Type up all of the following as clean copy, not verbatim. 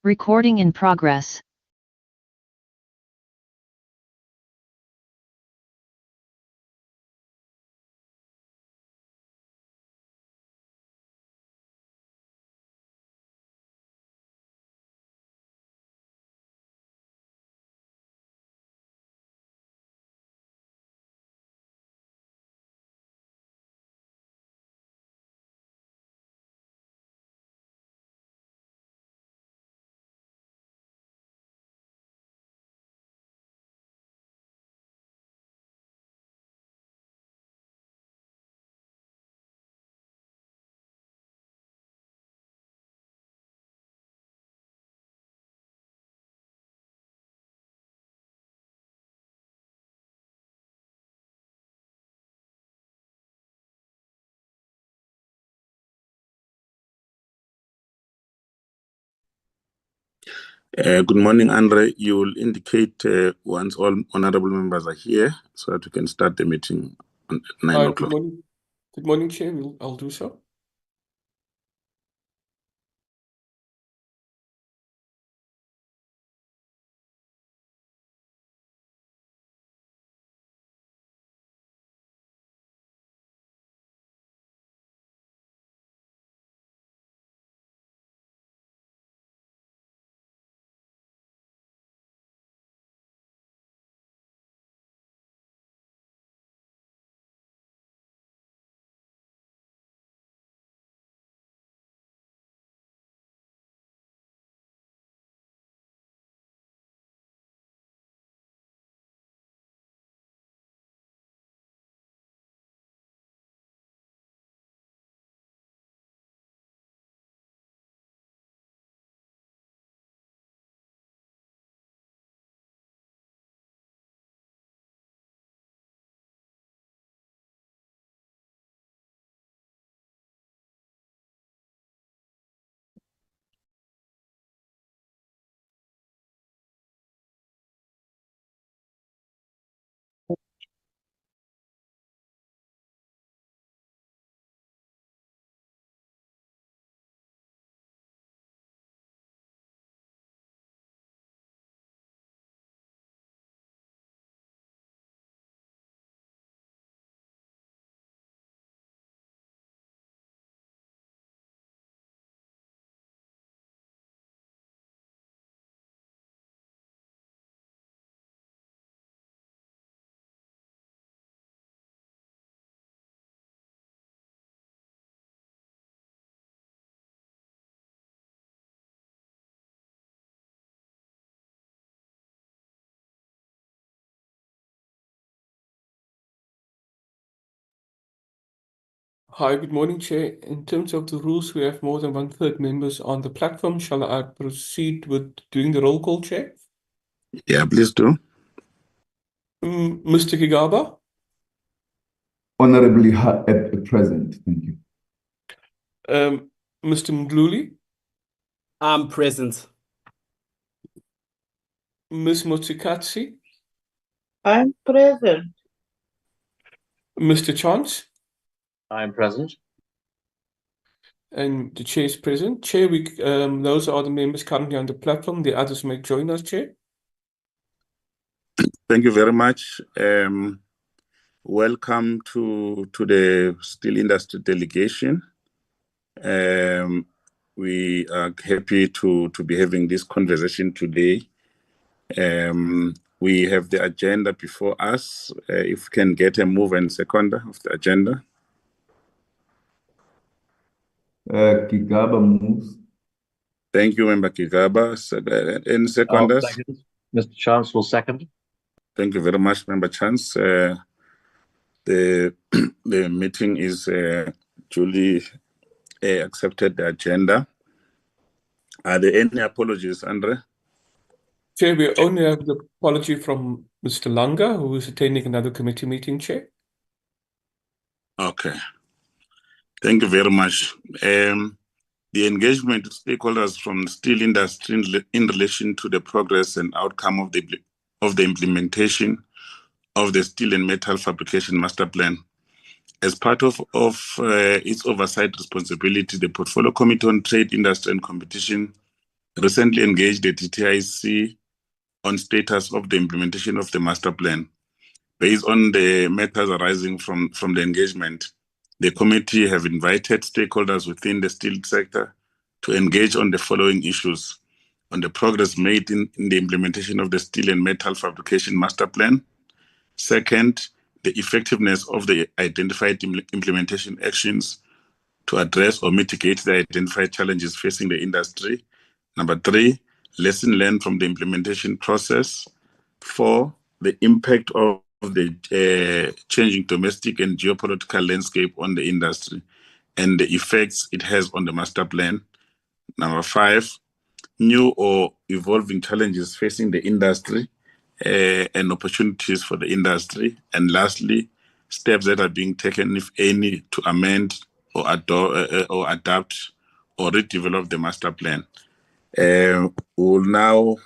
Recording in progress. Good morning, Andre. You will indicate once all honorable members are here so that we can start the meeting at 9 o'clock. Good morning. Good morning, Chair. I'll do so. Hi, good morning, Chair. In terms of the rules, we have more than 1/3 members on the platform. Shall I proceed with doing the roll call, Chair? Yeah, please do. Mr. Kigaba? Honorably present, thank you. Mr. Mdluli? I'm present. Ms. Motsikatsi? I'm present. Mr. Chance? I'm present. And the Chair is present. Chair, those are the members currently on the platform. The others may join us, Chair. Thank you very much. Welcome to the steel industry delegation. We are happy to be having this conversation today. We have the agenda before us. If we can get a move and seconder of the agenda. Kigaba moves. Thank you, Member Kigaba. Any seconders? Mr. Chance will second. Thank you very much, Member Chance. The meeting is duly accepted the agenda. Are there any apologies, Andre? Chair, we only have the apology from Mr. Langa, who is attending another committee meeting, Chair. Okay. Thank you very much. The engagement of stakeholders from the steel industry in relation to the progress and outcome of the implementation of the Steel and Metal Fabrication Master Plan. As part of its oversight responsibility, the Portfolio Committee on Trade, Industry and Competition recently engaged the TTIC on status of the implementation of the master plan. Based on the matters arising from the engagement, the committee have invited stakeholders within the steel sector to engage on the following issues: on the progress made in the implementation of the steel and metal fabrication master plan. Second, the effectiveness of the identified implementation actions to address or mitigate the identified challenges facing the industry. Number 3, lesson learned from the implementation process. 4, the impact of the changing domestic and geopolitical landscape on the industry and the effects it has on the master plan. Number 5, new or evolving challenges facing the industry and opportunities for the industry. And lastly, steps that are being taken, if any, to amend or adapt or redevelop the master plan. We will now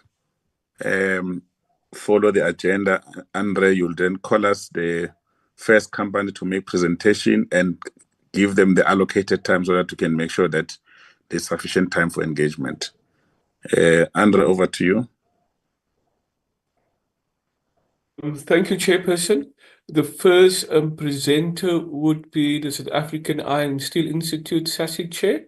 follow the agenda. Andre, you'll then call us the first company to make presentation and give them the allocated time so that we can make sure that there's sufficient time for engagement. Andre, over to you. Thank you, Chairperson. The first presenter would be the South African Iron and Steel Institute, SACEEC Chair.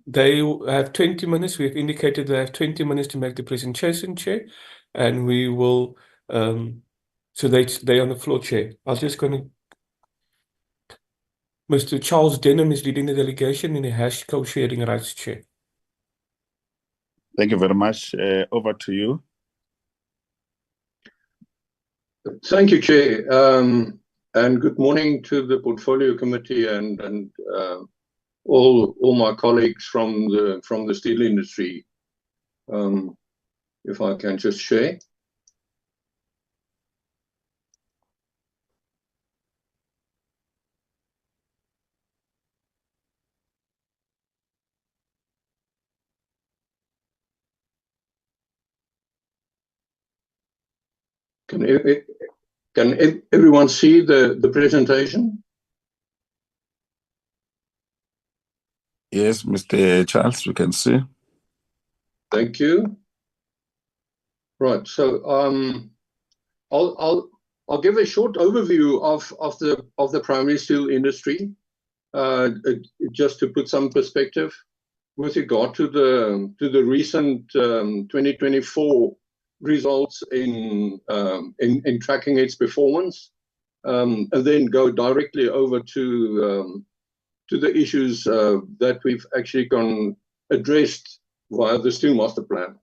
They have 20 minutes. We have indicated they have 20 minutes to make the presentation, Chair, and we will. So they on the floor, Chair. I'm just going to. Mr. Charles Denham is leading the delegation and he has co-sharing rights, Chair. Thank you very much. Over to you. Thank you, Chair, and good morning to the Portfolio Committee and all my colleagues from the steel industry. If I can just share. Can everyone see the presentation? Yes, Mr. Charles, we can see. Thank you. Right, so I'll give a short overview of the primary steel industry, just to put some perspective with regard to the recent 2024 results in tracking its performance, and then go directly over to the issues that we've actually addressed via the Steel Master Plan.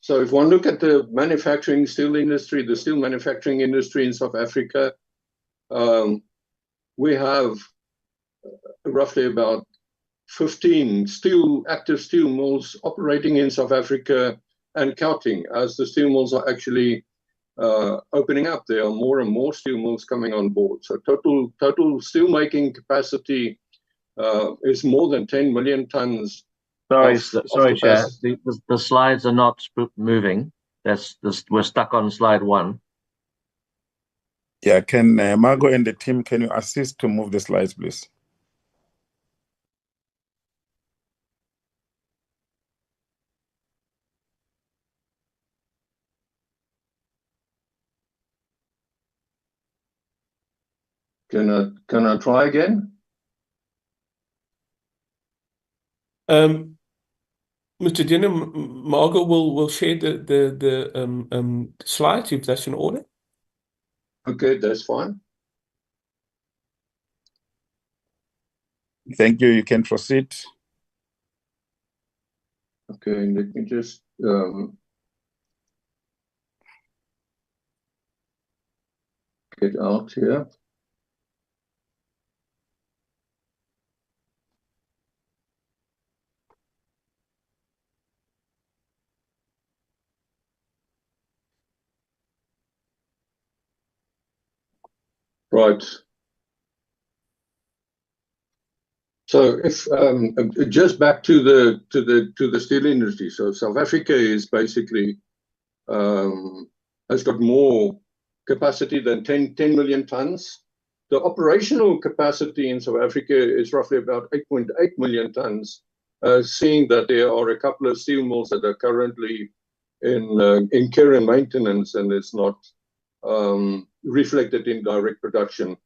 So if one look at the manufacturing steel industry, the steel manufacturing industry in South Africa, we have roughly about 15 active steel mills operating in South Africa and counting. As the steel mills are actually opening up, there are more and more steel mills coming on board. So total steel making capacity is more than 10 million tons. Sorry, Chair. The slides are not moving. We're stuck on slide 1. Yeah, can Margot and the team, can you assist to move the slides, please? Can I try again? Mr. Denham, Margot will share the slides if that's in order. Okay, that's fine. Thank you. You can proceed. Okay, let me just get out here. Right. So if just back to the steel industry. So South Africa is basically has got more capacity than 10 million tons. The operational capacity in South Africa is roughly about 8.8 million tons, seeing that there are a couple of steel mills that are currently in care and maintenance, and it's not reflected in direct production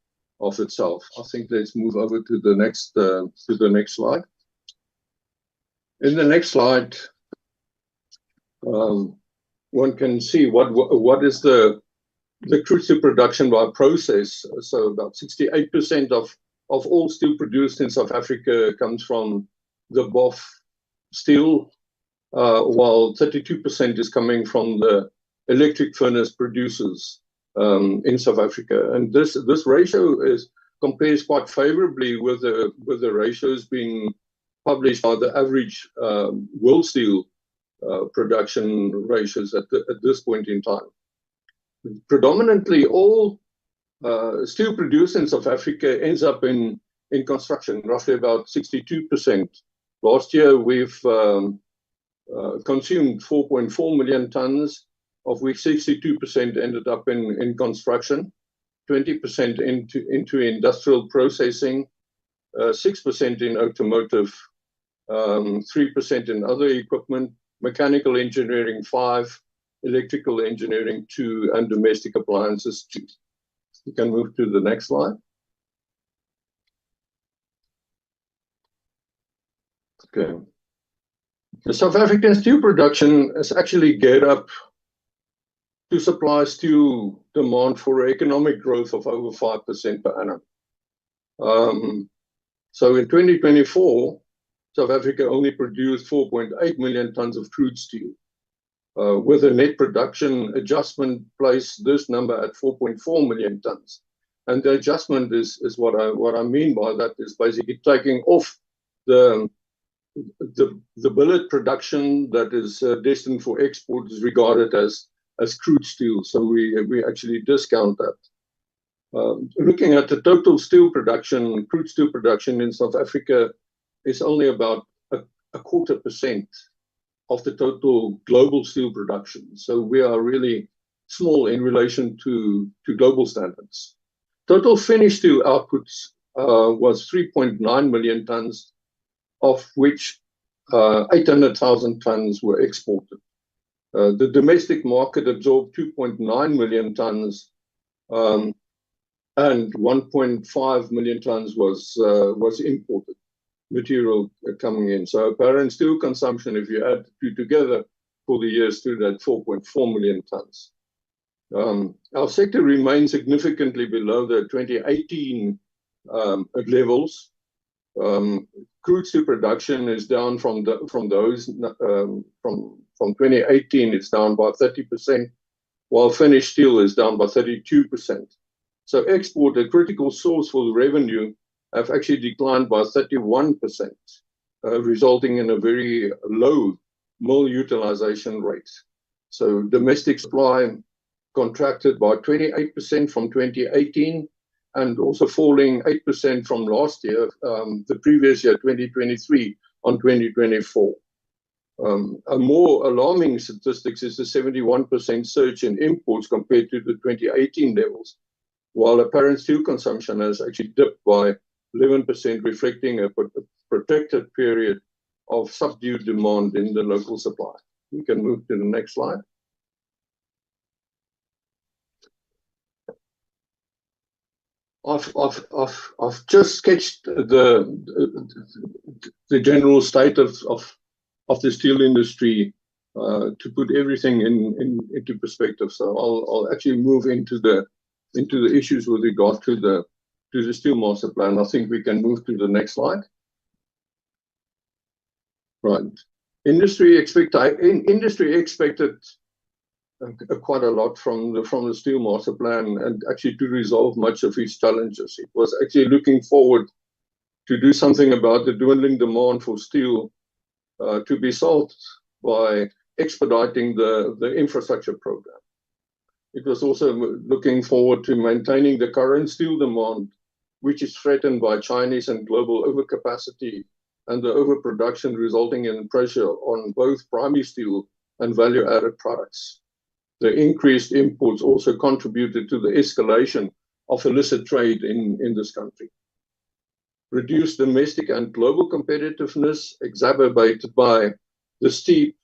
of itself. I think let's move over to the next slide. In the next slide, one can see what is the crude steel production by process. So about 68% of all steel produced in South Africa comes from the BOF steel, while 32% is coming from the electric furnace producers in South Africa. And this ratio compares quite favorably with the ratios being published by the average world steel production ratios at this point in time. Predominantly, all steel produced in South Africa ends up in construction, roughly about 62%. Last year, we've consumed 4.4 million tons, of which 62% ended up in construction, 20% into industrial processing, 6% in automotive, 3% in other equipment, mechanical engineering 5%, electrical engineering 2%, and domestic appliances 2%. You can move to the next slide. Okay. The South African steel production is actually geared up to supply steel demand for economic growth of over 5% per annum. So in 2024, South Africa only produced 4.8 million tons of crude steel. With a net production adjustment, place this number at 4.4 million tons. And the adjustment is what I mean by that is basically taking off the billet production that is destined for export is regarded as crude steel. So we actually discount that. Looking at the total steel production, crude steel production in South Africa is only about a 0.25% of the total global steel production. So we are really small in relation to global standards. Total finished steel outputs was 3.9 million tons, of which 800,000 tons were exported. The domestic market absorbed 2.9 million tons, and 1.5 million tons was imported material coming in. So apparent steel consumption, if you add the two together for the year, stood at 4.4 million tons. Our sector remains significantly below the 2018 levels. Crude steel production is down from 2018. It's down by 30%, while finished steel is down by 32%. So export, a critical source for the revenue, have actually declined by 31%, resulting in a very low mill utilization rate. So domestic supply contracted by 28% from 2018, and also falling 8% from last year, the previous year, 2023, on 2024. A more alarming statistics is the 71% surge in imports compared to the 2018 levels, while apparent steel consumption has actually dipped by 11%, reflecting a protected period of subdued demand in the local supply. We can move to the next slide. I've just sketched the general state of the steel industry to put everything into perspective. So I'll actually move into the issues with regard to the steel master plan. I think we can move to the next slide. Right. Industry expected quite a lot from the steel master plan, and actually to resolve much of its challenges. It was actually looking forward to do something about the dwindling demand for steel to be solved by expediting the infrastructure program. It was also looking forward to maintaining the current steel demand, which is threatened by Chinese and global overcapacity and the overproduction, resulting in pressure on both primary steel and value-added products. The increased imports also contributed to the escalation of illicit trade in this country. reduced domestic and global competitiveness, exacerbated by the steep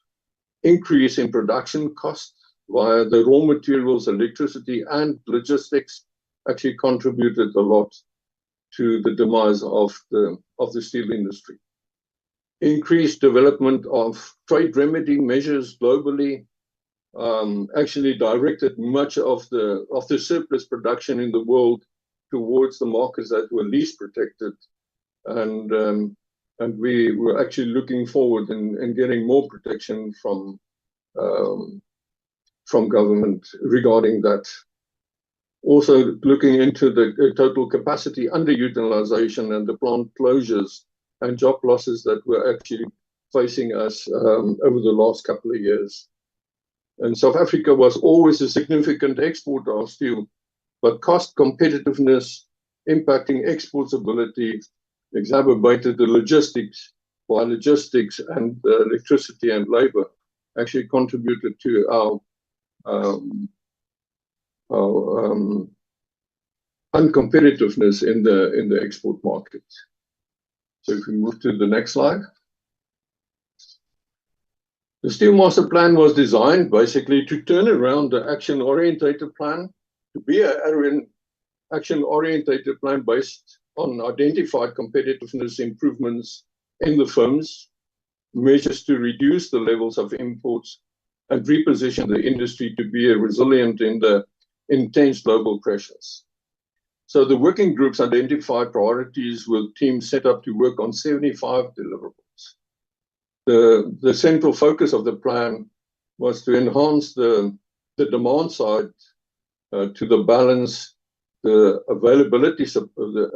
increase in production costs via the raw materials, electricity, and logistics, actually contributed a lot to the demise of the steel industry. Increased development of trade remedy measures globally actually directed much of the surplus production in the world towards the markets that were least protected, and we were actually looking forward and getting more protection from government regarding that. Also looking into the total capacity underutilization and the plant closures and job losses that were actually facing us over the last couple of years. And South Africa was always a significant exporter of steel, but cost competitiveness impacting exportability exacerbated the logistics, while logistics and electricity and labor actually contributed to our uncompetitiveness in the export market. So if we move to the next slide. The Steel Master Plan was designed basically to turn around the action-orientated plan to be an action-orientated plan based on identified competitiveness improvements in the firms, measures to reduce the levels of imports, and reposition the industry to be resilient in the intense global pressures. So the working groups identified priorities with teams set up to work on 75 deliverables. The central focus of the plan was to enhance the demand side to the balance, the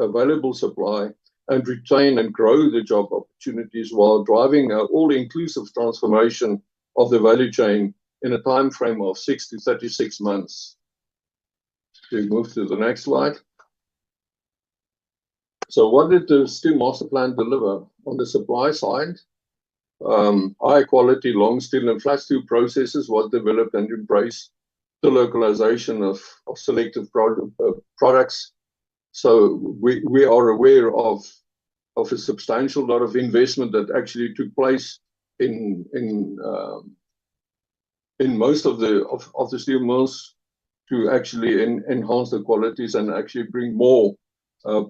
available supply, and retain and grow the job opportunities while driving an all-inclusive transformation of the value chain in a time frame of 6 to 36 months. We move to the next slide. So what did the Steel Master Plan deliver? On the supply side, high quality long steel and flat steel processes was developed and embraced the localization of selective products. So we are aware of a substantial lot of investment that actually took place in most of the steel mills to actually enhance the qualities and actually bring more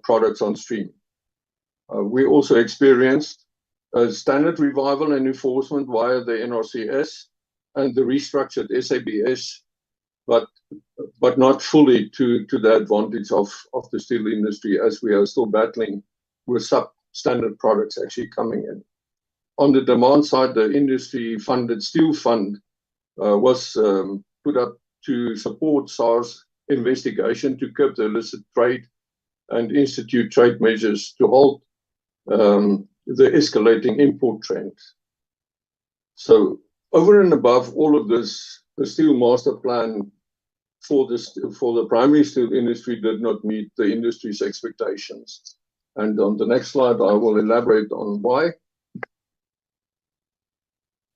products on stream. We also experienced a standard revival and enforcement via the NRCS and the restructured SABS, but not fully to the advantage of the steel industry, as we are still battling with substandard products actually coming in. On the demand side, the industry-funded steel fund was put up to support SARS investigation to curb the illicit trade and institute trade measures to halt the escalating import trend. So over and above all of this, the Steel Master Plan for the primary steel industry did not meet the industry's expectations. And on the next slide, I will elaborate on why.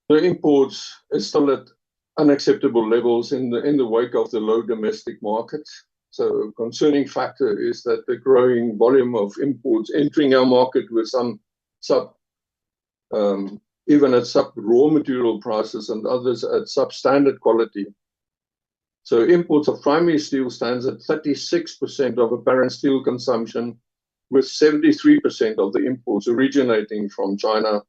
The imports are still at unacceptable levels in the wake of the low domestic market. So a concerning factor is that the growing volume of imports entering our market with some even at sub raw material prices and others at substandard quality. So imports of primary steel stands at 36% of apparent steel consumption, with 73% of the imports originating from China,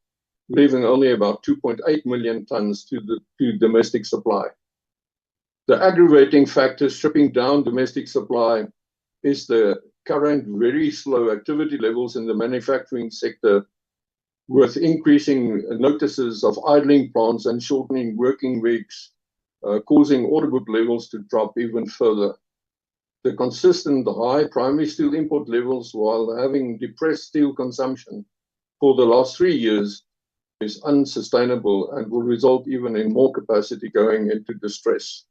leaving only about 2.8 million tons to domestic supply. The aggravating factor stripping down domestic supply is the current very slow activity levels in the manufacturing sector, with increasing notices of idling plants and shortening working weeks, causing order book levels to drop even further. The consistent high primary steel import levels, while having depressed steel consumption for the last 3 years, is unsustainable and will result even in more capacity going into distress.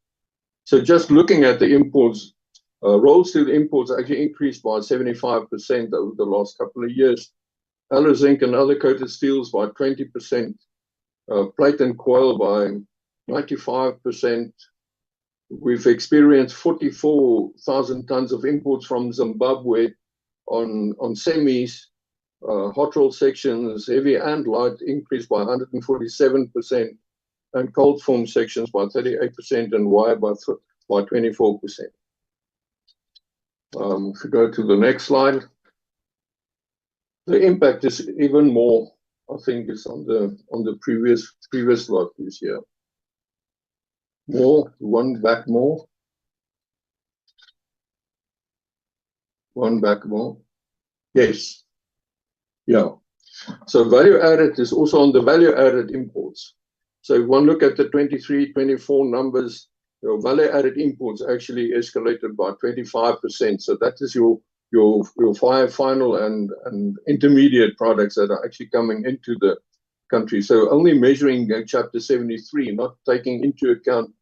So just looking at the imports, rolled steel imports actually increased by 75% over the last couple of years. Alloy zinc and other coated steels by 20%, plate and coil by 95%. We've experienced 44,000 tons of imports from Zimbabwe on semis, hot roll sections, heavy and light, increased by 147%, and cold form sections by 38%, and wire by 24%. If we go to the next slide, the impact is even more. I think it's on the previous slide this year. More, one back more. One back more. Yes. Yeah. So value added is also on the value added imports. So if one look at the 23, 24 numbers, your value added imports actually escalated by 25%. So that is your final and intermediate products that are actually coming into the country. So only measuring chapter 73, not taking into account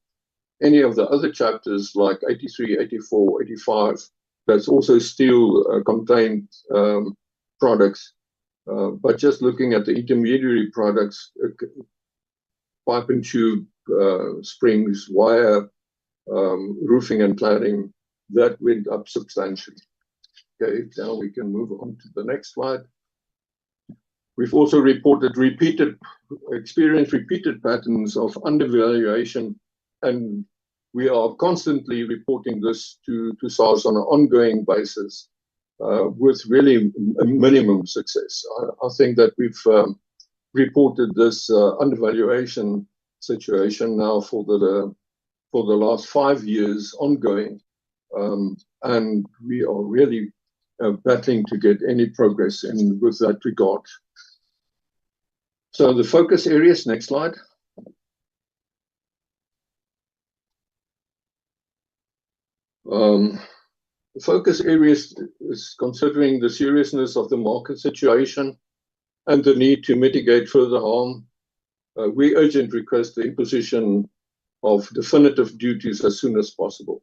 any of the other chapters like 83, 84, 85, that's also steel contained products. But just looking at the intermediary products, pipe and tube, springs, wire, roofing and cladding, that went up substantially. Okay, now we can move on to the next slide. We've also reported repeated patterns of undervaluation, and we are constantly reporting this to SARS on an ongoing basis with really a minimum success. I think that we've reported this undervaluation situation now for the last 5 years ongoing, and we are really battling to get any progress in with that regard. So the focus areas, next slide. The focus areas is considering the seriousness of the market situation and the need to mitigate further harm. We urgently request the imposition of definitive duties as soon as possible,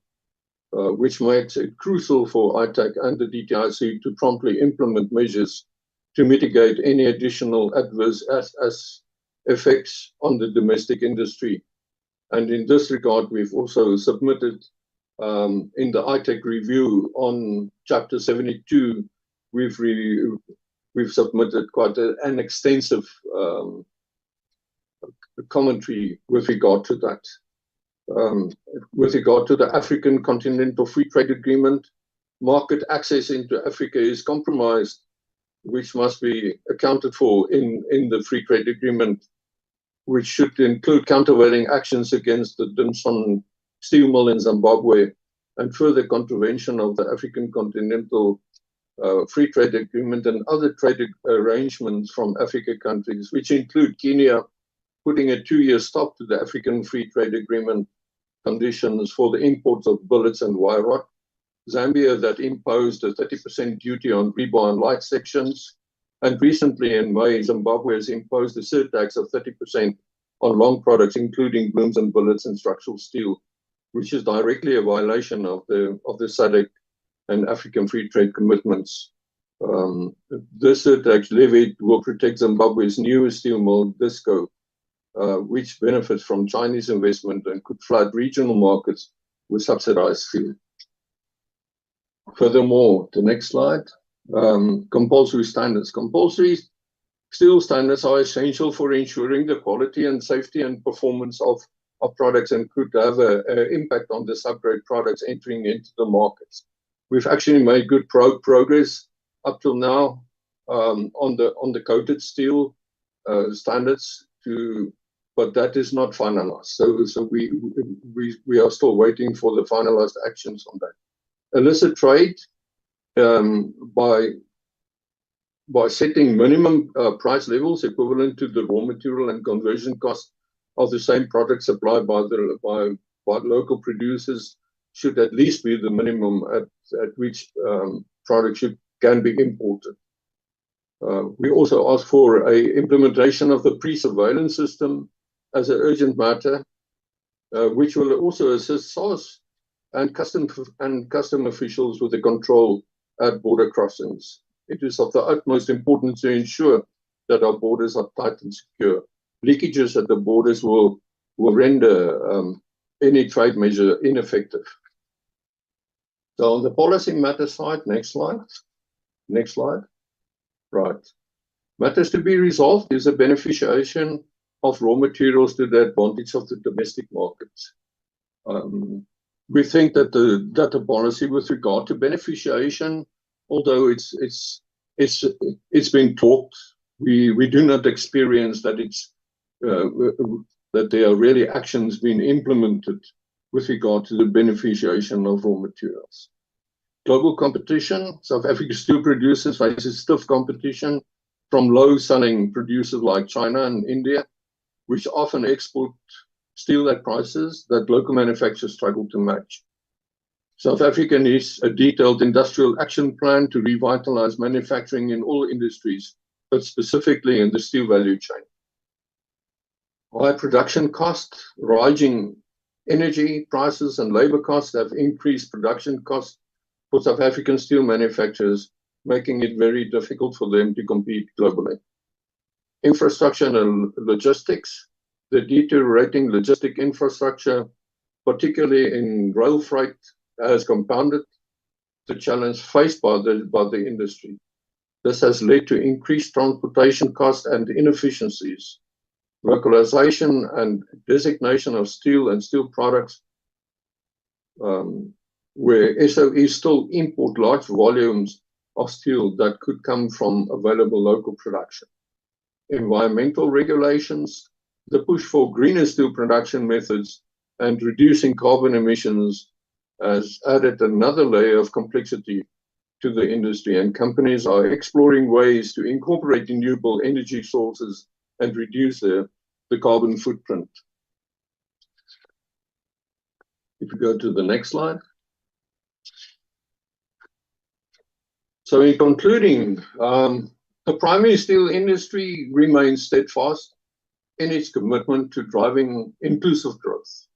which makes it crucial for ITAC and the DTIC to promptly implement measures to mitigate any additional adverse effects on the domestic industry. And in this regard, we've also submitted in the ITAC review on Chapter 72, we've submitted quite an extensive commentary with regard to that. With regard to the African Continental Free Trade Agreement, market access into Africa is compromised, which must be accounted for in the Free Trade Agreement, which should include countervailing actions against the Dunson steel mill in Zimbabwe and further contravention of the African Continental Free Trade Agreement and other trade arrangements from Africa countries, which include Kenya putting a 2-year stop to the African Free Trade Agreement conditions for the imports of bullets and wire rod, Zambia that imposed a 30% duty on rebar and light sections, and recently in May, Zimbabwe has imposed a surtax of 30% on long products, including blooms and bullets and structural steel, which is directly a violation of the SADC and African free trade commitments. This surtax levied will protect Zimbabwe's newest steel mill, Disco, which benefits from Chinese investment and could flood regional markets with subsidized steel. Furthermore, the next slide, compulsory standards. Compulsory steel standards are essential for ensuring the quality and safety and performance of products and could have an impact on the subgrade products entering into the markets. We've actually made good progress up till now on the coated steel standards, but that is not finalized. So we are still waiting for the finalized actions on that. Illicit trade, by setting minimum price levels equivalent to the raw material and conversion cost of the same product supplied by local producers, should at least be the minimum at which product can be imported. We also ask for a implementation of the pre-surveillance system as an urgent matter, which will also assist SARS and custom officials with the control at border crossings. It is of the utmost importance to ensure that our borders are tight and secure. Leakages at the borders will render any trade measure ineffective. So on the policy matter side, next slide. Next slide. Right. Matters to be resolved is the beneficiation of raw materials to the advantage of the domestic markets. We think that the policy with regard to beneficiation, although it's been talked, we do not experience that that there are really actions being implemented with regard to the beneficiation of raw materials. Global competition, South African steel producers faces stiff competition from low-selling producers like China and India, which often export steel at prices that local manufacturers struggle to match. South Africa needs a detailed industrial action plan to revitalize manufacturing in all industries, but specifically in the steel value chain. High production costs, rising energy prices and labor costs have increased production costs for South African steel manufacturers, making it very difficult for them to compete globally. Infrastructure and logistics, the deteriorating logistic infrastructure, particularly in rail freight, has compounded the challenge faced by the industry. This has led to increased transportation costs and inefficiencies. Localization and designation of steel and steel products, where SOEs still import large volumes of steel that could come from available local production. Environmental regulations, the push for greener steel production methods and reducing carbon emissions has added another layer of complexity to the industry, and companies are exploring ways to incorporate renewable energy sources and reduce the carbon footprint. If we go to the next slide. So in concluding, the primary steel industry remains steadfast in its commitment to driving inclusive growth,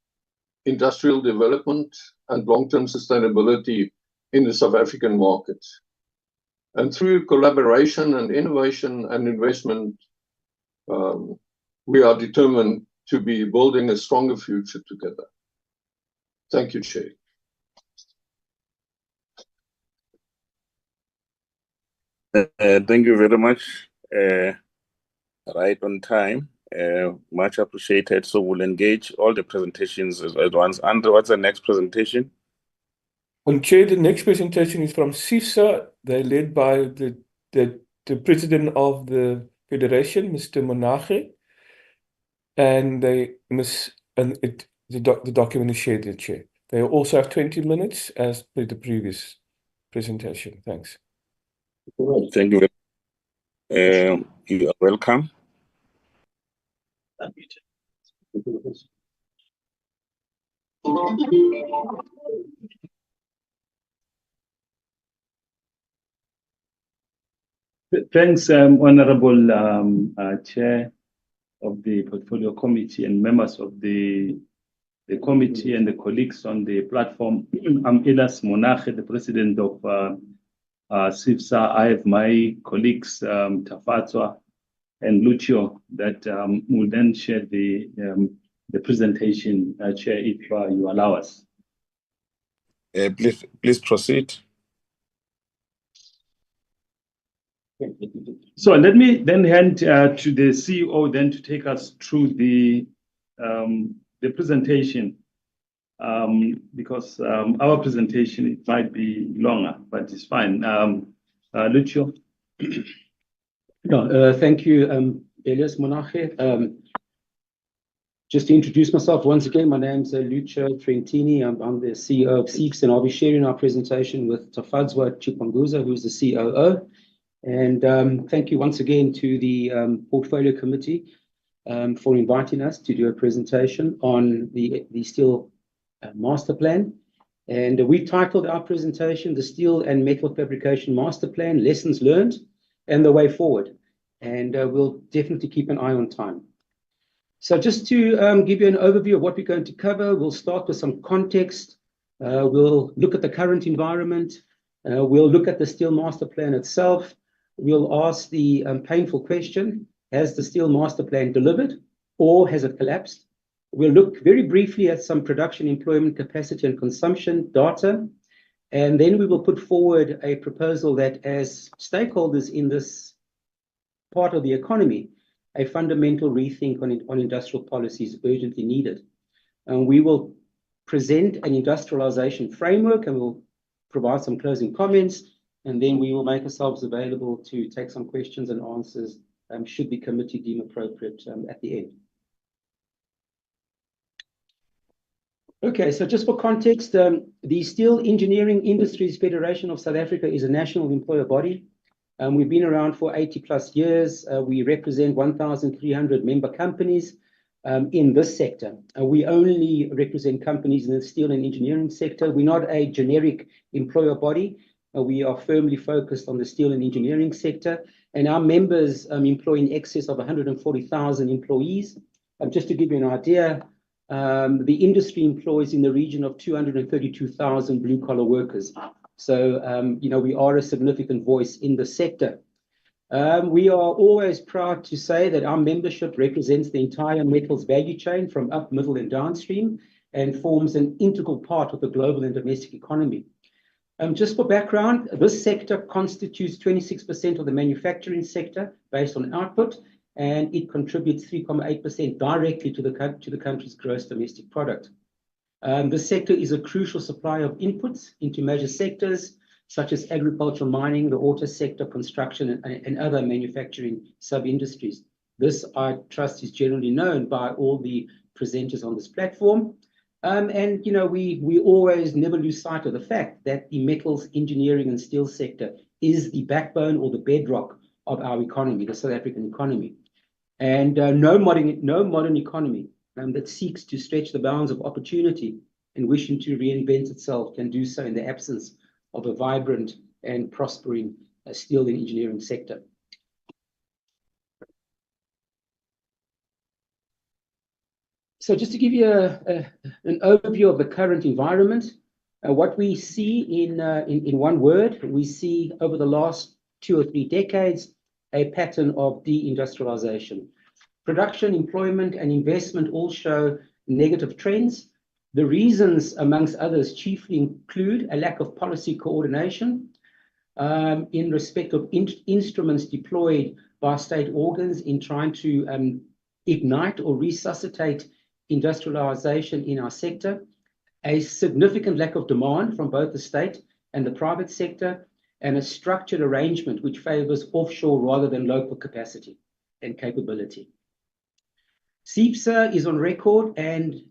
industrial development, and long-term sustainability in the South African market. And through collaboration and innovation and investment, we are determined to be building a stronger future together. Thank you, Chair. Thank you very much. Right on time. Much appreciated. So we'll engage all the presentations at once. Andrew, what's the next presentation? Chair, the next presentation is from SEIFSA. They're led by the president of the Federation, Mr. Monage. And the document is shared, the Chair. They also have 20 minutes as per the previous presentation. Thanks. Thank you. You are welcome. Thanks, Honorable Chair of the Portfolio Committee and members of the committee and the colleagues on the platform. I'm Elias Monage, the president of SEIFSA. I have my colleagues, Tafatswa and Lucio, that will then share the presentation, Chair, if you allow us. Please proceed. So let me then hand to the CEO then to take us through the presentation, because our presentation, it might be longer, but it's fine. Lucio. No, thank you, Elias Monage. Just to introduce myself once again, my name's Lucio Trentini. I'm the CEO of SEIFSA, and I'll be sharing our presentation with Tafatswa Chipanguza, who's the COO. And thank you once again to the Portfolio Committee for inviting us to do a presentation on the Steel Master Plan. And we titled our presentation, The Steel and Metal Fabrication Master Plan, Lessons Learned and the Way Forward. And we'll definitely keep an eye on time. So just to give you an overview of what we're going to cover, we'll start with some context. We'll look at the current environment. We'll look at the Steel Master Plan itself. We'll ask the painful question, has the Steel Master Plan delivered or has it collapsed? We'll look very briefly at some production, employment, capacity and consumption data. And then we will put forward a proposal that as stakeholders in this part of the economy, a fundamental rethink on industrial policy is urgently needed. And we will present an industrialization framework, and we'll provide some closing comments, and then we will make ourselves available to take some questions and answers, should the committee deem appropriate at the end. Okay, so just for context, the Steel Engineering Industries Federation of South Africa is a national employer body. We've been around for 80+ years. We represent 1,300 member companies in this sector. We only represent companies in the steel and engineering sector. We're not a generic employer body. We are firmly focused on the steel and engineering sector, and our members employ in excess of 140,000 employees. Just to give you an idea, the industry employs in the region of 232,000 blue-collar workers. So, you know, we are a significant voice in the sector. We are always proud to say that our membership represents the entire metals value chain from up, middle, and downstream, and forms an integral part of the global and domestic economy. Just for background, this sector constitutes 26% of the manufacturing sector based on output, and it contributes 3.8% directly to the country's gross domestic product. The sector is a crucial supplier of inputs into major sectors such as agriculture, mining, the auto sector, construction, and other manufacturing sub-industries. This, I trust, is generally known by all the presenters on this platform. And, you know, we always never lose sight of the fact that the metals, engineering, and steel sector is the backbone or the bedrock of our economy, the South African economy. And no modern economy that seeks to stretch the bounds of opportunity and wishing to reinvent itself can do so in the absence of a vibrant and prospering steel and engineering sector. So just to give you an overview of the current environment, what we see in one word, we see over the last 2 or 3 decades, a pattern of deindustrialization. Production, employment, and investment all show negative trends. The reasons, amongst others, chiefly include a lack of policy coordination in respect of instruments deployed by state organs in trying to ignite or resuscitate industrialization in our sector, a significant lack of demand from both the state and the private sector, and a structured arrangement which favors offshore rather than local capacity and capability. SEIFSA is on record and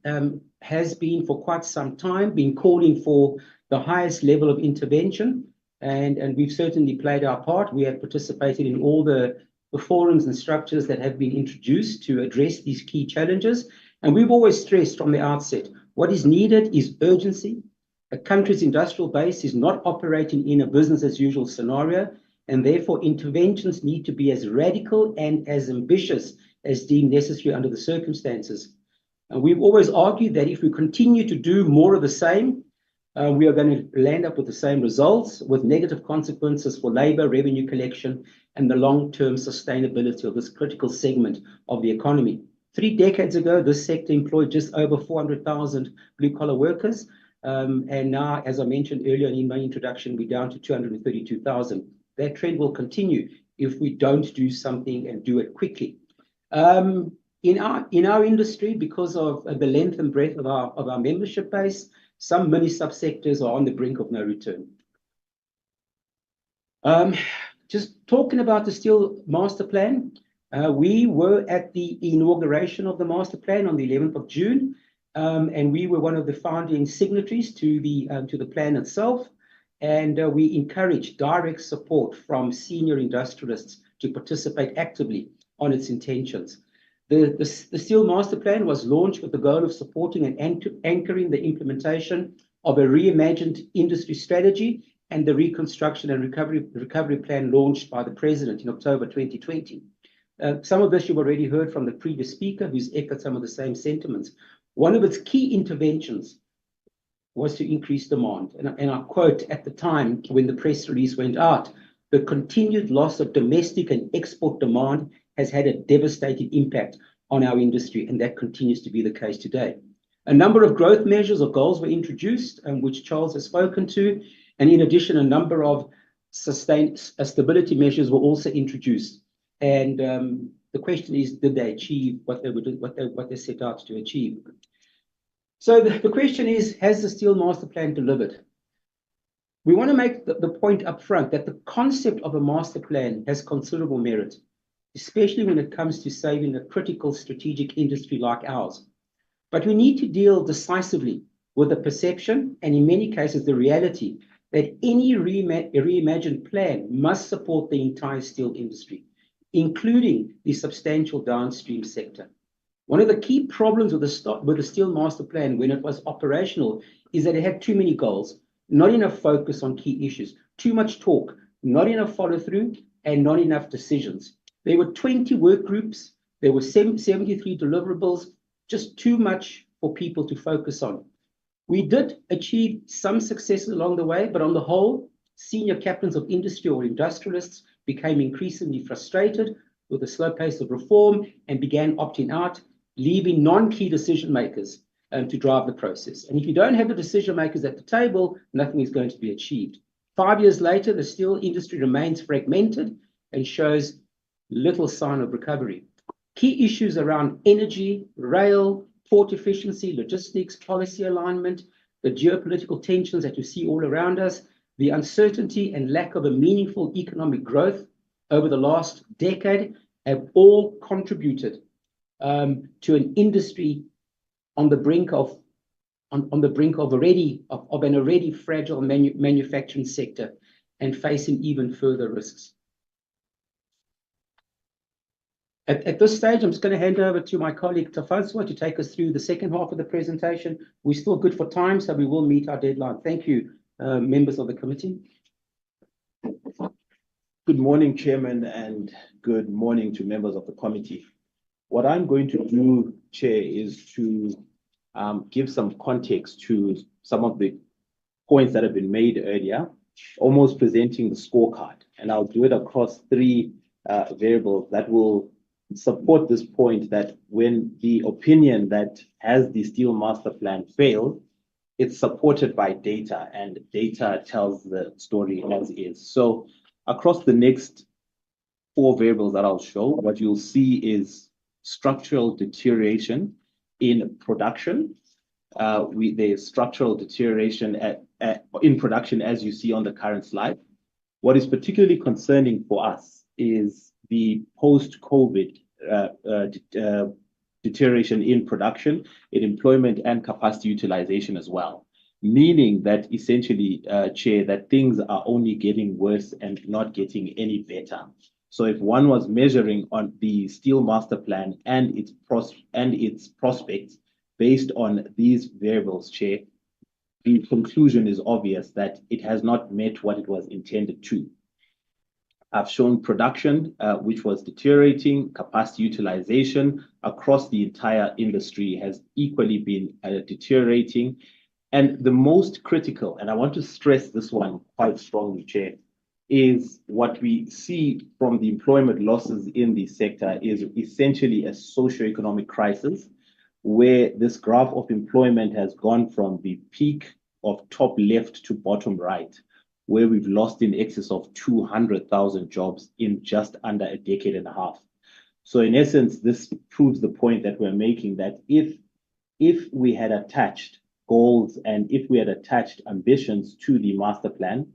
has been for quite some time been calling for the highest level of intervention, and we've certainly played our part. We have participated in all the forums and structures that have been introduced to address these key challenges. And we've always stressed from the outset, what is needed is urgency. A country's industrial base is not operating in a business as usual scenario, and therefore interventions need to be as radical and as ambitious as deemed necessary under the circumstances. And we've always argued that if we continue to do more of the same, we are going to land up with the same results, with negative consequences for labor, revenue collection, and the long-term sustainability of this critical segment of the economy. 3 decades ago, this sector employed just over 400,000 blue-collar workers. And now, as I mentioned earlier in my introduction, we're down to 232,000. That trend will continue if we don't do something and do it quickly. In our industry, because of the length and breadth of our membership base, some many subsectors are on the brink of no return. Just talking about the Steel Master Plan, we were at the inauguration of the Master Plan on the 11th of June, and we were one of the founding signatories to the plan itself, and we encouraged direct support from senior industrialists to participate actively on its intentions. The Steel Master Plan was launched with the goal of supporting and anchoring the implementation of a reimagined industry strategy and the reconstruction and recovery plan launched by the President in October 2020. Some of this you've already heard from the previous speaker, who's echoed some of the same sentiments. One of its key interventions was to increase demand. And I quote, at the time when the press release went out, the continued loss of domestic and export demand has had a devastating impact on our industry, and that continues to be the case today. A number of growth measures or goals were introduced, which Charles has spoken to, and in addition, a number of stability measures were also introduced. And the question is, did they achieve what they set out to achieve? So the question is, has the Steel Master Plan delivered? We want to make the point up front that the concept of a master plan has considerable merit, especially when it comes to saving a critical strategic industry like ours. But we need to deal decisively with the perception, and in many cases the reality, that any reimagined plan must support the entire steel industry, including the substantial downstream sector. One of the key problems with the Steel Master Plan when it was operational is that it had too many goals, not enough focus on key issues, too much talk, not enough follow-through, and not enough decisions. There were 20 work groups, there were 73 deliverables, just too much for people to focus on. We did achieve some successes along the way, but on the whole, senior captains of industry or industrialists became increasingly frustrated with the slow pace of reform and began opting out, leaving non-key decision makers to drive the process. And if you don't have the decision makers at the table, nothing is going to be achieved. 5 years later, the steel industry remains fragmented and shows little sign of recovery. Key issues around energy, rail, port efficiency, logistics, policy alignment, the geopolitical tensions that you see all around us, the uncertainty and lack of a meaningful economic growth over the last decade have all contributed to an industry on the brink of an already fragile manufacturing sector and facing even further risks. At this stage, I'm just going to hand over to my colleague Tafazwa to take us through the second half of the presentation. We're still good for time, so we will meet our deadline. Thank you, members of the committee. Good morning, Chairman, and good morning to members of the committee. What I'm going to do, Chair, is to give some context to some of the points that have been made earlier, almost presenting the scorecard. And I'll do it across three variables that will support this point that when the opinion that has the Steel Master Plan failed, it's supported by data, and data tells the story as is. So across the next four variables that I'll show, what you'll see is structural deterioration in production. There's structural deterioration in production, as you see on the current slide. What is particularly concerning for us is the post-COVID deterioration in production, in employment and capacity utilization as well. Meaning that essentially, Chair, that things are only getting worse and not getting any better. So if one was measuring on the Steel Master Plan and its prospects based on these variables, Chair, the conclusion is obvious that it has not met what it was intended to. I've shown production, which was deteriorating, capacity utilization across the entire industry has equally been deteriorating. And the most critical, and I want to stress this one quite strongly, Chair, is what we see from the employment losses in the sector is essentially a socioeconomic crisis, where this graph of employment has gone from the peak of top left to bottom right, where we've lost in excess of 200,000 jobs in just under a decade and a half. So in essence, this proves the point that we're making, that if we had attached goals and if we had attached ambitions to the master plan,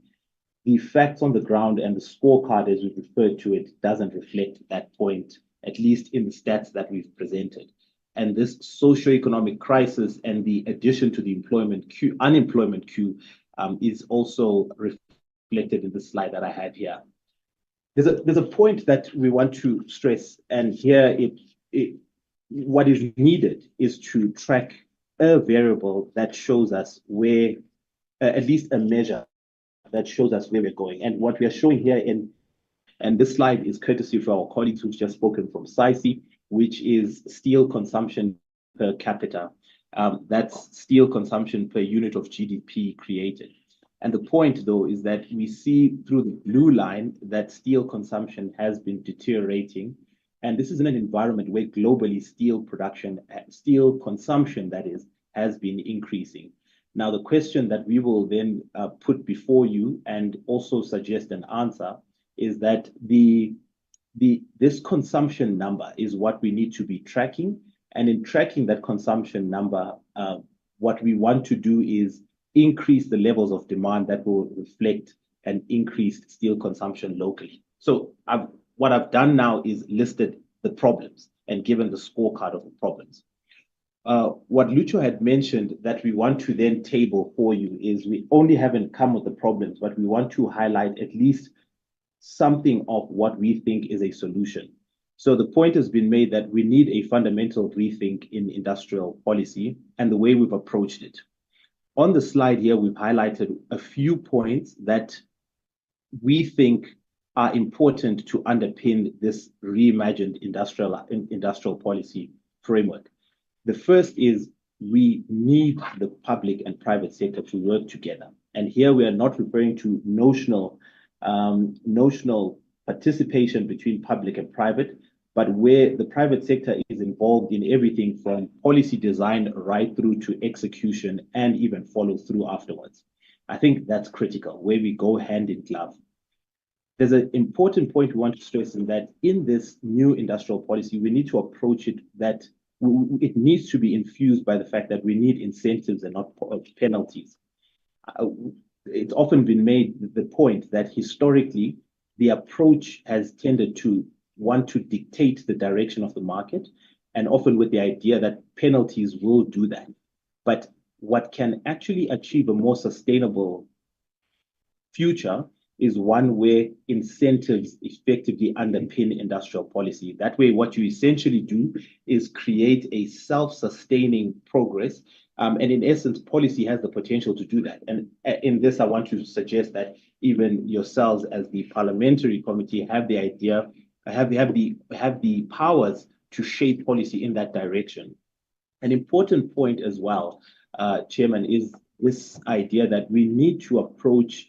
the facts on the ground and the scorecard, as we referred to it, doesn't reflect that point, at least in the stats that we've presented. And this socioeconomic crisis and the addition to the unemployment queue is also reflected in the slide that I had here. There's a point that we want to stress, and here what is needed is to track a variable that shows us where, at least a measure that shows us where we're going. And what we are showing here and this slide is courtesy for our colleagues who've just spoken from SAISI, which is steel consumption per capita. That's steel consumption per unit of GDP created. And the point, though, is that we see through the blue line that steel consumption has been deteriorating. And this is in an environment where globally steel consumption, that is, has been increasing. Now, the question that we will then put before you and also suggest an answer is that the this consumption number is what we need to be tracking. And in tracking that consumption number, what we want to do is increase the levels of demand that will reflect an increased steel consumption locally. So what I've done now is listed the problems and given the scorecard of the problems. What Lucho had mentioned that we want to then table for you is we only haven't come with the problems, but we want to highlight at least something of what we think is a solution. So the point has been made that we need a fundamental rethink in industrial policy and the way we've approached it. On the slide here, we've highlighted a few points that we think are important to underpin this reimagined industrial policy framework. The first is we need the public and private sector to work together. And here we are not referring to notional participation between public and private, but where the private sector is involved in everything from policy design right through to execution and even follow through afterwards. I think that's critical, where we go hand in glove. There's an important point we want to stress in that in this new industrial policy, we need to approach it that it needs to be infused by the fact that we need incentives and not penalties. It's often been made the point that historically, the approach has tended to want to dictate the direction of the market, and often with the idea that penalties will do that. But what can actually achieve a more sustainable future is one where incentives effectively underpin industrial policy. That way, what you essentially do is create a self-sustaining progress. And in essence, policy has the potential to do that. And in this, I want to suggest that even yourselves as the parliamentary committee have the idea, have the powers to shape policy in that direction. An important point as well, Chairman, is this idea that we need to approach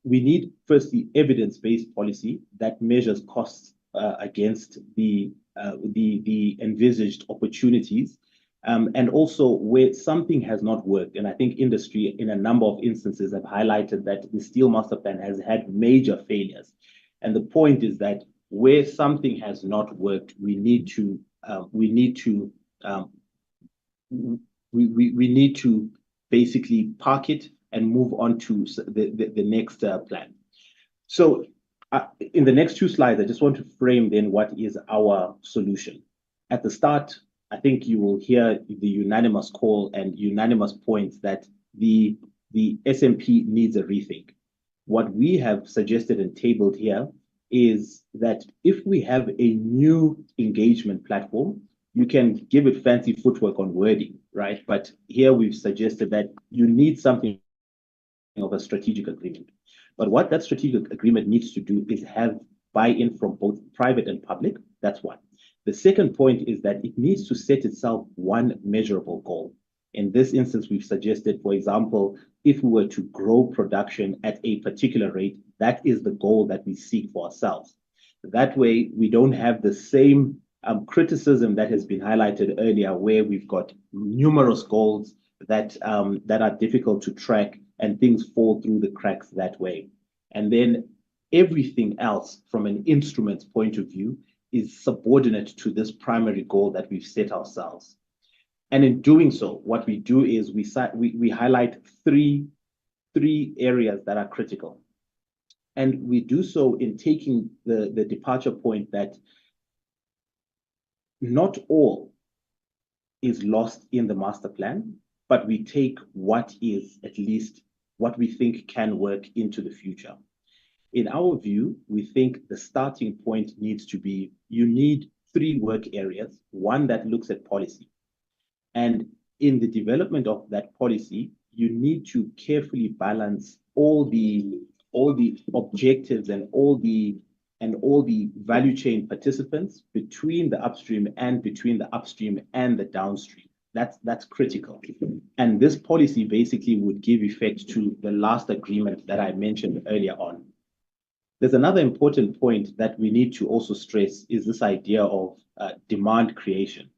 we need firstly evidence-based policy that measures costs against the envisaged opportunities, and also where something has not worked. And I think industry in a number of instances have highlighted that the Steel Master Plan has had major failures. And the point is that where something has not worked, we need to basically park it and move on to the next plan. So in the next two slides, I just want to frame then what is our solution. At the start, I think you will hear the unanimous call and unanimous points that the SMP needs a rethink. What we have suggested and tabled here is that if we have a new engagement platform, you can give it fancy footwork on wording, right? But here we've suggested that you need something of a strategic agreement. But what that strategic agreement needs to do is have buy-in from both private and public. That's one. The second point is that it needs to set itself one measurable goal. In this instance, we've suggested, for example, if we were to grow production at a particular rate, that is the goal that we seek for ourselves. That way, we don't have the same criticism that has been highlighted earlier, where we've got numerous goals that are difficult to track and things fall through the cracks that way. And then everything else from an instrument's point of view is subordinate to this primary goal that we've set ourselves. And in doing so, what we do is we highlight three areas that are critical. And we do so in taking the departure point that not all is lost in the master plan, but we take what is at least what we think can work into the future. In our view, we think the starting point needs to be, you need three work areas, one that looks at policy. And in the development of that policy, you need to carefully balance all the objectives and all the value chain participants between the upstream and the downstream. That's critical. And this policy basically would give effect to the last agreement that I mentioned earlier on. There's another important point that we need to also stress is this idea of demand creation.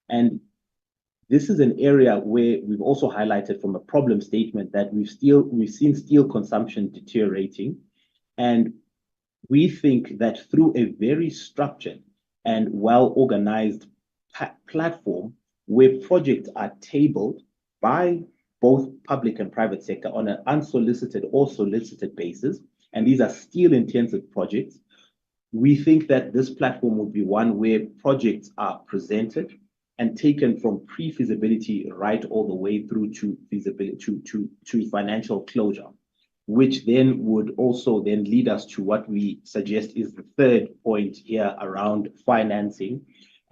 And this is an area where we've also highlighted from a problem statement that we've seen steel consumption deteriorating. And we think that through a very structured and well-organized platform where projects are tabled by both public and private sector on an unsolicited or solicited basis, and these are steel-intensive projects, we think that this platform would be one where projects are presented and taken from pre-feasibility right all the way through to feasibility to financial closure, which then would also then lead us to what we suggest is the third point here around financing.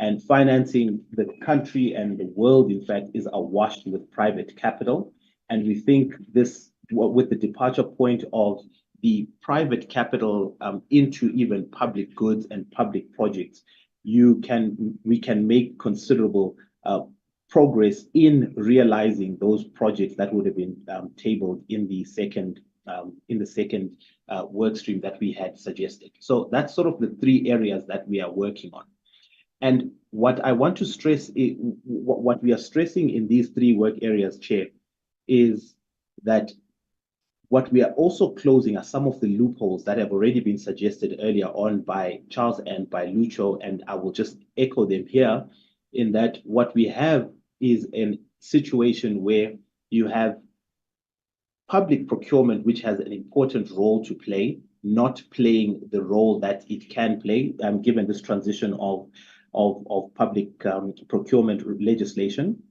And financing, the country and the world, in fact, is awash with private capital. And we think this, with the departure point of the private capital into even public goods and public projects, we can make considerable progress in realizing those projects that would have been tabled in the second work stream that we had suggested. So that's sort of the three areas that we are working on. And what I want to stress, what we are stressing in these three work areas, Chair, is that what we are also closing are some of the loopholes that have already been suggested earlier on by Charles and by Lucho, and I will just echo them here, in that what we have is a situation where you have public procurement, which has an important role to play, not playing the role that it can play, given this transition of public procurement legislation.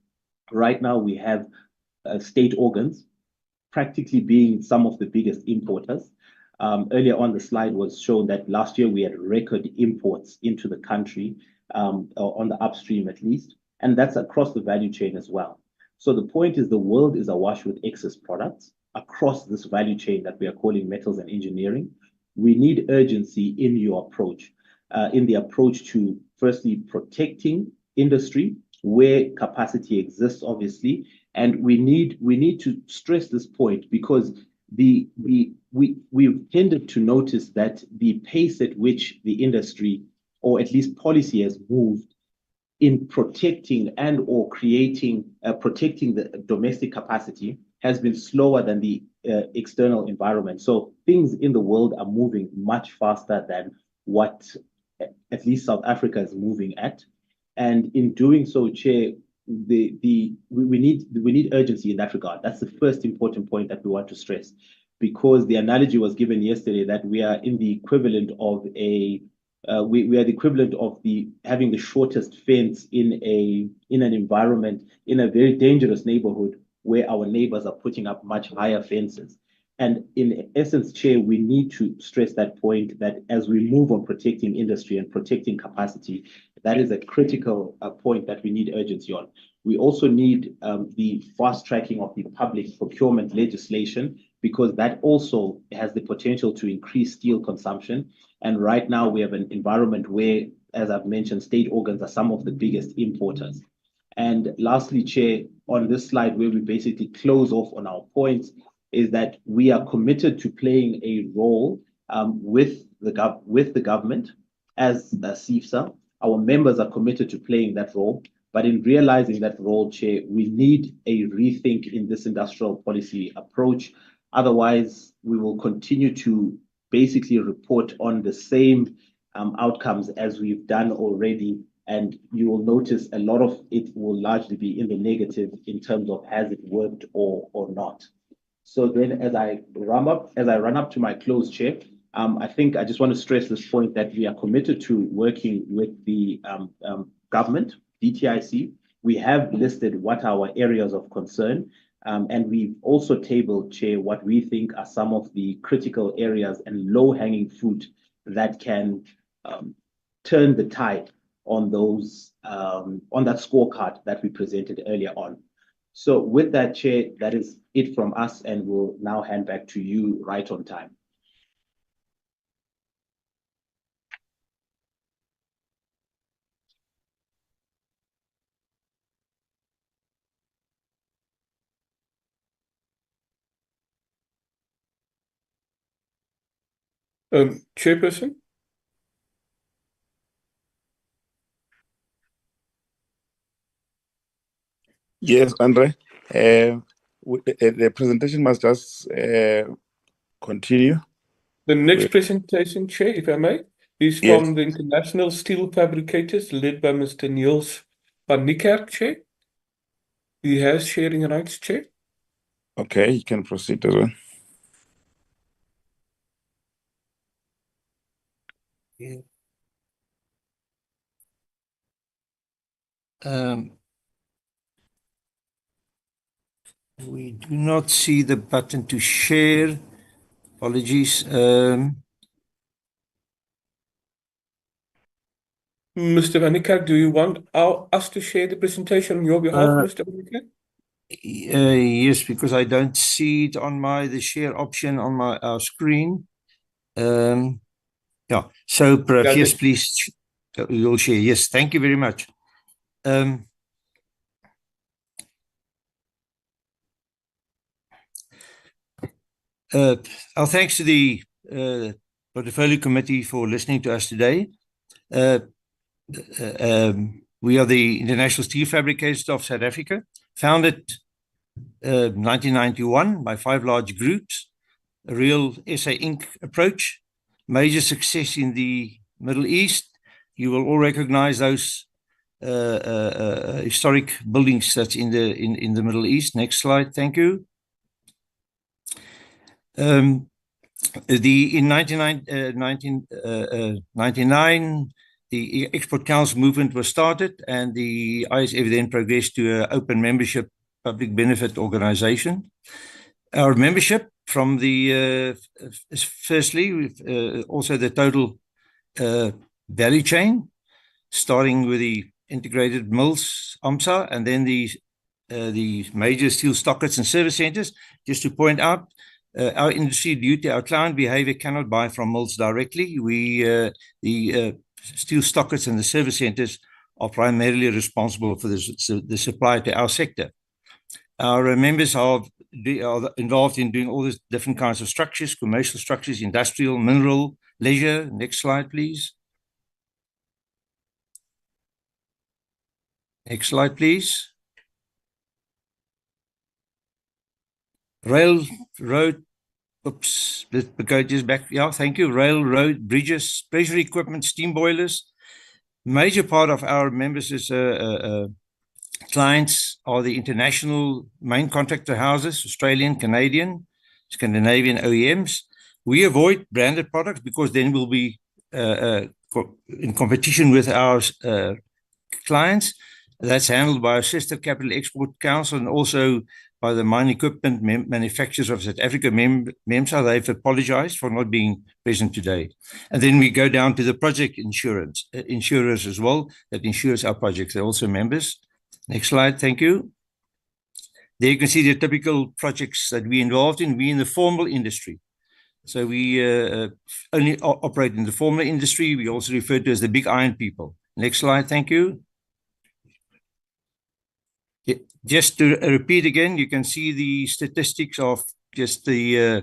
Right now, we have state organs practically being some of the biggest importers. Earlier on, the slide was shown that last year we had record imports into the country, on the upstream at least, and that's across the value chain as well. So the point is the world is awash with excess products across this value chain that we are calling metals and engineering. We need urgency in your approach, in the approach to firstly protecting industry where capacity exists, obviously, and we need to stress this point because we've tended to notice that the pace at which the industry, or at least policy, has moved in protecting and or creating protecting the domestic capacity has been slower than the external environment. So things in the world are moving much faster than what at least South Africa is moving at. And in doing so, Chair, we need urgency in that regard. That's the first important point that we want to stress, because the analogy was given yesterday that we are in the equivalent of we are the equivalent of having the shortest fence in an environment, in a very dangerous neighborhood where our neighbors are putting up much higher fences. And in essence, Chair, we need to stress that point, that as we move on protecting industry and protecting capacity, that is a critical point that we need urgency on. We also need the fast tracking of the public procurement legislation, because that also has the potential to increase steel consumption. And right now we have an environment where, as I've mentioned, state organs are some of the biggest importers. And lastly, Chair, on this slide where we basically close off on our points, is that we are committed to playing a role with the government as the SEIFSA. Our members are committed to playing that role, but in realizing that role, Chair, we need a rethink in this industrial policy approach. Otherwise, we will continue to basically report on the same outcomes as we've done already, and you will notice a lot of it will largely be in the negative in terms of has it worked or not. So then, as I run up to my close, Chair, I think I just want to stress this point that we are committed to working with the government, DTIC. We have listed what our areas of concern, and we've also tabled, Chair, what we think are some of the critical areas and low-hanging fruit that can turn the tide on those on that scorecard that we presented earlier on. So with that, Chair, that is it from us, and we'll now hand back to you right on time. Chairperson? Yes, Andre. The presentation must just continue. The next presentation, Chair, if I may, is from the International Steel Fabricators, led by Mr. Niels van Niekerk, Chair. He has sharing rights, Chair. Okay, you can proceed as well. Yeah. We do not see the button to share. Apologies. Mr. van Niekerk, do you want us to share the presentation on your behalf, Mr. van Niekerk? Yes, because I don't see it on the share option on our screen. Yeah, so perhaps, yes, please, you'll share. Yes, thank you very much. Our thanks to the Portfolio Committee for listening to us today. We are the International Steel Fabricators of South Africa, founded 1991 by 5 large groups, a real SACEEC approach, major success in the Middle East. You will all recognize those historic buildings that's in the Middle East. Next slide, thank you. In 1999, the Export Council movement was started, and the ISF then progressed to an open membership public benefit organization. Our membership from the, firstly, also the total value chain, starting with the integrated mills, AMSA, and then the major steel stockers and service centers. Just to point out, our industry, due to our client behavior, cannot buy from mills directly. The steel stockers and the service centers are primarily responsible for the supply to our sector. Our members are involved in doing all these different kinds of structures, commercial structures, industrial, mineral, leisure. Next slide, please. Next slide, please. Railroad, oops, let's go just back. Yeah, thank you. Railroad, bridges, pressure equipment, steam boilers. Major part of our members is clients are the international main contractor houses, Australian, Canadian, Scandinavian OEMs. We avoid branded products because then we'll be in competition with our clients. That's handled by our sister Capital Export Council and also by the mine equipment manufacturers of South Africa, MEMSA. They've apologized for not being present today. And then we go down to the project insurers as well, that insures our projects. They're also members. Next slide, thank you. There you can see the typical projects that we're involved in. We're in the formal industry. So we only operate in the formal industry. We also refer to as the big iron people. Next slide, thank you. Just to repeat again, you can see the statistics of just the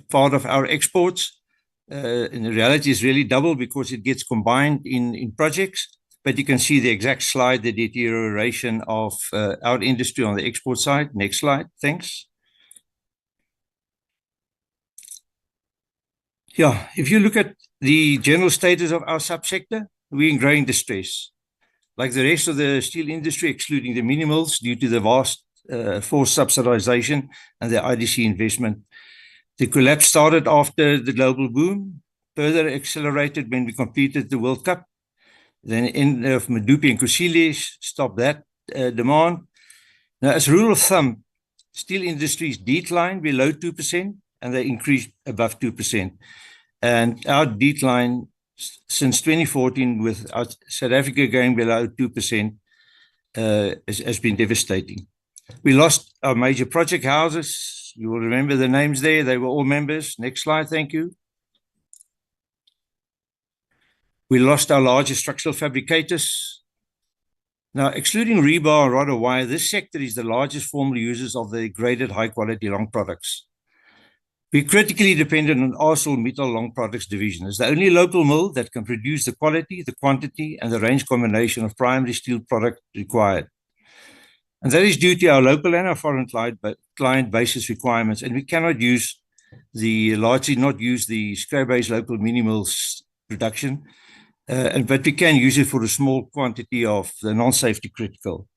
part of our exports. In reality, it's really double because it gets combined in projects. But you can see the exact slide, the deterioration of our industry on the export side. Next slide, thanks. Yeah, if you look at the general status of our subsector, we're in growing distress. Like the rest of the steel industry, excluding the mini mills, due to the vast forced subsidization and the IDC investment. The collapse started after the global boom, further accelerated when we completed the World Cup. Then end of Medupi and Kusile stopped that demand. Now, as a rule of thumb, steel industries decline below 2% and they increase above 2%. And our decline since 2014, with South Africa going below 2%, has been devastating. We lost our major project houses. You will remember the names there. They were all members. Next slide, thank you. We lost our largest structural fabricators. Now, excluding rebar and rod and wire, this sector is the largest formal users of the graded high-quality long products. We're critically dependent on ArcelorMittal Long Products Division. It's the only local mill that can produce the quality, the quantity, and the range combination of primary steel product required. And that is due to our local and our foreign client basis requirements, and we cannot use largely not use the scrap-based local minimals production, but we can use it for a small quantity of the non-safety critical.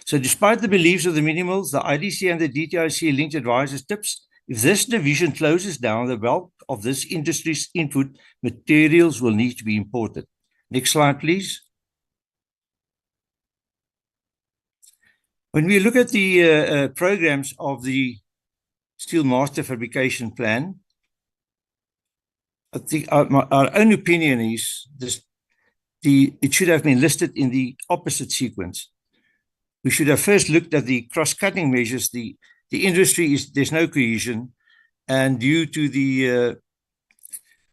So despite the beliefs of the minimals, the IDC and the DTIC linked advisors tips, if this division closes down, the bulk of this industry's input materials will need to be imported. Next slide, please. When we look at the programs of the Steel Master Fabrication Plan, I think our own opinion is it should have been listed in the opposite sequence. We should have first looked at the cross-cutting measures. The industry there's no cohesion, and due to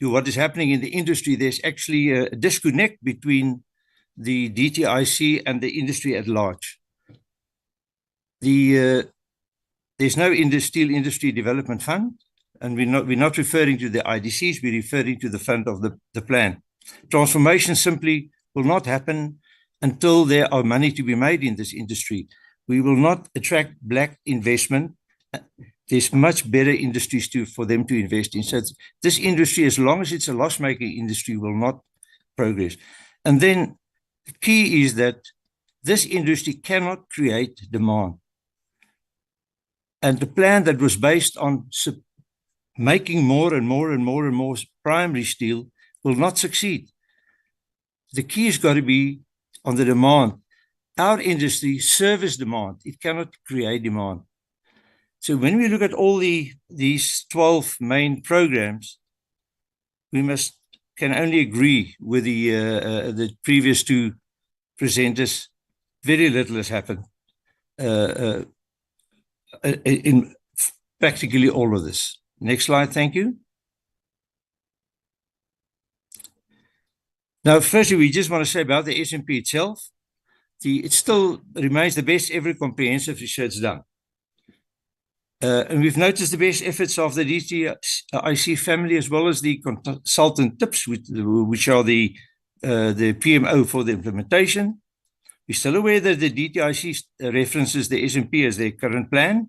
what is happening in the industry, there's actually a disconnect between the DTIC and the industry at large. There's no steel industry development fund, and we're not referring to the IDCs, we're referring to the fund of the plan. Transformation simply will not happen until there are money to be made in this industry. We will not attract black investment. There's much better industries for them to invest in. So this industry, as long as it's a loss-making industry, will not progress. And then the key is that this industry cannot create demand. And the plan that was based on making more and more and more and more primary steel will not succeed. The key has got to be on the demand. Our industry serves demand. It cannot create demand. So when we look at all these 12 main programs, we can only agree with the previous two presenters. Very little has happened in practically all of this. Next slide, thank you. Now, firstly, we just want to say about the S&P itself. It still remains the best ever comprehensive research done. And we've noticed the best efforts of the DTIC family as well as the consultant tips, which are the PMO for the implementation. We're still aware that the DTIC references the S&P as their current plan.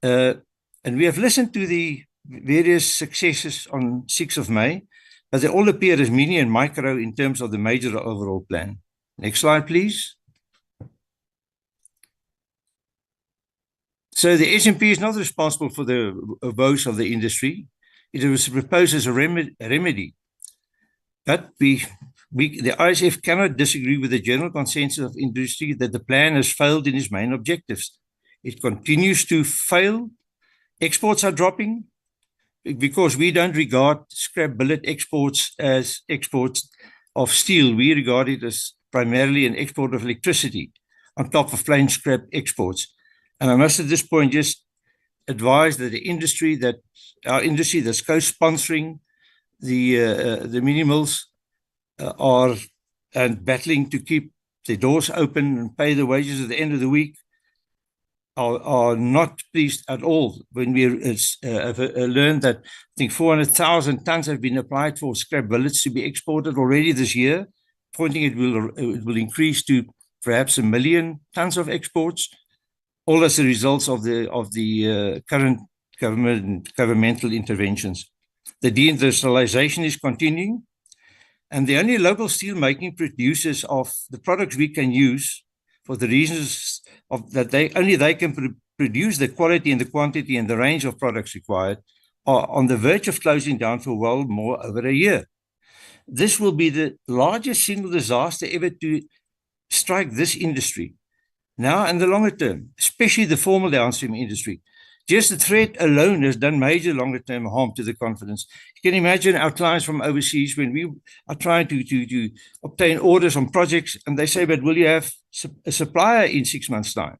And we have listened to the various successes on 6th of May, but they all appear as mini and micro in terms of the major overall plan. Next slide, please. So the S&P is not responsible for the woes of the industry. It was proposed as a remedy. But the ISF cannot disagree with the general consensus of industry that the plan has failed in its main objectives. It continues to fail. Exports are dropping because we don't regard scrap billet exports as exports of steel. We regard it as primarily an export of electricity on top of plain scrap exports. And I must at this point just advise that our industry that's co-sponsoring the mini mills are battling to keep their doors open and pay the wages at the end of the week are not pleased at all when we have learned that I think 400,000 tons have been applied for scrap billets to be exported already this year, pointing it will increase to perhaps 1 million tons of exports, all as a result of the current governmental interventions. The deindustrialization is continuing, and the only local steelmaking producers of the products we can use for the reasons that only they can produce the quality and the quantity and the range of products required are on the verge of closing down for well more over a year. This will be the largest single disaster ever to strike this industry. Now, in the longer term, especially the formal downstream industry, just the threat alone has done major longer-term harm to the confidence. You can imagine our clients from overseas when we are trying to obtain orders on projects, and they say, but will you have a supplier in 6 months' time?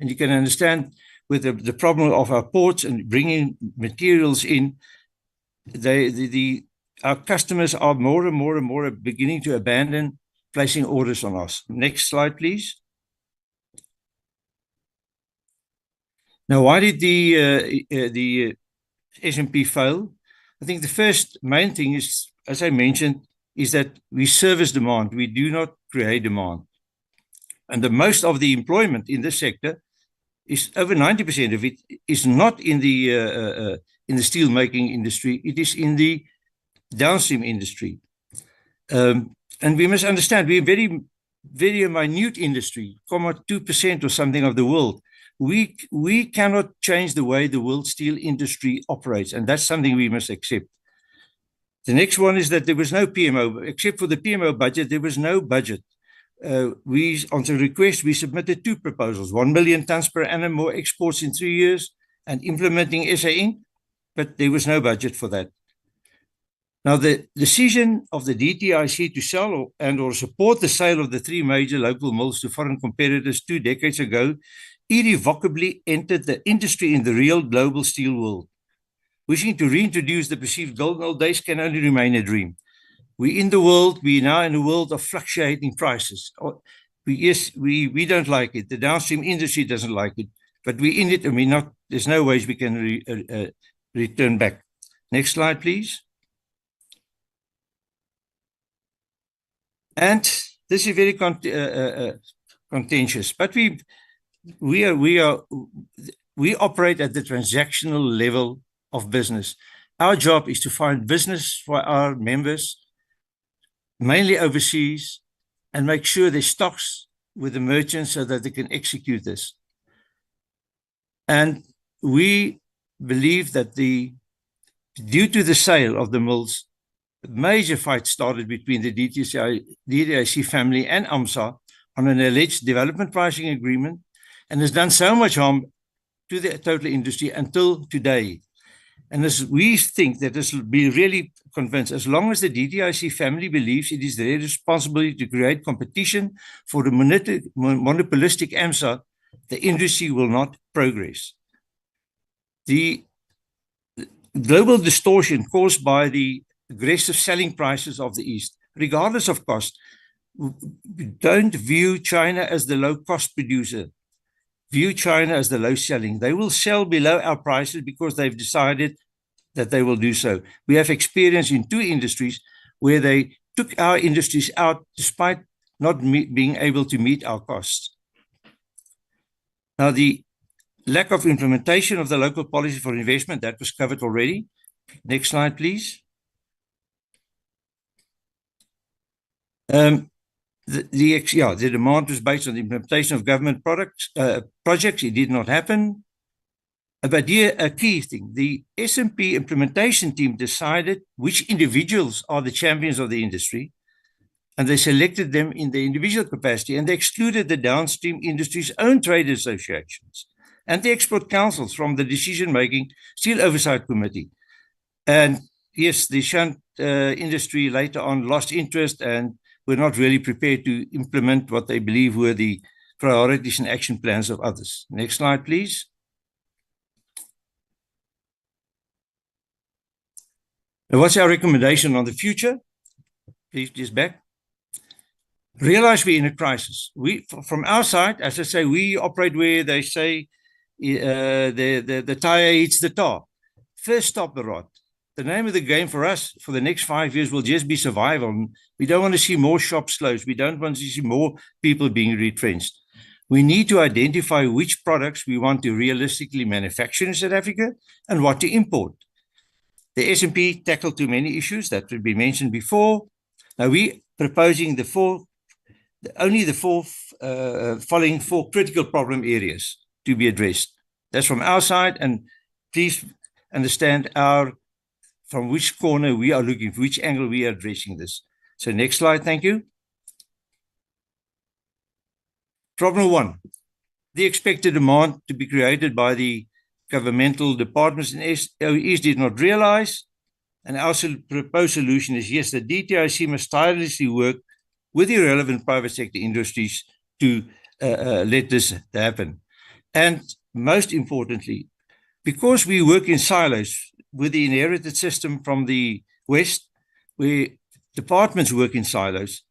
And you can understand with the problem of our ports and bringing materials in, our customers are more and more and more beginning to abandon placing orders on us. Next slide, please. Now, why did the S&P fail? I think the first main thing is, as I mentioned, is that we service demand. We do not create demand. And the most of the employment in this sector is over 90% of it is not in the steel making industry. It is in the downstream industry. And we must understand we're very, very minute industry, 0.2% or something of the world. We cannot change the way the world steel industry operates, and that's something we must accept. The next one is that there was no PMO, except for the PMO budget, there was no budget. On the request, we submitted 2 proposals, 1 million tons per annum more exports in 3 years and implementing SAISI, but there was no budget for that. Now, the decision of the DTIC to sell or support the sale of the 3 major local mills to foreign competitors 2 decades ago irrevocably entered the industry in the real global steel world. Wishing to reintroduce the perceived golden old days can only remain a dream. We're now in a world of fluctuating prices. We don't like it. The downstream industry doesn't like it, but we're in it and there's no ways we can return back. Next slide, please. And this is very contentious, but we operate at the transactional level of business. Our job is to find business for our members, mainly overseas, and make sure there's stocks with the merchants so that they can execute this. And we believe that due to the sale of the mills, a major fight started between the DTIC family and AMSA on an alleged development pricing agreement, and has done so much harm to the total industry until today. And we think that this will be really convinced, as long as the DTIC family believes it is their responsibility to create competition for the monopolistic AMSA, the industry will not progress. The global distortion caused by the aggressive selling prices of the East, regardless of cost, don't view China as the low-cost producer. View China as the low selling. They will sell below our prices because they've decided that they will do so. We have experience in 2 industries where they took our industries out despite not being able to meet our costs. Now, the lack of implementation of the local policy for investment, that was covered already. Next slide, please. The demand was based on the implementation of government projects. It did not happen. But here, a key thing, the S&P implementation team decided which individuals are the champions of the industry, and they selected them in their individual capacity, and they excluded the downstream industry's own trade associations and the export councils from the decision-making Steel Oversight Committee. And yes, the shunt industry later on lost interest and were not really prepared to implement what they believe were the priorities and action plans of others. Next slide, please. Now, what's our recommendation on the future? Please, just back. Realize we're in a crisis. From our side, as I say, we operate where they say the tire eats the tar. First, stop the rot. The name of the game for us for the next 5 years will just be survival. We don't want to see more shops closed. We don't want to see more people being retrenched. We need to identify which products we want to realistically manufacture in South Africa and what to import. The S&P tackled too many issues that would be mentioned before. Now we're proposing only the following 4 critical problem areas to be addressed. That's from our side, and please understand from which corner we are looking, from which angle we are addressing this. So next slide, thank you. Problem 1, the expected demand to be created by the governmental departments and SOEs did not realize. And our proposed solution is, yes, the DTIC must tirelessly work with the relevant private sector industries to let this happen. And most importantly, because we work in silos with the inherited system from the West, where departments work in silos,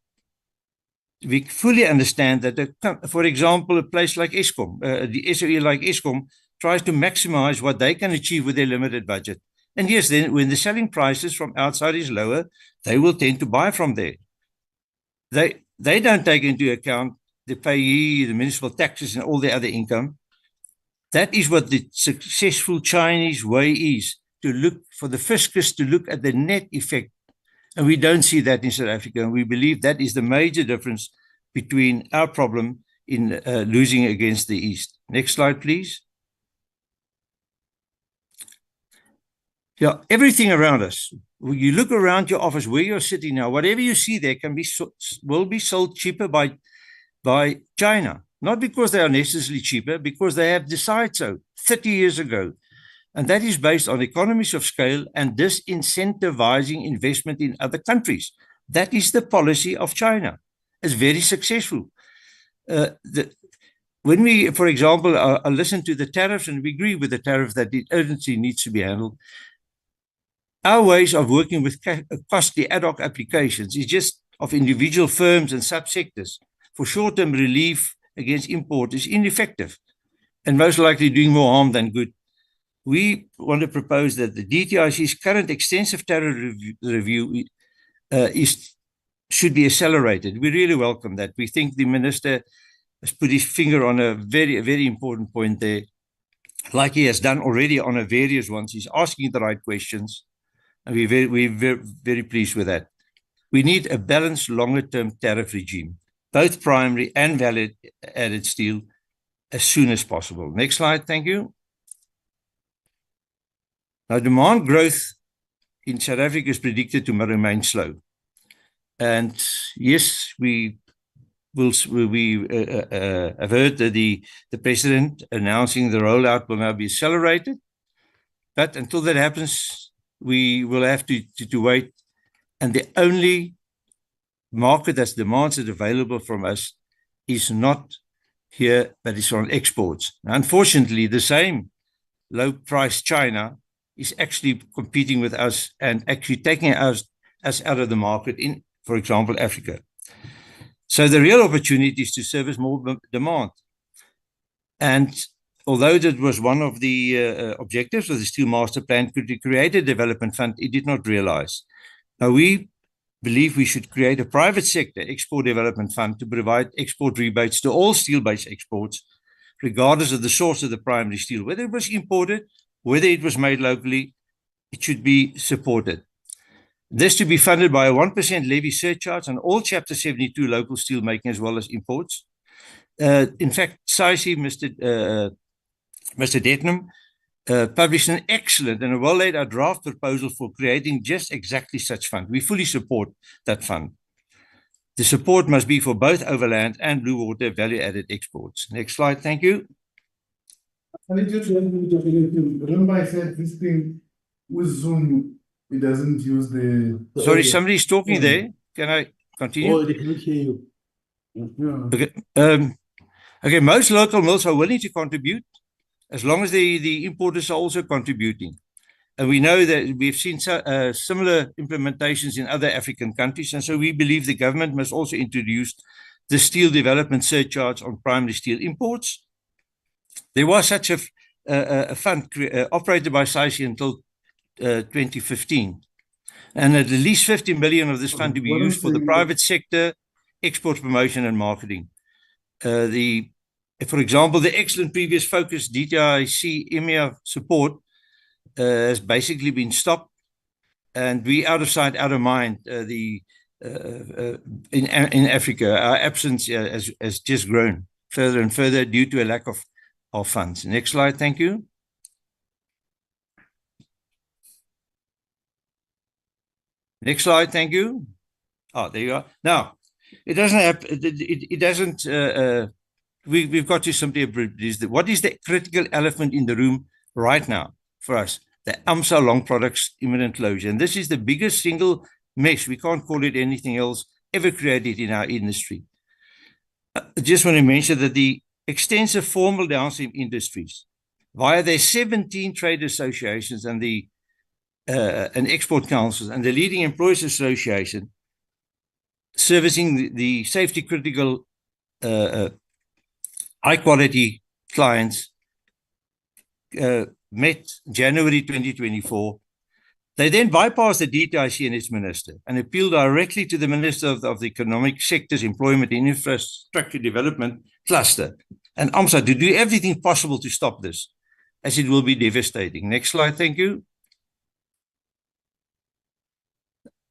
we fully understand that, for example, a place like Eskom, the SOE like Eskom, tries to maximize what they can achieve with their limited budget. And yes, then when the selling prices from outside is lower, they will tend to buy from there. They don't take into account the payee, the municipal taxes, and all the other income. That is what the successful Chinese way is, to look for the fiscus, to look at the net effect. And we don't see that in South Africa. And we believe that is the major difference between our problem in losing against the East. Next slide, please. Yeah, everything around us. When you look around your office where you're sitting now, whatever you see there will be sold cheaper by China. Not because they are necessarily cheaper, because they have decided so 30 years ago. And that is based on economies of scale and disincentivizing investment in other countries. That is the policy of China. It's very successful. When we, for example, listen to the tariffs and we agree with the tariff that the urgency needs to be handled, our ways of working with costly ad hoc applications is just of individual firms and subsectors for short-term relief against import is ineffective and most likely doing more harm than good. We want to propose that the DTIC's current extensive tariff review should be accelerated. We really welcome that. We think the minister has put his finger on a very, very important point there, like he has done already on various ones. He's asking the right questions, and we're very pleased with that. We need a balanced longer-term tariff regime, both primary and value-added steel, as soon as possible. Next slide, thank you. Now, demand growth in South Africa is predicted to remain slow. And yes, we have heard that the president announcing the rollout will now be accelerated. But until that happens, we will have to wait. And the only market that demands it available from us is not here, but it's on exports. Now, unfortunately, the same low-price China is actually competing with us and actually taking us out of the market in, for example, Africa. So the real opportunity is to service more demand. And although that was one of the objectives of the Steel Master Plan, to create a development fund, it did not realize. Now, we believe we should create a private sector export development fund to provide export rebates to all steel-based exports, regardless of the source of the primary steel, whether it was imported, whether it was made locally, it should be supported. This to be funded by a 1% levy surcharge on all Chapter 72 local steelmaking as well as imports. In fact, SAISI, Mr. Detnam, published an excellent and a well-laid-out draft proposal for creating just exactly such fund. We fully support that fund. The support must be for both overland and blue water value-added exports. Next slide, thank you. Remember I said this thing with Zoom, it doesn't use the... Sorry, somebody's talking there. Can I continue? Oh, they can't hear you. Okay. Okay, most local mills are willing to contribute as long as the importers are also contributing. And we know that we've seen similar implementations in other African countries. And so we believe the government must also introduce the steel development surcharge on primary steel imports. There was such a fund operated by SAISI until 2015. And at least 50 million of this fund to be used for the private sector, export promotion and marketing. For example, the excellent previous focus DTIC EMEA support has basically been stopped, and we out of sight, out of mind. In Africa, our absence has just grown further and further due to a lack of funds. Next slide, thank you. Next slide, thank you. Oh, there you are. Now, it doesn't have. It doesn't. We've got to simply what is the critical elephant in the room right now for us? The AMSA long products imminent closure. And this is the biggest single mess, we can't call it anything else, ever created in our industry. I just want to mention that the extensive formal downstream industries, via their 17 trade associations and the export councils and the leading employers association, servicing the safety critical high quality clients, met January 2024. They then bypassed the DTIC and its minister and appealed directly to the Minister of the Economic Sectors, Employment and Infrastructure Development Cluster. and AMSA to do everything possible to stop this, as it will be devastating. Next slide, thank you.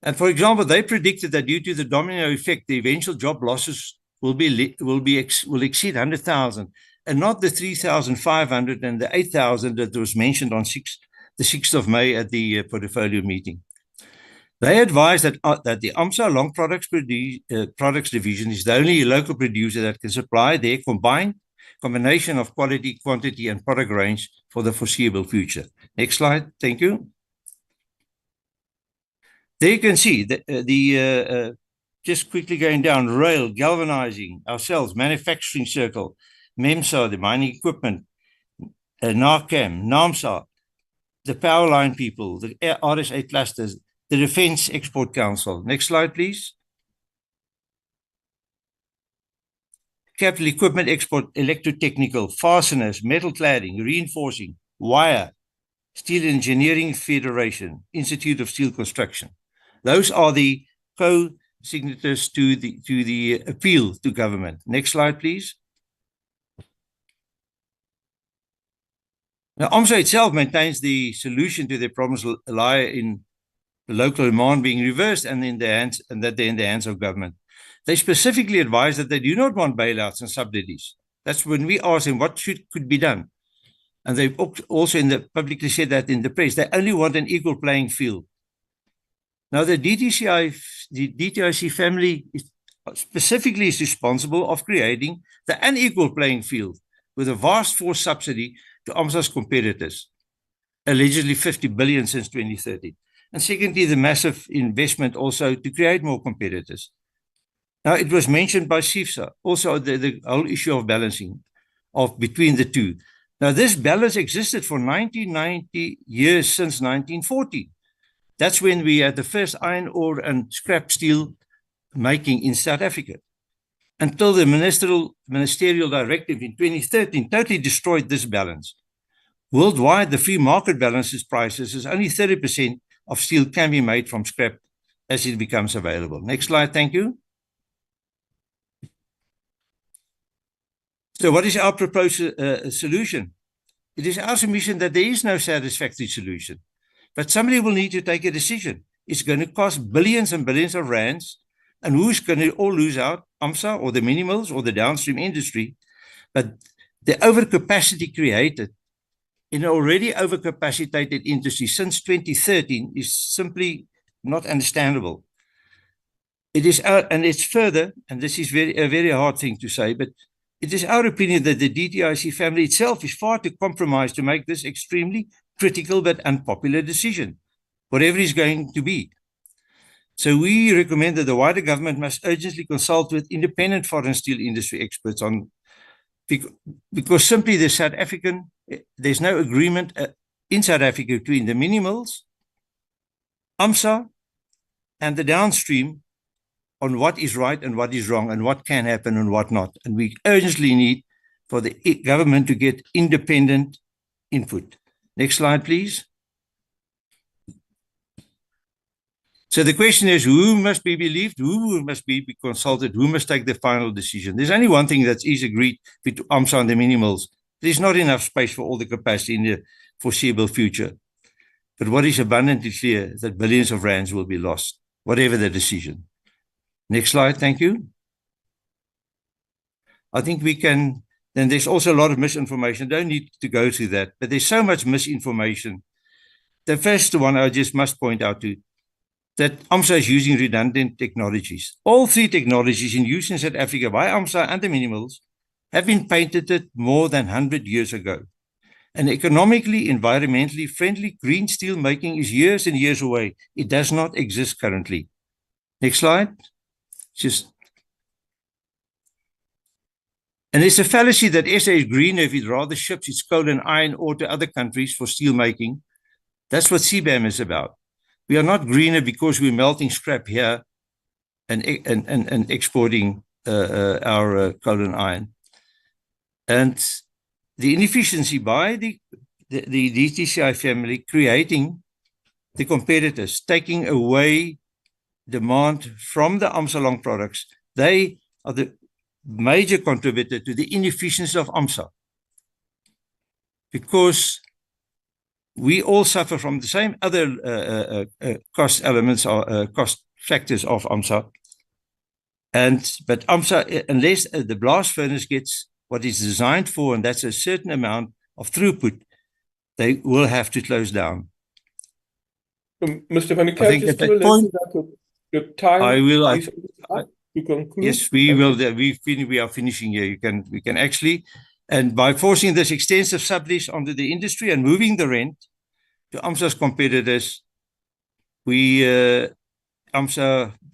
And for example, they predicted that due to the domino effect, the eventual job losses will exceed 100,000, and not the 3,500 and the 8,000 that was mentioned on the 6th of May at the portfolio meeting. They advised that the AMSA Long Products Division is the only local producer that can supply their combination of quality, quantity, and product range for the foreseeable future. Next slide, thank you. There you can see just quickly going down, rail, galvanizing, ourselves, manufacturing circle, MEMSA, the mining equipment, NARCAM, NAMSA, the power line people, the RSA clusters, the Defense Export Council. Next slide, please. Capital equipment export, electrotechnical, fasteners, metal cladding, reinforcing, wire, Steel Engineering Federation, Institute of Steel Construction. Those are the co-signatories to the appeal to government. Next slide, please. Now, AMSA itself maintains the solution to their problems lie in the local demand being reversed and that they're in the hands of government. They specifically advise that they do not want bailouts and subsidies. That's when we ask them what could be done. And they've also publicly said that in the press. They only want an equal playing field. Now, the DTIC family specifically is responsible of creating the unequal playing field with a vast forced subsidy to AMSA's competitors, allegedly 50 billion since 2013. And secondly, the massive investment also to create more competitors. Now, it was mentioned by SEIFSA, also the whole issue of balancing between the two. Now, this balance existed for 90 years since 1940. That's when we had the first iron ore and scrap steel making in South Africa, until the ministerial directive in 2013 totally destroyed this balance. Worldwide, the free market balances prices is only 30% of steel can be made from scrap as it becomes available. Next slide, thank you. So what is our proposed solution? It is our submission that there is no satisfactory solution, but somebody will need to take a decision. It's going to cost billions and billions of rands, and who's going to all lose out? AMSA or the minimals or the downstream industry? But the overcapacity created in an already overcapacitated industry since 2013 is simply not understandable. It is and it's further, and this is a very hard thing to say, but it is our opinion that the DTIC family itself is far too compromised to make this extremely critical but unpopular decision, whatever it's going to be. So we recommend that the wider government must urgently consult with independent foreign steel industry experts because simply there's no agreement in South Africa between the minimals, AMSA, and the downstream on what is right and what is wrong and what can happen and what not. And we urgently need for the government to get independent input. Next slide, please. So the question is, who must be believed? Who must be consulted? Who must take the final decision? There's only one thing that is agreed between AMSA and the minimals. There's not enough space for all the capacity in the foreseeable future. But what is abundantly clear is that billions of rands will be lost, whatever the decision. Next slide, thank you. I think we can, then there's also a lot of misinformation. Don't need to go through that, but there's so much misinformation. The first one I just must point out to, that AMSA is using redundant technologies. All three technologies in use in South Africa by AMSA and the minimals have been patented more than 100 years ago. And economically, environmentally friendly green steel making is years and years away. It does not exist currently. Next slide. And it's a fallacy that SA is greener if it rather ships its coal and iron ore to other countries for steel making. That's what CBAM is about. We are not greener because we're melting scrap here and exporting our coal and iron. And the inefficiency by the DTCI family creating the competitors, taking away demand from the AMSA Long products. They are major contributor to the inefficiency of AMSA, because we all suffer from the same other cost elements or cost factors of AMSA. But AMSA, unless the blast furnace gets what it's designed for, and that's a certain amount of throughput, they will have to close down. Mr. Van der I Kerk, think just at to that let point, you that your time I will. is up to conclude. Yes, we will. We are finishing here. We can actually, and by forcing this extensive sublease onto the industry and moving the rent to AMSA's competitors, AMSA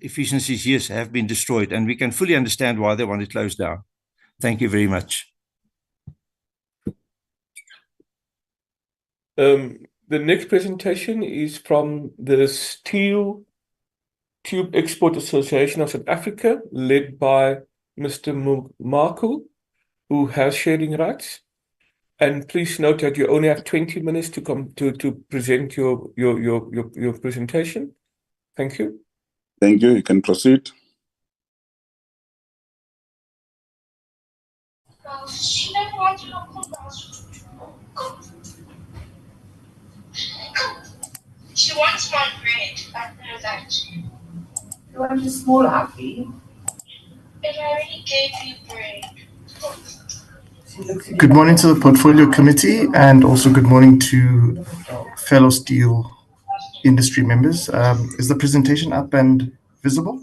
efficiencies, yes, have been destroyed, and we can fully understand why they want to close down. Thank you very much. The next presentation is from the Steel Tube Export Association of South Africa, led by Mr. Marco, who has sharing rights. And please note that you only have 20 minutes to present your presentation. Thank you. Thank you. You can proceed. She wants more bread after that. You want a small happy? But I already gave you bread. Good morning to the Portfolio Committee, and also good morning to fellow steel industry members. Is the presentation up and visible?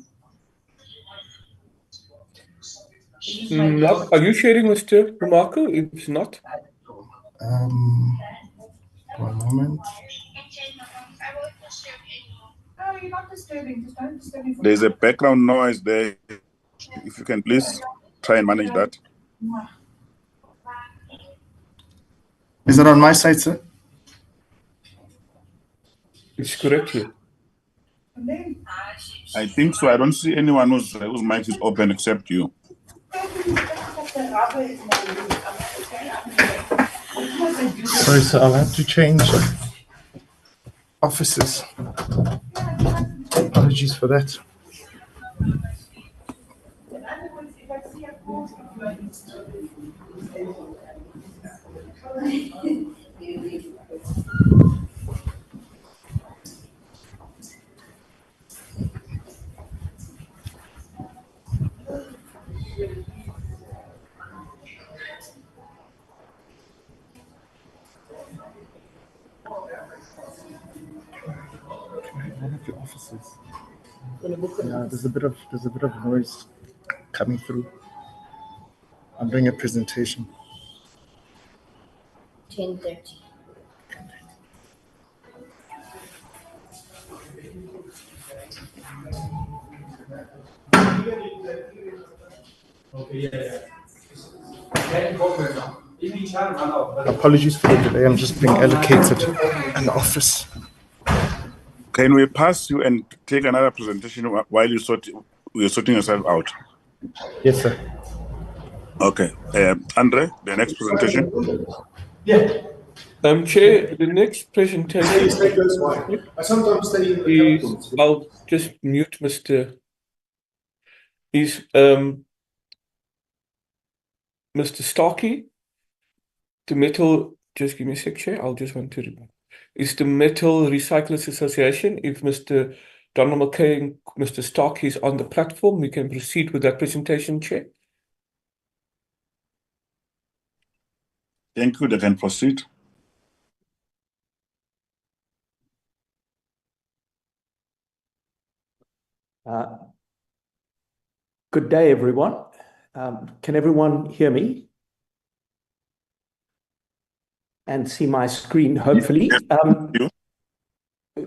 Are you sharing, Mr. Marco? If not, One moment. No, you're not disturbing. Just don't disturb me. There's a background noise there. If you can please try and manage that. Is that on my side, sir? it's correct here. I think so. I don't see anyone whose mic is open except you. Sorry, sir, I'll have to change offices. Apologies for that. One of your offices. Yeah, there's a bit of noise coming through. I'm doing a presentation. 10:30. Apologies for the delay. I'm just being allocated an office. Can we pass you and take another presentation while you're sorting yourself out? Yes, sir. Okay. Andre, the next presentation. Yeah. Chair, the next presentation is, I'll just mute Mr. Mr. Starkey, the metal, just give me a sec, Chair, I'll just want to, is the Metal Recyclers Association. If Mr. Donald McKay and Mr. Starkey is on the platform, we can proceed with that presentation, Chair. Thank you. They can proceed. Good day, everyone. Can everyone hear me and see my screen, hopefully?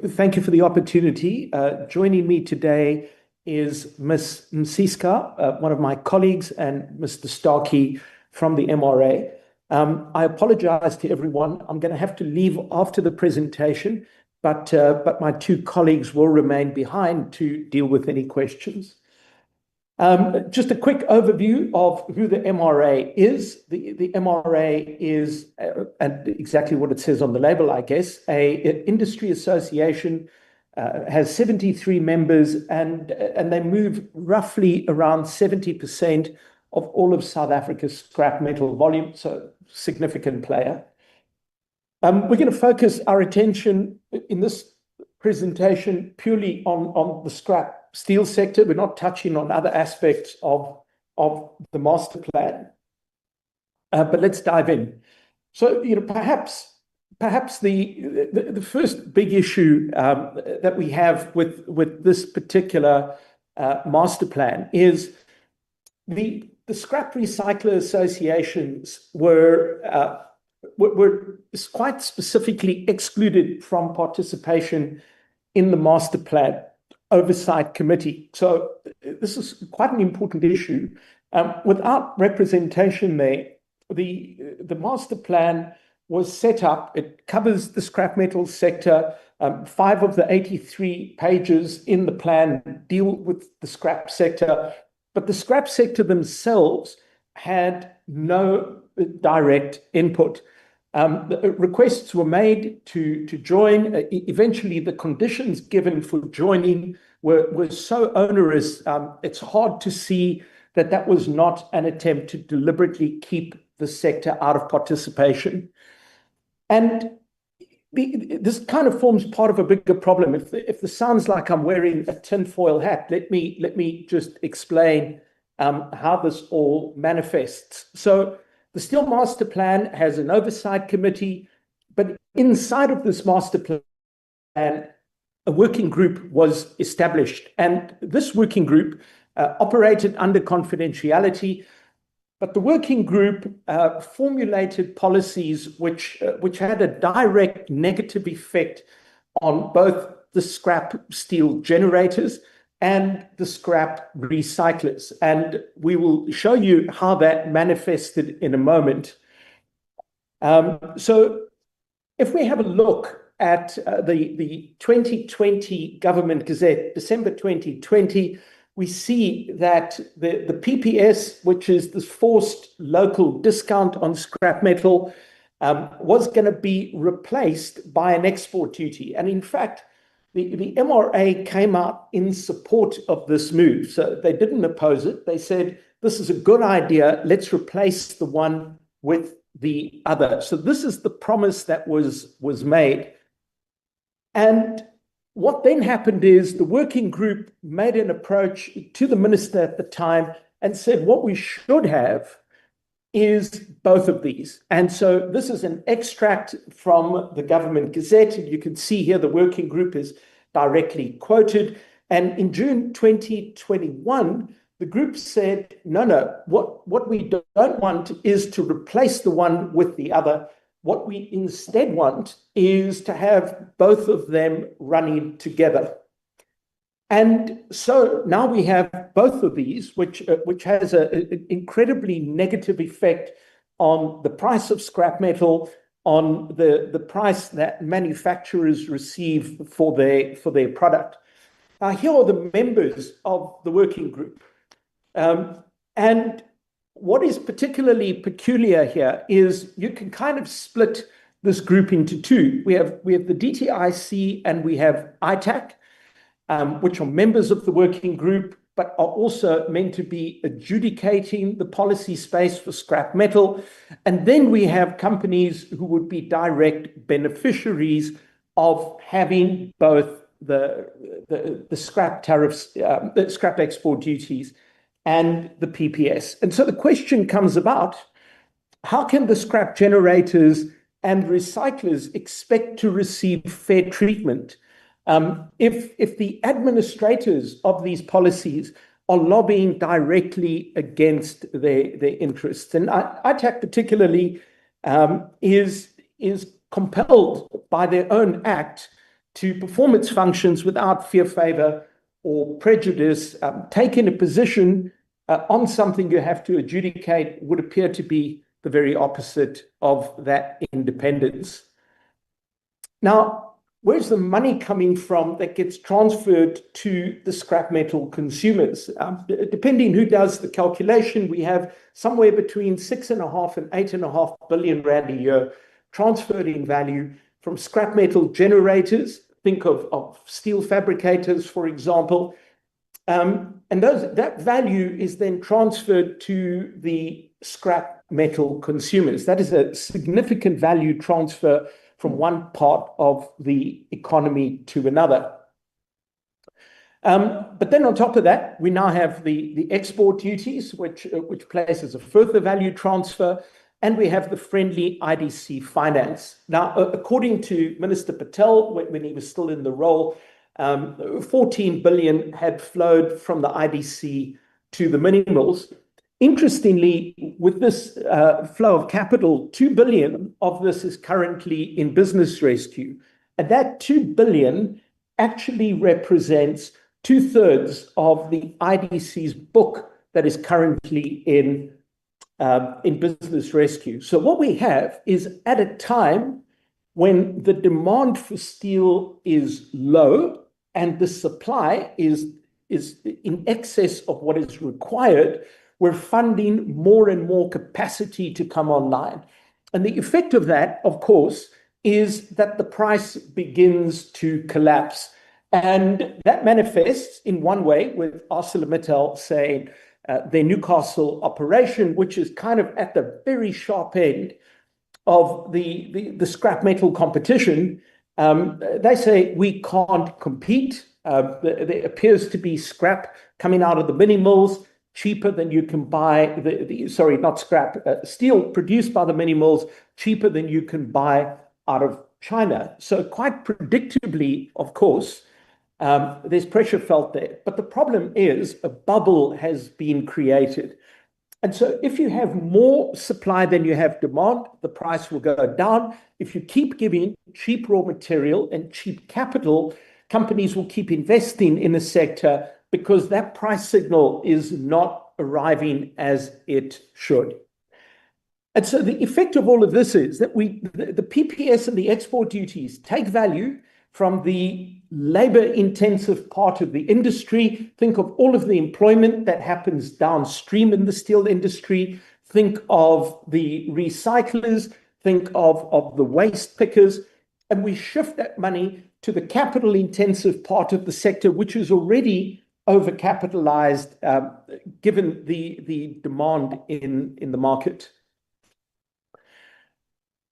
Thank you for the opportunity. Joining me today is Ms. Msiska, one of my colleagues, and Mr. Starkey from the MRA. I apologize to everyone. I'm going to have to leave after the presentation, but my two colleagues will remain behind to deal with any questions. Just a quick overview of who the MRA is. The MRA is, and exactly what it says on the label, I guess, an industry association, has 73 members, and they move roughly around 70% of all of South Africa's scrap metal volume, so significant player. We're going to focus our attention in this presentation purely on the scrap steel sector. We're not touching on other aspects of the master plan. But let's dive in. So, perhaps the first big issue that we have with this particular master plan is the scrap recycler associations were quite specifically excluded from participation in the master plan oversight committee. So this is quite an important issue. Without representation there, the master plan was set up. It covers the scrap metal sector. 5 of the 83 pages in the plan deal with the scrap sector, but the scrap sector themselves had no direct input. Requests were made to join. Eventually, the conditions given for joining were so onerous, it's hard to see that was not an attempt to deliberately keep the sector out of participation. And this kind of forms part of a bigger problem. If this sounds like I'm wearing a tinfoil hat, let me just explain how this all manifests. So the Steel Master Plan has an oversight committee, but inside of this master plan, a working group was established. And this working group operated under confidentiality, but the working group formulated policies which had a direct negative effect on both the scrap steel generators and the scrap recyclers. And we will show you how that manifested in a moment. So if we have a look at the 2020 Government Gazette, December 2020, we see that the PPS, which is the forced local discount on scrap metal, was going to be replaced by an export duty. And in fact, the MRA came out in support of this move. So they didn't oppose it. They said, this is a good idea. Let's replace the one with the other. So this is the promise that was made. And what then happened is the working group made an approach to the minister at the time and said, what we should have is both of these. And so this is an extract from the Government Gazette. You can see here the working group is directly quoted. And in June 2021, the group said, no, what we don't want is to replace the one with the other. What we instead want is to have both of them running together. And so now we have both of these, which has an incredibly negative effect on the price of scrap metal, on the price that manufacturers receive for their product. Now, here are the members of the working group. And what is particularly peculiar here is you can kind of split this group into two. We have the DTIC and we have ITAC, which are members of the working group, but are also meant to be adjudicating the policy space for scrap metal. And then we have companies who would be direct beneficiaries of having both the scrap tariffs, the scrap export duties, and the PPS. And so the question comes about, how can the scrap generators and recyclers expect to receive fair treatment if the administrators of these policies are lobbying directly against their interests? And ITAC particularly is compelled by their own act to perform its functions without fear, favor, or prejudice. Taking a position on something you have to adjudicate would appear to be the very opposite of that independence. Now, where's the money coming from that gets transferred to the scrap metal consumers? Depending who does the calculation, we have somewhere between 6.5 and 8.5 billion rand a year transferred in value from scrap metal generators. Think of steel fabricators, for example, And that value is then transferred to the scrap metal consumers. That is a significant value transfer from one part of the economy to another. But then on top of that, we now have the export duties, which places a further value transfer, and we have the friendly IDC finance. Now, according to Minister Patel, when he was still in the role, 14 billion had flowed from the IDC to the minimals. Interestingly, with this flow of capital, 2 billion of this is currently in business rescue. And that 2 billion actually represents 2/3 of the IDC's book that is currently in business rescue. So what we have is, at a time when the demand for steel is low and the supply is in excess of what is required, we're funding more and more capacity to come online. And the effect of that, of course, is that the price begins to collapse. And that manifests in one way with ArcelorMittal saying their Newcastle operation, which is kind of at the very sharp end of the scrap metal competition. They say we can't compete. There appears to be scrap coming out of the mini mills cheaper than you can buy sorry, not scrap, steel produced by the mini mills cheaper than you can buy out of China. So quite predictably, of course, there's pressure felt there. But the problem is a bubble has been created. And so if you have more supply than you have demand, the price will go down. If you keep giving cheap raw material and cheap capital, companies will keep investing in the sector because that price signal is not arriving as it should. And so the effect of all of this is that the PPS and the export duties take value from the labor-intensive part of the industry. Think of all of the employment that happens downstream in the steel industry. Think of the recyclers. Think of the waste pickers. And we shift that money to the capital-intensive part of the sector, which is already overcapitalized, given the demand in the market.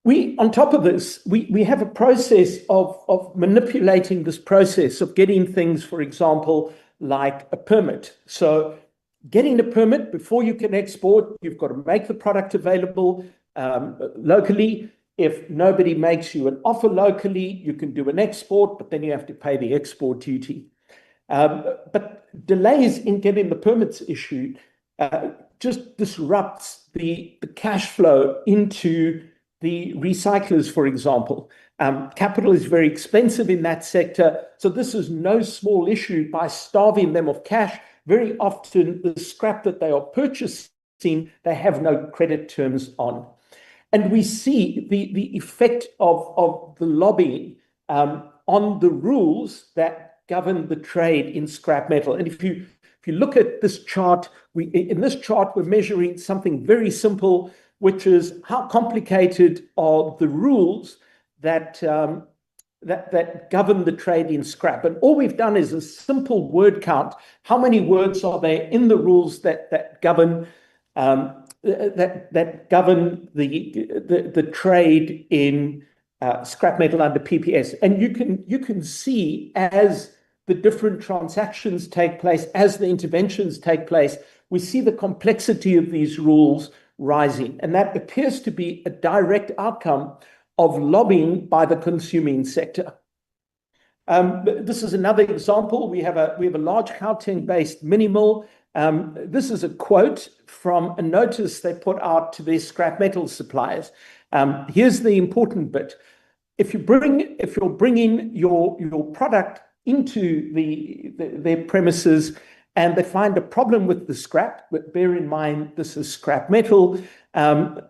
On top of this, we have a process of manipulating this process of getting things, for example, like a permit. So getting a permit before you can export, you've got to make the product available locally. If nobody makes you an offer locally, you can do an export, but then you have to pay the export duty. But delays in getting the permits issued just disrupts the cash flow into the recyclers, for example. Capital is very expensive in that sector. So this is no small issue. By starving them of cash, very often the scrap that they are purchasing, they have no credit terms on. And we see the effect of the lobbying on the rules that govern the trade in scrap metal. And if you look at this chart, in this chart, we're measuring something very simple, which is how complicated are the rules that govern the trade in scrap. And all we've done is a simple word count. How many words are there in the rules that govern the trade in scrap metal under PPS? And you can see, as the different transactions take place, as the interventions take place, we see the complexity of these rules rising. And that appears to be a direct outcome of lobbying by the consuming sector. This is another example. We have a large Gauteng-based mini mill. This is a quote from a notice they put out to their scrap metal suppliers. Here's the important bit. If you're bringing your product into their premises and they find a problem with the scrap, but bear in mind this is scrap metal,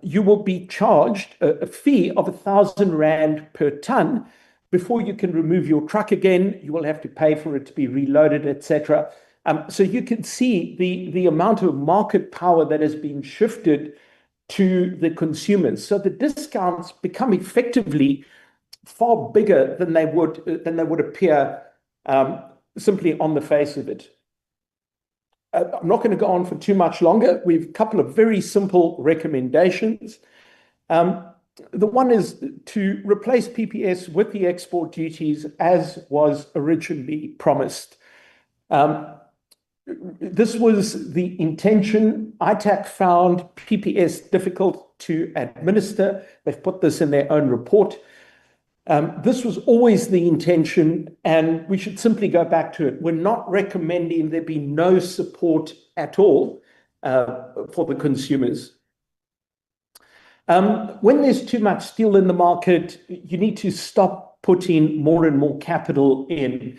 you will be charged a fee of 1,000 Rand per ton before you can remove your truck again. You will have to pay for it to be reloaded, etc. So you can see the amount of market power that has been shifted to the consumers. So the discounts become effectively far bigger than they would appear simply on the face of it. I'm not going to go on for too much longer. We've a couple of very simple recommendations. The one is to replace PPS with the export duties as was originally promised. This was the intention. ITAC found PPS difficult to administer. They've put this in their own report. This was always the intention, and we should simply go back to it. We're not recommending there be no support at all for the consumers. When there's too much steel in the market, you need to stop putting more and more capital in,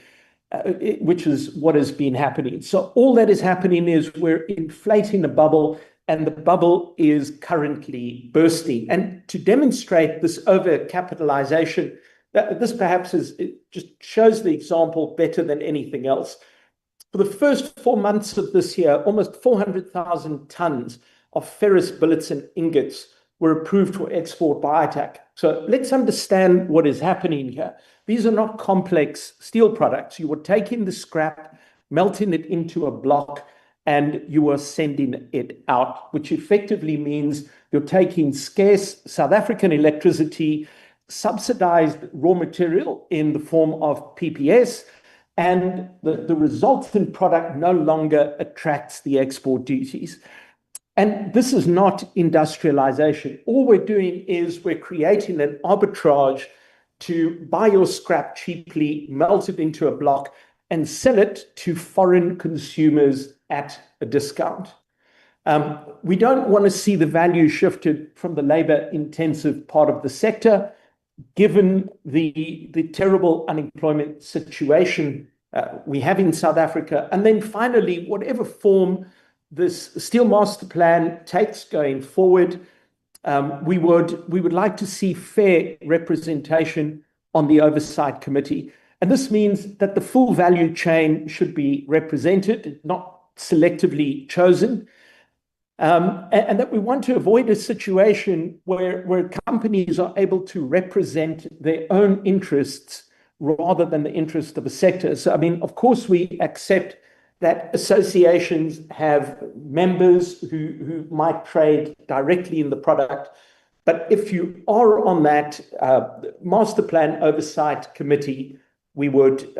which is what has been happening. So all that is happening is we're inflating a bubble, and the bubble is currently bursting. And to demonstrate this overcapitalization, this perhaps it just shows the example better than anything else. For the first 4 months of this year, almost 400,000 tons of ferrous billets and ingots were approved for export by ITAC. So let's understand what is happening here. These are not complex steel products. You are taking the scrap, melting it into a block, and you are sending it out, which effectively means you're taking scarce South African electricity, subsidized raw material in the form of PPS, and the resultant product no longer attracts the export duties. And this is not industrialization. All we're doing is we're creating an arbitrage to buy your scrap cheaply, melt it into a block, and sell it to foreign consumers at a discount. We don't want to see the value shifted from the labor-intensive part of the sector, given the terrible unemployment situation we have in South Africa. And then finally, whatever form this Steel Master Plan takes going forward, we would like to see fair representation on the Oversight Committee. And this means that the full value chain should be represented, not selectively chosen. And that we want to avoid a situation where companies are able to represent their own interests rather than the interest of a sector. So, I mean, of course, we accept that associations have members who might trade directly in the product. But if you are on that Master Plan Oversight Committee, we would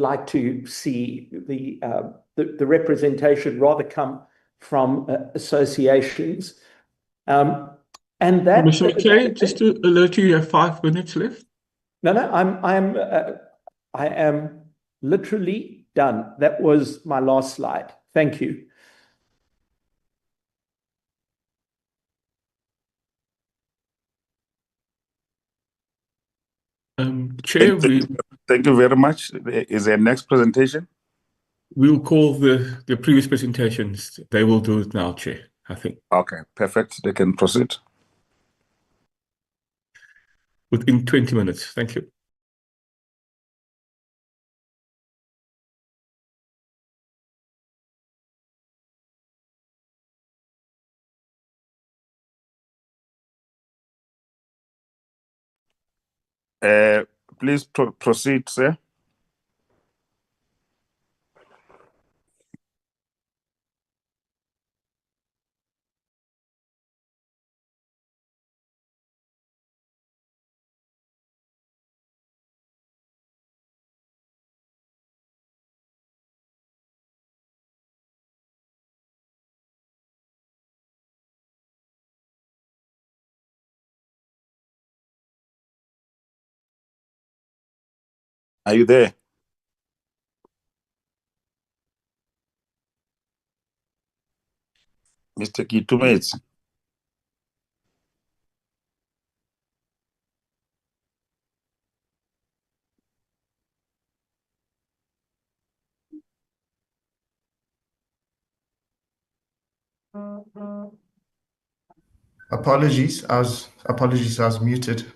like to see the representation rather come from associations. And that, Mr. Chair, just to alert you, you have 5 minutes left. No, I am literally done. That was my last slide. Thank you. Chair, thank you very much. Is there next presentation? We'll call the previous presentations. They will do it now, Chair, I think. Okay, perfect. They can proceed. Within 20 minutes. Thank you. Please proceed, sir. Are you there? Mr. Kitumates? Apologies, I was muted.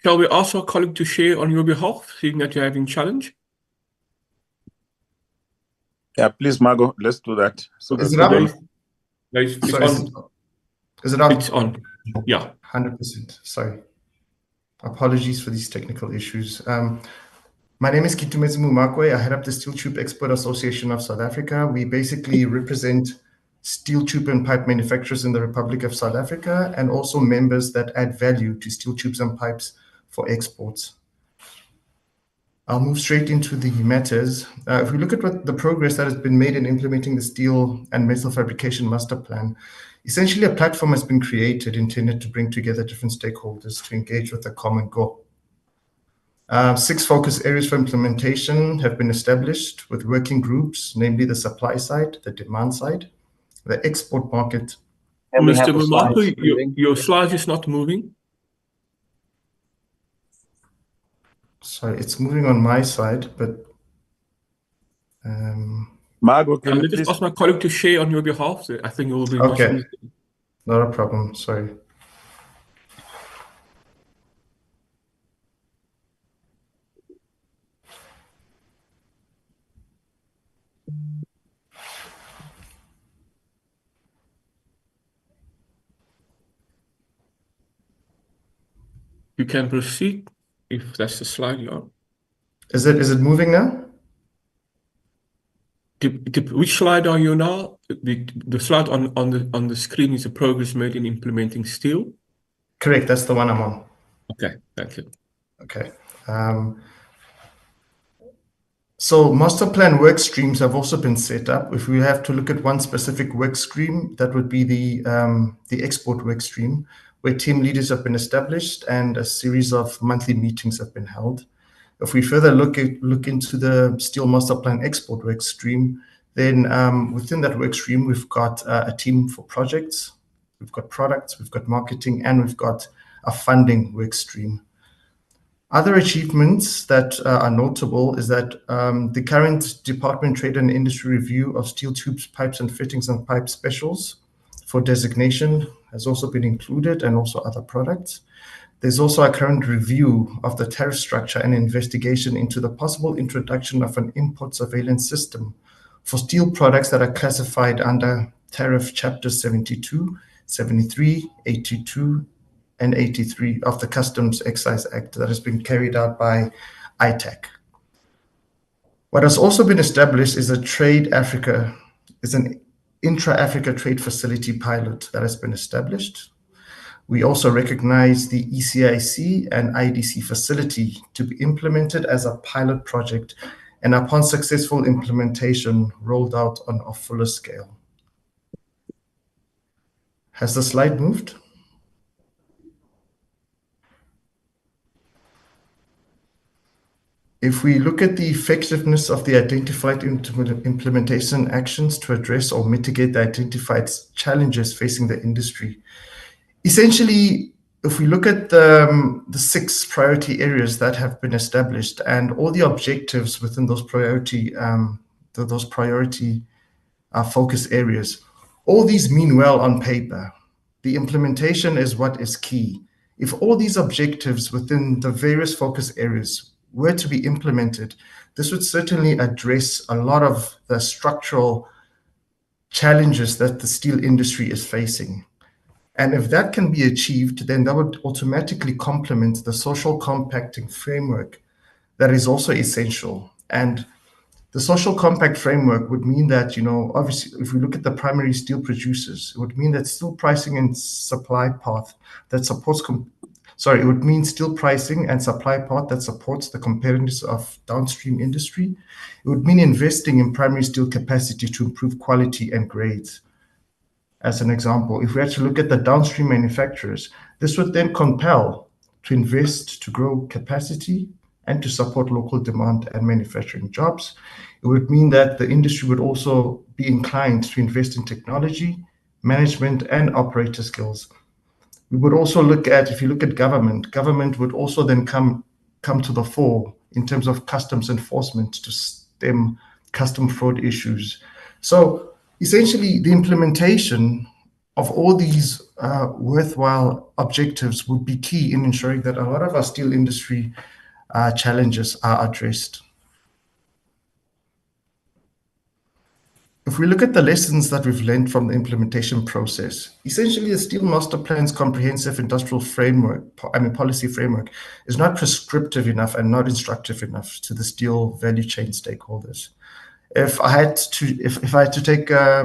Shall we ask our colleague to share on your behalf, seeing that you're having challenge? Yeah, please, Margot, let's do that. So is it up? It's Sorry, on. Is it up? It's on. Yeah. 100%. Sorry. Apologies for these technical issues. My name is Kitumezi Mumakwe. I head up the Steel Tube Export Association of South Africa. We basically represent steel tube and pipe manufacturers in the Republic of South Africa and also members that add value to steel tubes and pipes for exports. I'll move straight into the matters. If we look at what the progress that has been made in implementing the Steel and Metal Fabrication Master Plan, essentially a platform has been created intended to bring together different stakeholders to engage with a common goal. 6 focus areas for implementation have been established with working groups, namely the supply side, the demand side, the export market. Mr. Mumakwe, your slide is not moving. Sorry, it's moving on my side, but Margo, can you just please ask my colleague to share on your behalf? I think it will be much okay, easier. not a problem. Sorry. You can proceed if that's the slide you're on. Is it moving now? Which slide are you now? The slide on the screen is the progress made in implementing steel. Correct, that's the one I'm on. Okay, thank you. Okay. So master plan work streams have also been set up. If we have to look at one specific work stream, that would be the export work stream, where team leaders have been established and a series of monthly meetings have been held. If we further look into the Steel Master Plan export work stream, then within that work stream, we've got a team for projects, we've got products, we've got marketing, and we've got a funding work stream. Other achievements that are notable is that the current Department Trade and Industry review of steel tubes, pipes and fittings and pipe specials for designation has also been included, and also other products. There's also a current review of the tariff structure and investigation into the possible introduction of an import surveillance system for steel products that are classified under Tariff Chapter 72, 73, 82, and 83 of the Customs Excise Act that has been carried out by ITAC. What has also been established is an intra-Africa trade facility pilot that has been established. We also recognize the ECIC and IDC facility to be implemented as a pilot project, and upon successful implementation, rolled out on a fuller scale. Has the slide moved? If we look at the effectiveness of the identified implementation actions to address or mitigate the identified challenges facing the industry, essentially, if we look at the 6 priority areas that have been established and all the objectives within those priority focus areas, all these mean well on paper. The implementation is what is key. If all these objectives within the various focus areas were to be implemented, this would certainly address a lot of the structural challenges that the steel industry is facing. And if that can be achieved, then that would automatically complement the social compacting framework that is also essential. And the social compact framework would mean that, obviously, if we look at the primary steel producers, it would mean that steel pricing and supply path that supports it would mean steel pricing and supply path that supports the competitiveness of downstream industry. It would mean investing in primary steel capacity to improve quality and grades. As an example, if we actually look at the downstream manufacturers, this would then compel to invest to grow capacity and to support local demand and manufacturing jobs. It would mean that the industry would also be inclined to invest in technology, management, and operator skills. We would also look at, if you look at government would also then come to the fore in terms of customs enforcement to stem custom fraud issues. So essentially, the implementation of all these worthwhile objectives would be key in ensuring that a lot of our steel industry challenges are addressed. If we look at the lessons that we've learned from the implementation process, essentially the Steel Master Plan's comprehensive industrial framework, policy framework, is not prescriptive enough and not instructive enough to the steel value chain stakeholders. If I had to take a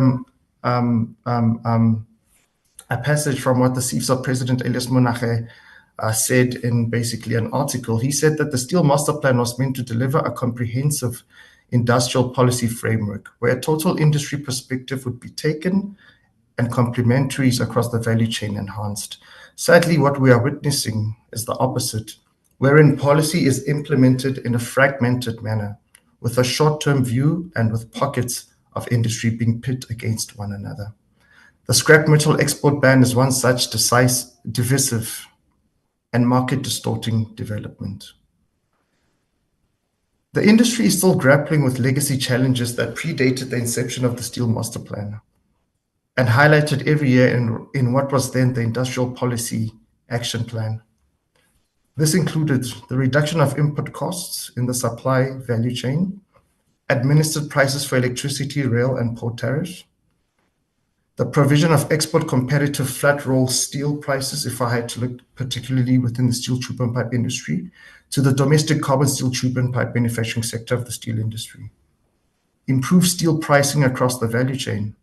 passage from what the SEIFSA President Elias Monache said in basically an article, he said that the Steel Master Plan was meant to deliver a comprehensive industrial policy framework where a total industry perspective would be taken and complementaries across the value chain enhanced. Sadly, what we are witnessing is the opposite, wherein policy is implemented in a fragmented manner with a short-term view and with pockets of industry being pit against one another. The scrap metal export ban is one such divisive and market-distorting development. The industry is still grappling with legacy challenges that predated the inception of the Steel Master Plan and highlighted every year in what was then the Industrial Policy Action Plan. This included the reduction of input costs in the supply value chain, administered prices for electricity, rail, and port tariffs, the provision of export competitive flat roll steel prices, if I had to look particularly within the steel tube and pipe industry, to the domestic carbon steel tube and pipe manufacturing sector of the steel industry, improve steel pricing across the value chain,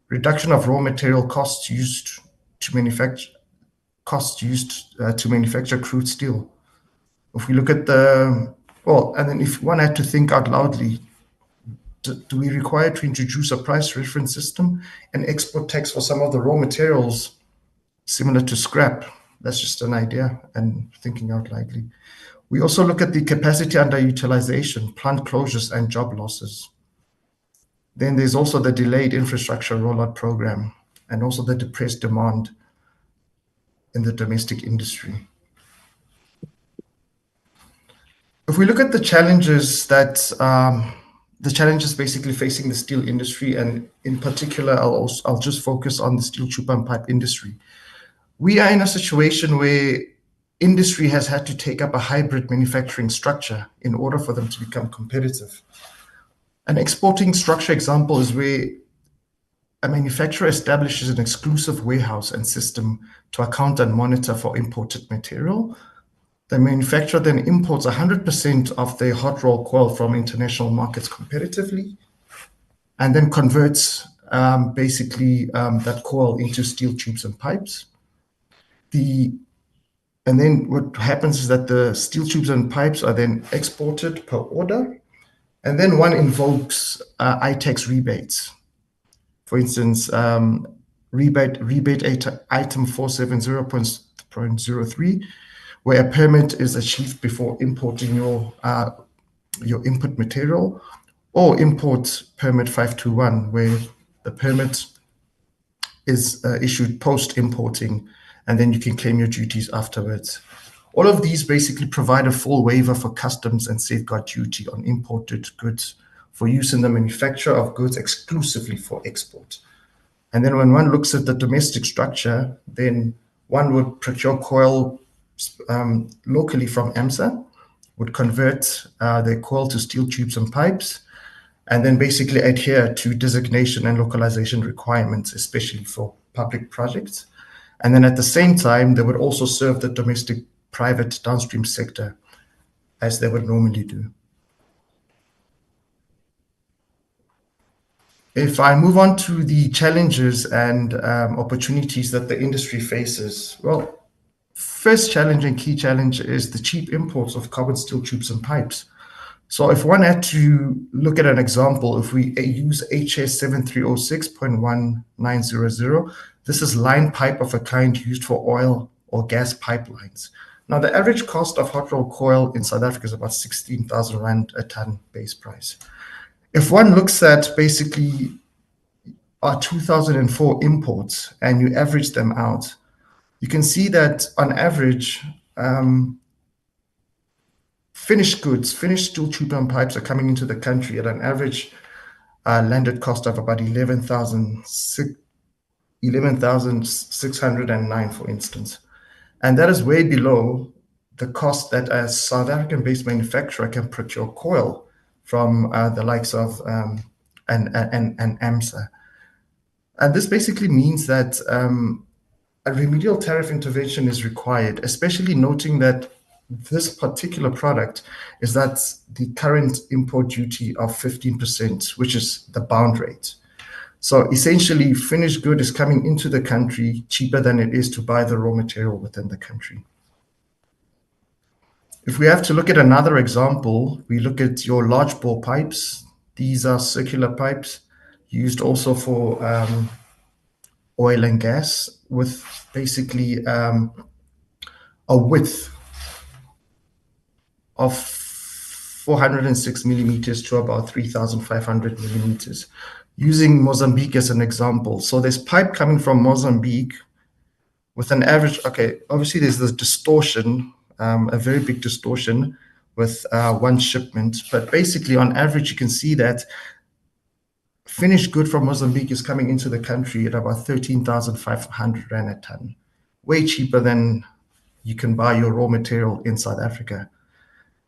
reduction of raw material costs used to manufacture crude steel. If we look at and then if one had to think out loudly, do we require to introduce a price reference system and export tax for some of the raw materials similar to scrap? That's just an idea and thinking out loudly. We also look at the capacity underutilization, plant closures, and job losses. Then there's also the delayed infrastructure rollout program and also the depressed demand in the domestic industry. If we look at the challenges basically facing the steel industry, and in particular, I'll just focus on the steel tube and pipe industry. We are in a situation where industry has had to take up a hybrid manufacturing structure in order for them to become competitive. An exporting structure example is where a manufacturer establishes an exclusive warehouse and system to account and monitor for imported material. The manufacturer then imports 100% of their hot roll coil from international markets competitively, and then converts that coil into steel tubes and pipes. And then what happens is that the steel tubes and pipes are then exported per order, and then one invokes ITAX rebates. For instance, rebate item 470.03, where a permit is achieved before importing your input material, or import permit 521, where the permit is issued post-importing, and then you can claim your duties afterwards. All of these basically provide a full waiver for customs and safeguard duty on imported goods for use in the manufacture of goods exclusively for export. And then when one looks at the domestic structure, then one would procure coil locally from AMSA, would convert their coil to steel tubes and pipes, and then basically adhere to designation and localization requirements, especially for public projects. And then at the same time, they would also serve the domestic private downstream sector as they would normally do. If I move on to the challenges and opportunities that the industry faces, well, first challenge and key challenge is the cheap imports of carbon steel tubes and pipes. So if one had to look at an example, if we use HS 7306.1900, this is line pipe of a kind used for oil or gas pipelines. Now, the average cost of hot roll coil in South Africa is about 16,000 Rand a ton base price. If one looks at basically our 2004 imports and you average them out, you can see that on average, finished steel tube and pipes are coming into the country at an average landed cost of about 11,609, for instance. And that is way below the cost that a South African-based manufacturer can procure coil from the likes of and AMSA. And this basically means that a remedial tariff intervention is required, especially noting that this particular product is that the current import duty of 15%, which is the bound rate. So essentially, finished good is coming into the country cheaper than it is to buy the raw material within the country. If we have to look at another example, we look at your large bore pipes. These are circular pipes used also for oil and gas, with basically a width of 406 millimeters to about 3,500 millimeters, using Mozambique as an example. So there's pipe coming from Mozambique with an average, okay, obviously there's this distortion, a very big distortion with one shipment, but basically on average, you can see that finished good from Mozambique is coming into the country at about 13,500 Rand a ton, way cheaper than you can buy your raw material in South Africa.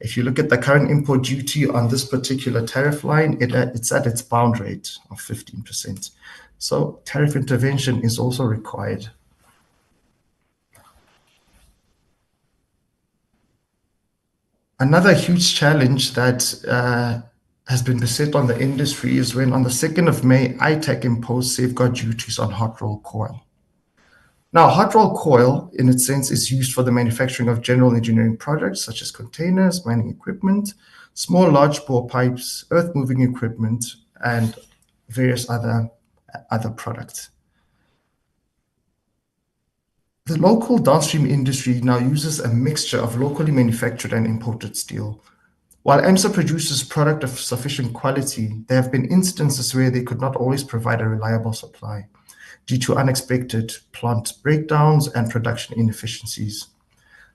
If you look at the current import duty on this particular tariff line, it's at its bound rate of 15%. So tariff intervention is also required. Another huge challenge that has been beset on the industry is when on the 2nd of May, ITAC imposed safeguard duties on hot rolled coil. Now, hot rolled coil, in its sense, is used for the manufacturing of general engineering products such as containers, mining equipment, small large bore pipes, earth moving equipment, and various other products. The local downstream industry now uses a mixture of locally manufactured and imported steel. While AMSA produces product of sufficient quality, there have been instances where they could not always provide a reliable supply due to unexpected plant breakdowns and production inefficiencies.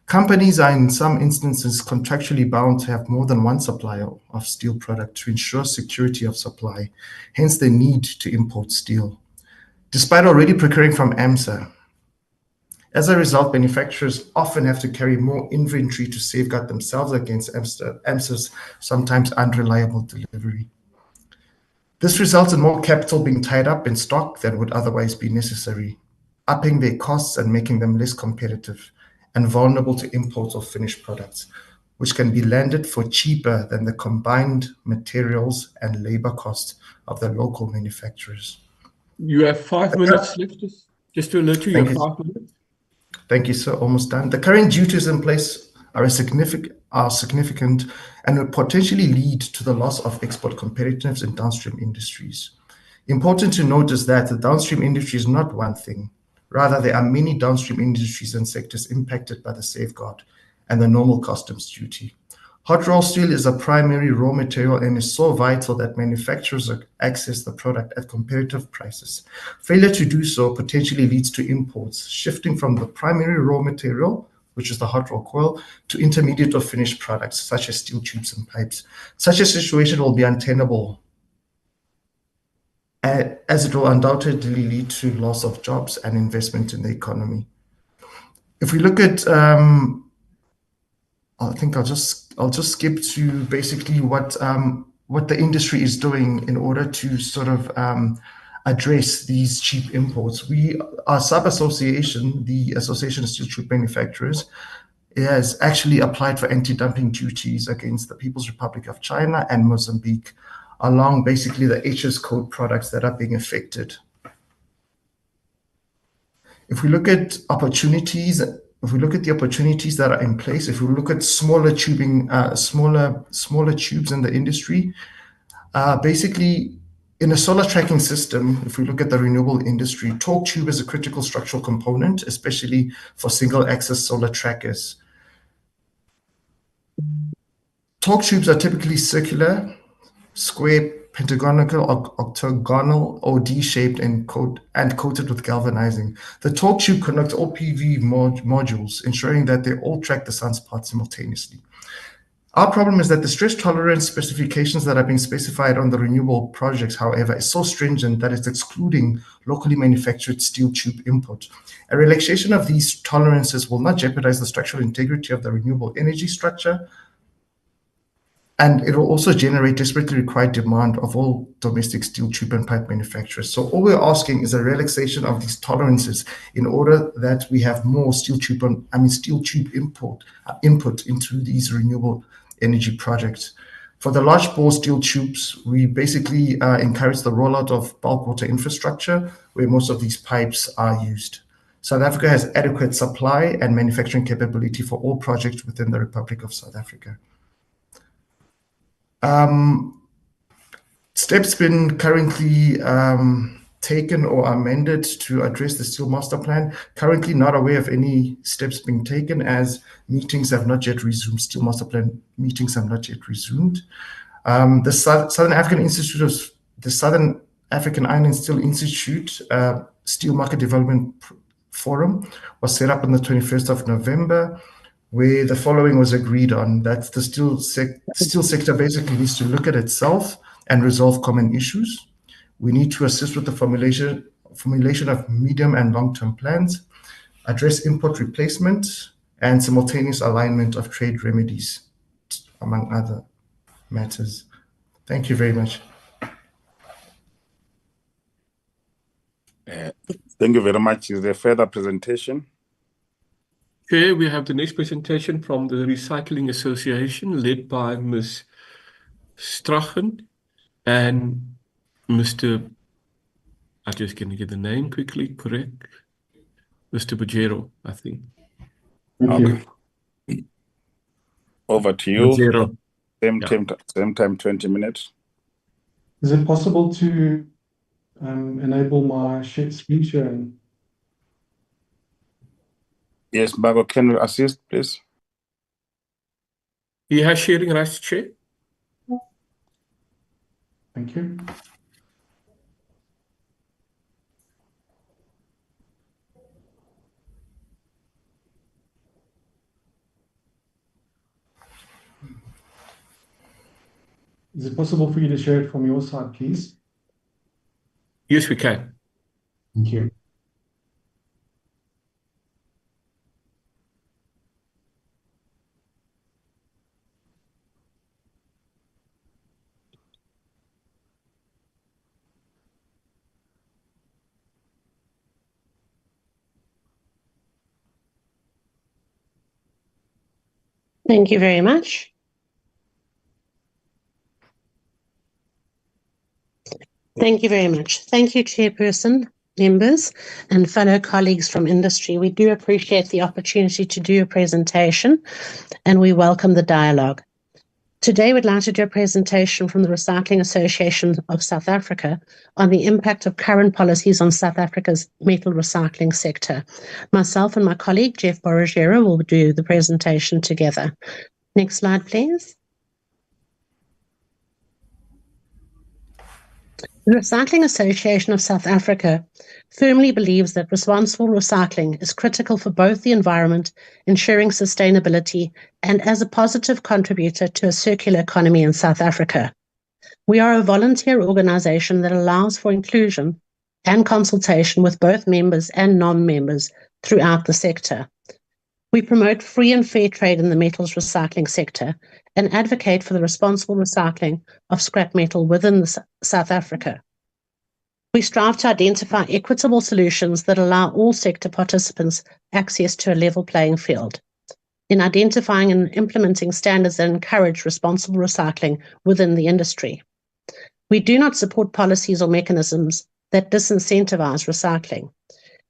Companies are in some instances contractually bound to have more than one supplier of steel product to ensure security of supply, hence the need to import steel, despite already procuring from AMSA. As a result, manufacturers often have to carry more inventory to safeguard themselves against AMSA's sometimes unreliable delivery. This results in more capital being tied up in stock than would otherwise be necessary, upping their costs and making them less competitive and vulnerable to imports of finished products, which can be landed for cheaper than the combined materials and labor costs of the local manufacturers. You have 5 minutes left, just to alert you, you have 5 minutes. Thank you, sir. Almost done. The current duties in place are significant and will potentially lead to the loss of export competitiveness in downstream industries. Important to note is that the downstream industry is not one thing. Rather, there are many downstream industries and sectors impacted by the safeguard and the normal customs duty. Hot rolled steel is a primary raw material and is so vital that manufacturers access the product at competitive prices. Failure to do so potentially leads to imports, shifting from the primary raw material, which is the hot rolled coil, to intermediate or finished products, such as steel tubes and pipes. Such a situation will be untenable, as it will undoubtedly lead to loss of jobs and investment in the economy. If we look at, I think I'll just skip to basically what the industry is doing in order to sort of address these cheap imports. Our sub-association, the Association of Steel Tube Manufacturers, has actually applied for anti-dumping duties against the People's Republic of China and Mozambique, along basically the HS code products that are being affected. If we look at opportunities, the opportunities that are in place, if we look at smaller tubing, smaller tubes in the industry, basically in a solar tracking system, if we look at the renewable industry, torque tube is a critical structural component, especially for single axis solar trackers. Torque tubes are typically circular, square, pentagonal, octagonal, or D-shaped and coated with galvanizing. The torque tube connects all PV modules, ensuring that they all track the sun's path simultaneously. Our problem is that the stress tolerance specifications that are being specified on the renewable projects, however, is so stringent that it's excluding locally manufactured steel tube input. A relaxation of these tolerances will not jeopardize the structural integrity of the renewable energy structure, And it will also generate desperately required demand of all domestic steel tube and pipe manufacturers. So all we're asking is a relaxation of these tolerances in order that we have more steel tube input into these renewable energy projects. For the large bore steel tubes, we basically encourage the rollout of bulk water infrastructure where most of these pipes are used. South Africa has adequate supply and manufacturing capability for all projects within the Republic of South Africa. Steps been currently taken or amended to address the Steel Master Plan. Currently not aware of any steps being taken as meetings have not yet resumed. Steel Master Plan meetings have not yet resumed. The Southern African Iron and Steel Institute Steel Market Development Forum was set up on the 21st of November, where the following was agreed on, that the steel sector basically needs to look at itself and resolve common issues. We need to assist with the formulation of medium and long-term plans, address import replacement, and simultaneous alignment of trade remedies, among other matters. Thank you very much. Thank you very much. Is there further presentation? Chair, we have the next presentation from the Recycling Association led by Ms. Strachen and Mr. I'm just going to get the name quickly, correct? Mr. Bojero, I think. Okay. Over to you. Bojero. Same time, 20 minutes. Is it possible to enable my screen sharing? Yes, Bago, can you assist, please? He has sharing rights, Chair. Thank you. Is it possible for you to share it from your side, please? Yes, we can. Thank you. Thank you very much. Thank you very much. Thank you, Chairperson, members, and fellow colleagues from industry. We do appreciate the opportunity to do a presentation, and we welcome the dialogue. Today, we'd like to do a presentation from the Recycling Association of South Africa on the impact of current policies on South Africa's metal recycling sector. Myself and my colleague, Jeff Borragero, will do the presentation together. Next slide, please. The Recycling Association of South Africa firmly believes that responsible recycling is critical for both the environment, ensuring sustainability, and as a positive contributor to a circular economy in South Africa. We are a volunteer organization that allows for inclusion and consultation with both members and non-members throughout the sector. We promote free and fair trade in the metals recycling sector and advocate for the responsible recycling of scrap metal within South Africa. We strive to identify equitable solutions that allow all sector participants access to a level playing field in identifying and implementing standards that encourage responsible recycling within the industry. We do not support policies or mechanisms that disincentivize recycling,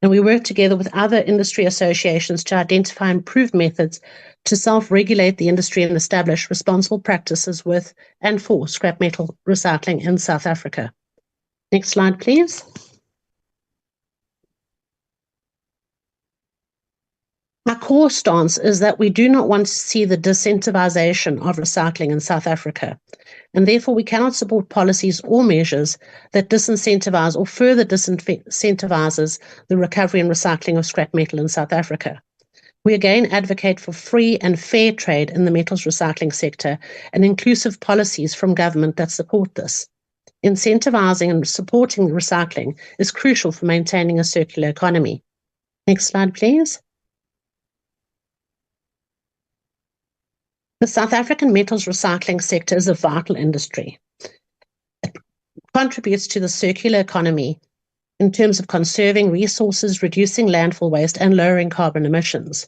and we work together with other industry associations to identify improved methods to self-regulate the industry and establish responsible practices with and for scrap metal recycling in South Africa. Next slide, please. Our core stance is that we do not want to see the disincentivization of recycling in South Africa, and therefore we cannot support policies or measures that disincentivize or further disincentivizes the recovery and recycling of scrap metal in South Africa. We again advocate for free and fair trade in the metals recycling sector and inclusive policies from government that support this. Incentivizing and supporting recycling is crucial for maintaining a circular economy. Next slide, please. The South African metals recycling sector is a vital industry. It contributes to the circular economy in terms of conserving resources, reducing landfill waste, and lowering carbon emissions.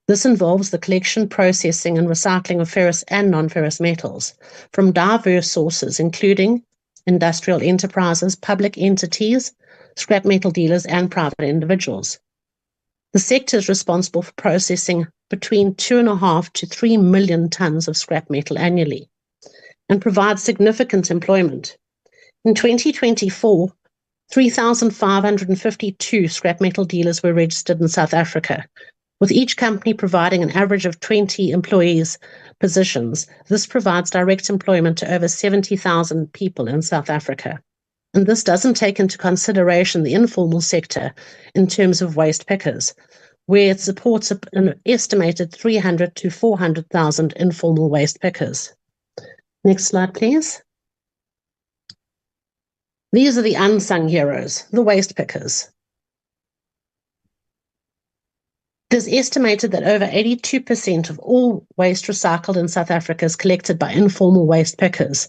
This involves the collection, processing, and recycling of ferrous and non-ferrous metals from diverse sources, including industrial enterprises, public entities, scrap metal dealers, and private individuals. The sector is responsible for processing between 2.5 to 3 million tons of scrap metal annually and provides significant employment. In 2024, 3,552 scrap metal dealers were registered in South Africa, with each company providing an average of 20 employees positions. This provides direct employment to over 70,000 people in South Africa. And this doesn't take into consideration the informal sector in terms of waste pickers, where it supports an estimated 300 to 400,000 informal waste pickers. Next slide, please. These are the unsung heroes, the waste pickers. It is estimated that over 82% of all waste recycled in South Africa is collected by informal waste pickers.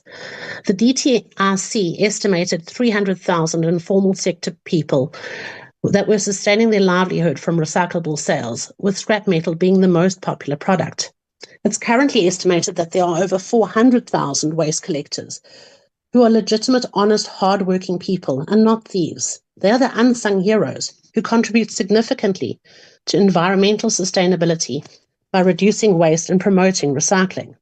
The DTRC estimated 300,000 informal sector people that were sustaining their livelihood from recyclable sales, with scrap metal being the most popular product. It's currently estimated that there are over 400,000 waste collectors who are legitimate, honest, hard-working people and not thieves. They are the unsung heroes who contribute significantly to environmental sustainability by reducing waste and promoting recycling.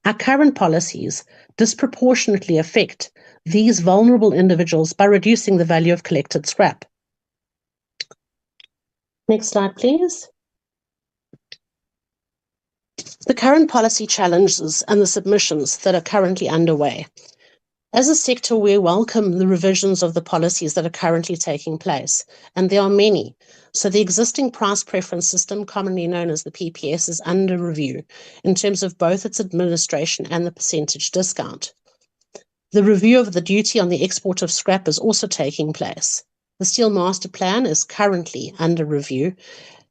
Our current policies disproportionately affect these vulnerable individuals by reducing the value of collected scrap. Next slide, please. The current policy challenges and the submissions that are currently underway. As a sector, we welcome the revisions of the policies that are currently taking place, and there are many. So the existing price preference system, commonly known as the PPS, is under review in terms of both its administration and the percentage discount. The review of the duty on the export of scrap is also taking place. The Steel Master Plan is currently under review.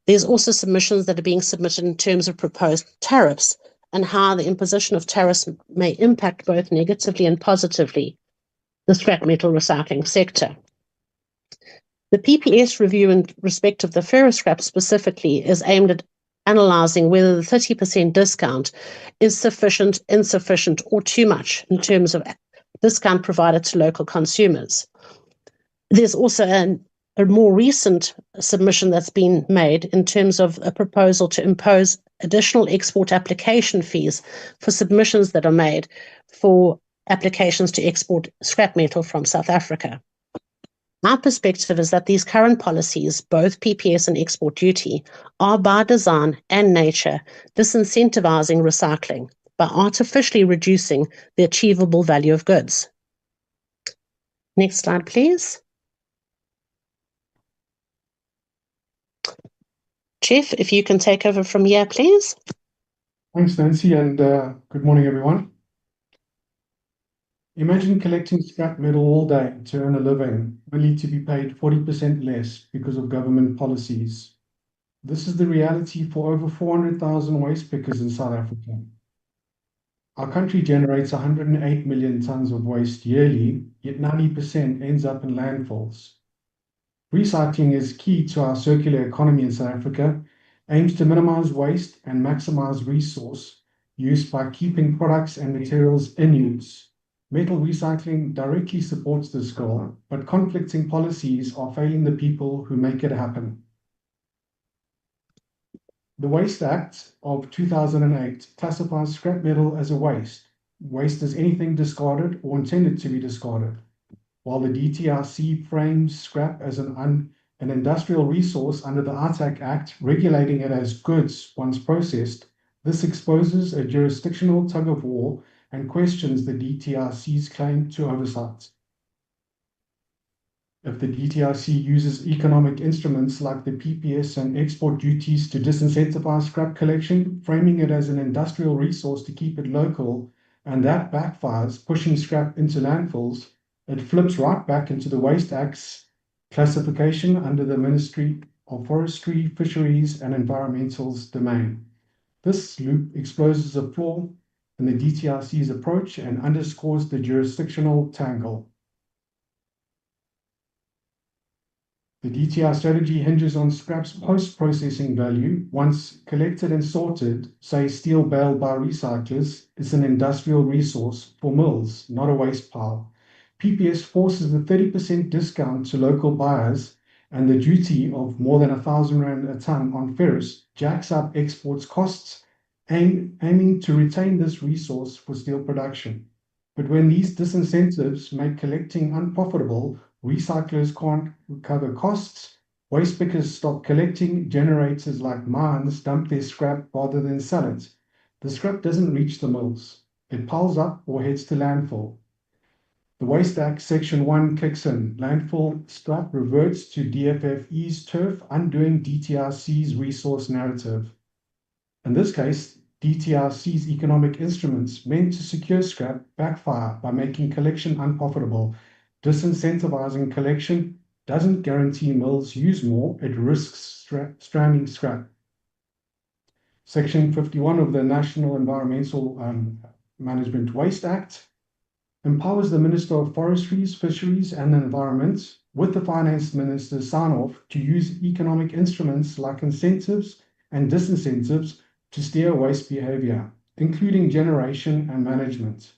There's also submissions that are being submitted in terms of proposed tariffs and how the imposition of tariffs may impact both negatively and positively the scrap metal recycling sector. The PPS review in respect of the ferrous scrap specifically is aimed at analysing whether the 30% discount is sufficient, insufficient, or too much in terms of discount provided to local consumers. There's also a more recent submission that's been made in terms of a proposal to impose additional export application fees for submissions that are made for applications to export scrap metal from South Africa. Our perspective is that these current policies, both PPS and export duty, are by design and nature disincentivizing recycling by artificially reducing the achievable value of goods. Next slide, please. Jeff, if you can take over from here, please. Thanks, Nancy, and good morning, everyone. Imagine collecting scrap metal all day to earn a living, only to be paid 40% less because of government policies. This is the reality for over 400,000 waste pickers in South Africa. Our country generates 108 million tons of waste yearly, yet 90% ends up in landfills. Recycling is key to our circular economy in South Africa, aims to minimize waste and maximize resource use by keeping products and materials in use. Metal recycling directly supports this goal, but conflicting policies are failing the people who make it happen. The Waste Act of 2008 classifies scrap metal as a waste. Waste is anything discarded or intended to be discarded, while the DTRC frames scrap as an industrial resource under the ITAC Act, regulating it as goods once processed. This exposes a jurisdictional tug-of-war and questions the DTRC's claim to oversight. If the DTRC uses economic instruments like the PPS and export duties to disincentivize scrap collection, framing it as an industrial resource to keep it local, and that backfires, pushing scrap into landfills, it flips right back into the Waste Act's classification under the Ministry of Forestry, Fisheries and Environmental's domain. This loop exposes a flaw in the DTRC's approach and underscores the jurisdictional tangle. The DTR strategy hinges on scrap's post-processing value. Once collected and sorted, say steel baled by recyclers, is an industrial resource for mills, not a waste pile. PPS forces a 30% discount to local buyers, and the duty of more than R1,000 a ton on ferrous jacks up exports costs, aiming to retain this resource for steel production. But when these disincentives make collecting unprofitable, recyclers can't recover costs, waste pickers stop collecting, generators like mines dump their scrap rather than sell it. The scrap doesn't reach the mills. It piles up or heads to landfill. The Waste Act Section 1 kicks in. Landfill scrap reverts to DFFE's turf, undoing DTRC's resource narrative. In this case, DTRC's economic instruments meant to secure scrap backfire by making collection unprofitable. Disincentivizing collection doesn't guarantee mills use more, it risks stranding scrap. Section 51 of the National Environmental Management Waste Act empowers the Minister of Forestries, Fisheries and the Environment, with the Finance Minister's sign-off, to use economic instruments like incentives and disincentives to steer waste behavior, including generation and management.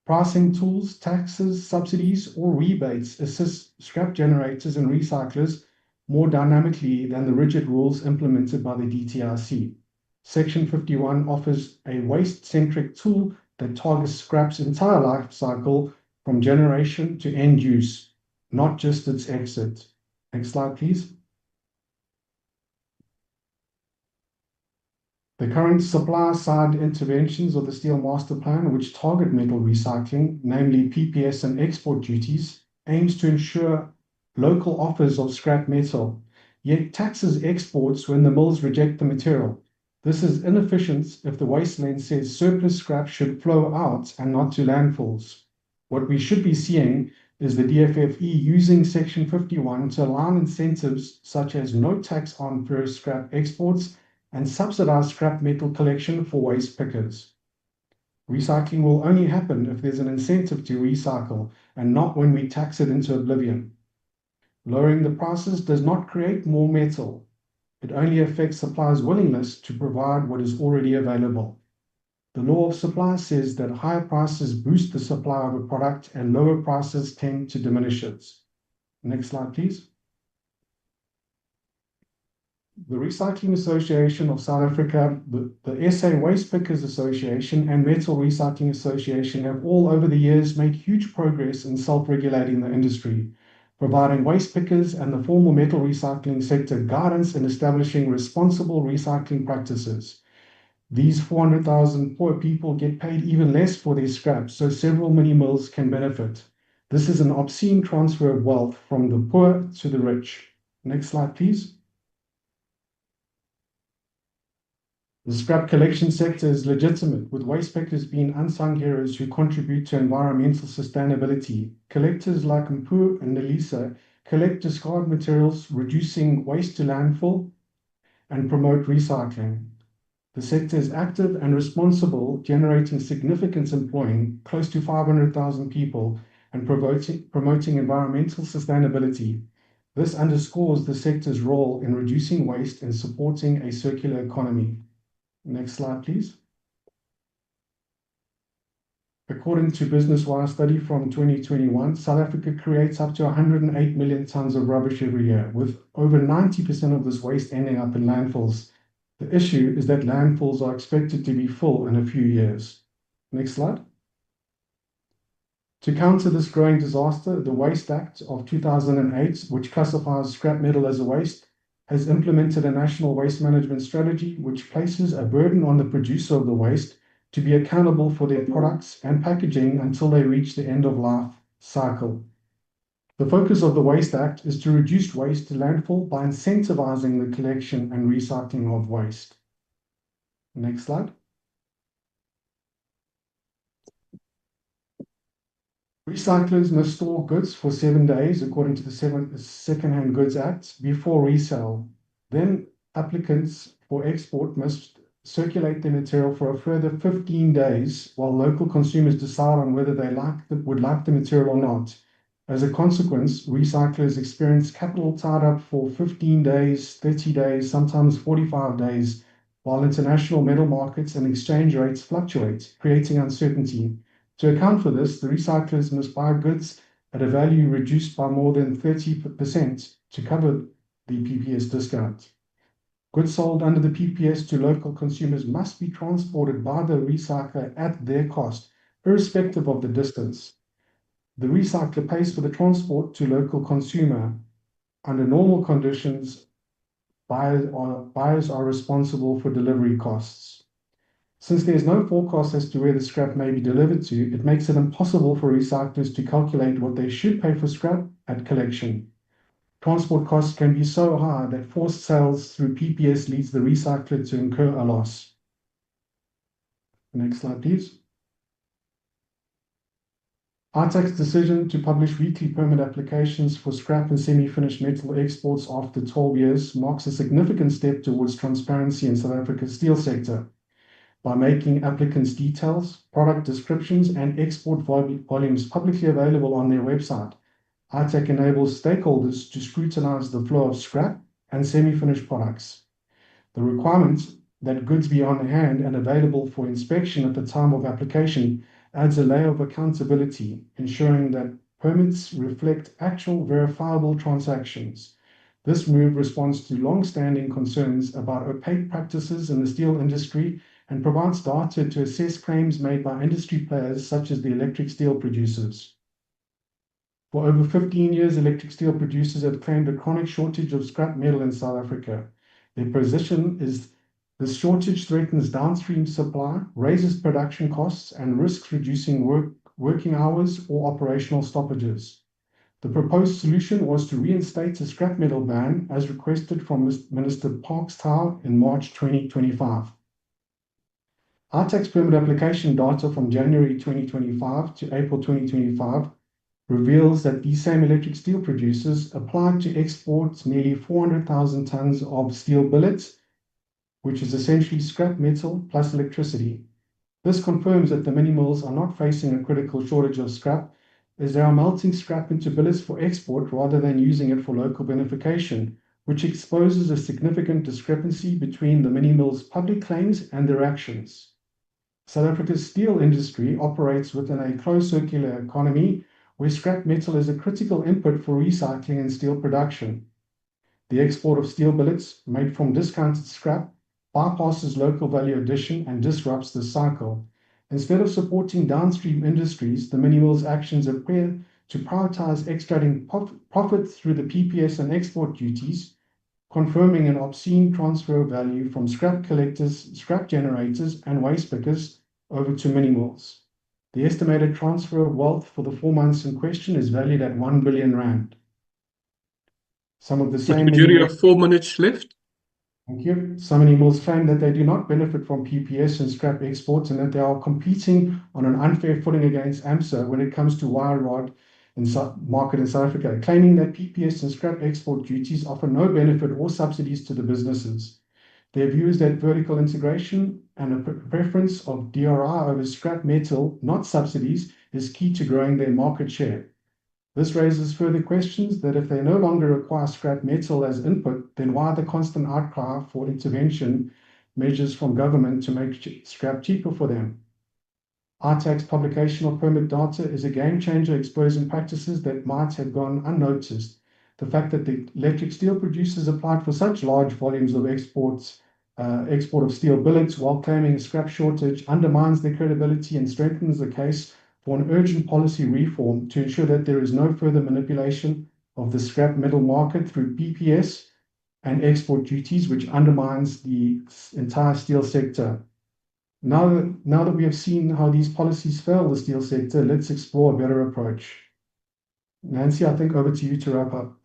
Pricing tools, taxes, subsidies, or rebates assist scrap generators and recyclers more dynamically than the rigid rules implemented by the DTRC. Section 51 offers a waste-centric tool that targets scrap's entire life cycle from generation to end use, not just its exit. Next slide, please. The current supply-side interventions of the Steel Master Plan, which target metal recycling, namely PPS and export duties, aims to ensure local offers of scrap metal, yet taxes exports when the mills reject the material. This is inefficient if the waste lane says surplus scrap should flow out and not to landfills. What we should be seeing is the DFFE using Section 51 to align incentives such as no tax on ferrous scrap exports and subsidize scrap metal collection for waste pickers. Recycling will only happen if there's an incentive to recycle and not when we tax it into oblivion. Lowering the prices does not create more metal. It only affects suppliers' willingness to provide what is already available. The law of supply says that higher prices boost the supply of a product and lower prices tend to diminish it. Next slide, please. The Recycling Association of South Africa, the SA Waste Pickers Association and Metal Recycling Association have all over the years made huge progress in self-regulating the industry, providing waste pickers and the formal metal recycling sector guidance in establishing responsible recycling practices. These 400,000 poor people get paid even less for their scrap, so several mini mills can benefit. This is an obscene transfer of wealth from the poor to the rich. Next slide, please. The scrap collection sector is legitimate, with waste pickers being unsung heroes who contribute to environmental sustainability. Collectors like Mpu and Nelisa collect discard materials, reducing waste to landfill, and promote recycling. The sector is active and responsible, generating significant employment, close to 500,000 people, and promoting environmental sustainability. This underscores the sector's role in reducing waste and supporting a circular economy. Next slide, please. According to Business Wire study from 2021, South Africa creates up to 108 million tons of rubbish every year, with over 90% of this waste ending up in landfills. The issue is that landfills are expected to be full in a few years. Next slide. To counter this growing disaster, the Waste Act of 2008, which classifies scrap metal as a waste, has implemented a national waste management strategy which places a burden on the producer of the waste to be accountable for their products and packaging until they reach the end of life cycle. The focus of the Waste Act is to reduce waste to landfill by incentivizing the collection and recycling of waste. Next slide. Recyclers must store goods for 7 days according to the Second-Hand Goods Act before resale. Then applicants for export must circulate their material for a further 15 days while local consumers decide on whether they would like the material or not. As a consequence, recyclers experience capital tied up for 15 days, 30 days, sometimes 45 days, while international metal markets and exchange rates fluctuate, creating uncertainty. To account for this, the recyclers must buy goods at a value reduced by more than 30% to cover the PPS discount. Goods sold under the PPS to local consumers must be transported by the recycler at their cost, irrespective of the distance. The recycler pays for the transport to local consumer. Under normal conditions, buyers are responsible for delivery costs. Since there is no forecast as to where the scrap may be delivered to, it makes it impossible for recyclers to calculate what they should pay for scrap at collection. Transport costs can be so high that forced sales through PPS leads the recycler to incur a loss. Next slide, please. RTAC's decision to publish weekly permit applications for scrap and semi-finished metal exports after 12 years marks a significant step towards transparency in South Africa's steel sector. By making applicants' details, product descriptions, and export volumes publicly available on their website, RTAC enables stakeholders to scrutinize the flow of scrap and semi-finished products. The requirement that goods be on hand and available for inspection at the time of application adds a layer of accountability, ensuring that permits reflect actual verifiable transactions. This move responds to long-standing concerns about opaque practices in the steel industry and provides data to assess claims made by industry players such as the electric steel producers. For over 15 years, electric steel producers have claimed a chronic shortage of scrap metal in South Africa. Their position is this shortage threatens downstream supply, raises production costs, and risks reducing working hours or operational stoppages. The proposed solution was to reinstate a scrap metal ban as requested from Minister Parks-Tau in March 2025. RTAC's permit application data from January 2025 to April 2025 reveals that these same electric steel producers applied to export nearly 400,000 tons of steel billets, which is essentially scrap metal plus electricity. This confirms that the mini mills are not facing a critical shortage of scrap, as they are melting scrap into billets for export rather than using it for local beneficiation, which exposes a significant discrepancy between the mini mills' public claims and their actions. South Africa's steel industry operates within a closed circular economy where scrap metal is a critical input for recycling and steel production. The export of steel billets made from discounted scrap bypasses local value addition and disrupts the cycle. Instead of supporting downstream industries, the mini mills' actions appear to prioritize extracting profit through the PPS and export duties, confirming an obscene transfer of value from scrap collectors, scrap generators, and waste pickers over to mini mills. The estimated transfer of wealth for the 4 months in question is valued at 1 billion rand. Some of the same. You have 4 minutes left. Thank you. Some mini mills claim that they do not benefit from PPS and scrap exports and that they are competing on an unfair footing against AMSA when it comes to wire rod market in South Africa, claiming that PPS and scrap export duties offer no benefit or subsidies to the businesses. Their view is that vertical integration and a preference of DRI over scrap metal, not subsidies, is key to growing their market share. This raises further questions that if they no longer require scrap metal as input, then why the constant outcry for intervention measures from government to make scrap cheaper for them? RTAC's publication of permit data is a game changer, exposing practices that might have gone unnoticed. The fact that the electric steel producers applied for such large volumes of export of steel billets while claiming a scrap shortage undermines their credibility and strengthens the case for an urgent policy reform to ensure that there is no further manipulation of the scrap metal market through PPS and export duties, which undermines the entire steel sector. Now that we have seen how these policies fail the steel sector, let's explore a better approach. Nancy, I think over to you to wrap up.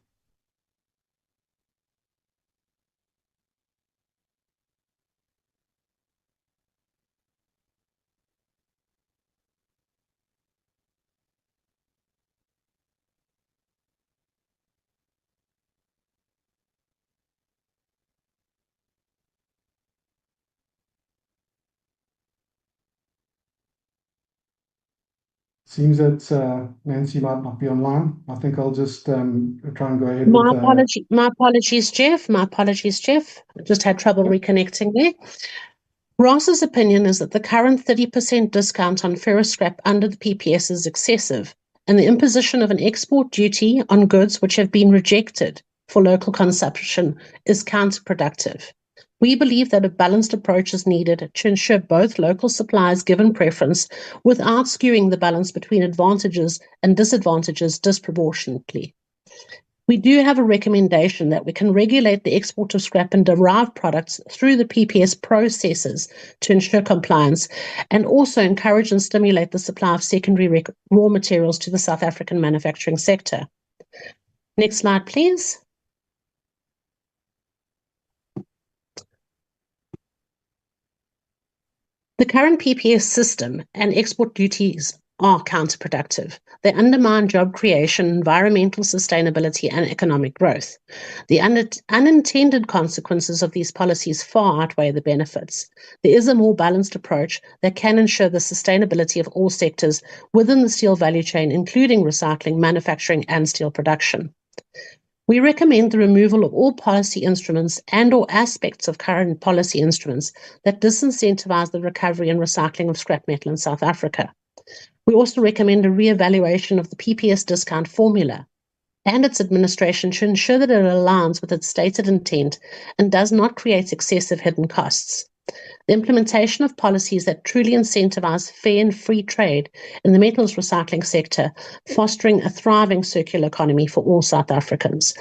Seems that Nancy might not be online. I think I'll just try and go ahead My with apologies, Jeff. My apologies, Jeff. I just had trouble reconnecting there. RASA's opinion is that the current 30% discount on ferrous scrap under the PPS is excessive, and the imposition of an export duty on goods which have been rejected for local consumption is counterproductive. We believe that a balanced approach is needed to ensure both local suppliers given preference without skewing the balance between advantages and disadvantages disproportionately. We do have a recommendation that we can regulate the export of scrap and derived products through the PPS processes to ensure compliance, and also encourage and stimulate the supply of secondary raw materials to the South African manufacturing sector. Next slide, please. The current PPS system and export duties are counterproductive. They undermine job creation, environmental sustainability, and economic growth. The unintended consequences of these policies far outweigh the benefits. There is a more balanced approach that can ensure the sustainability of all sectors within the steel value chain, including recycling, manufacturing, and steel production. We recommend the removal of all policy instruments and/or aspects of current policy instruments that disincentivize the recovery and recycling of scrap metal in South Africa. We also recommend a re-evaluation of the PPS discount formula and its administration to ensure that it aligns with its stated intent and does not create excessive hidden costs. The implementation of policies that truly incentivize fair and free trade in the metals recycling sector, fostering a thriving circular economy for all South Africans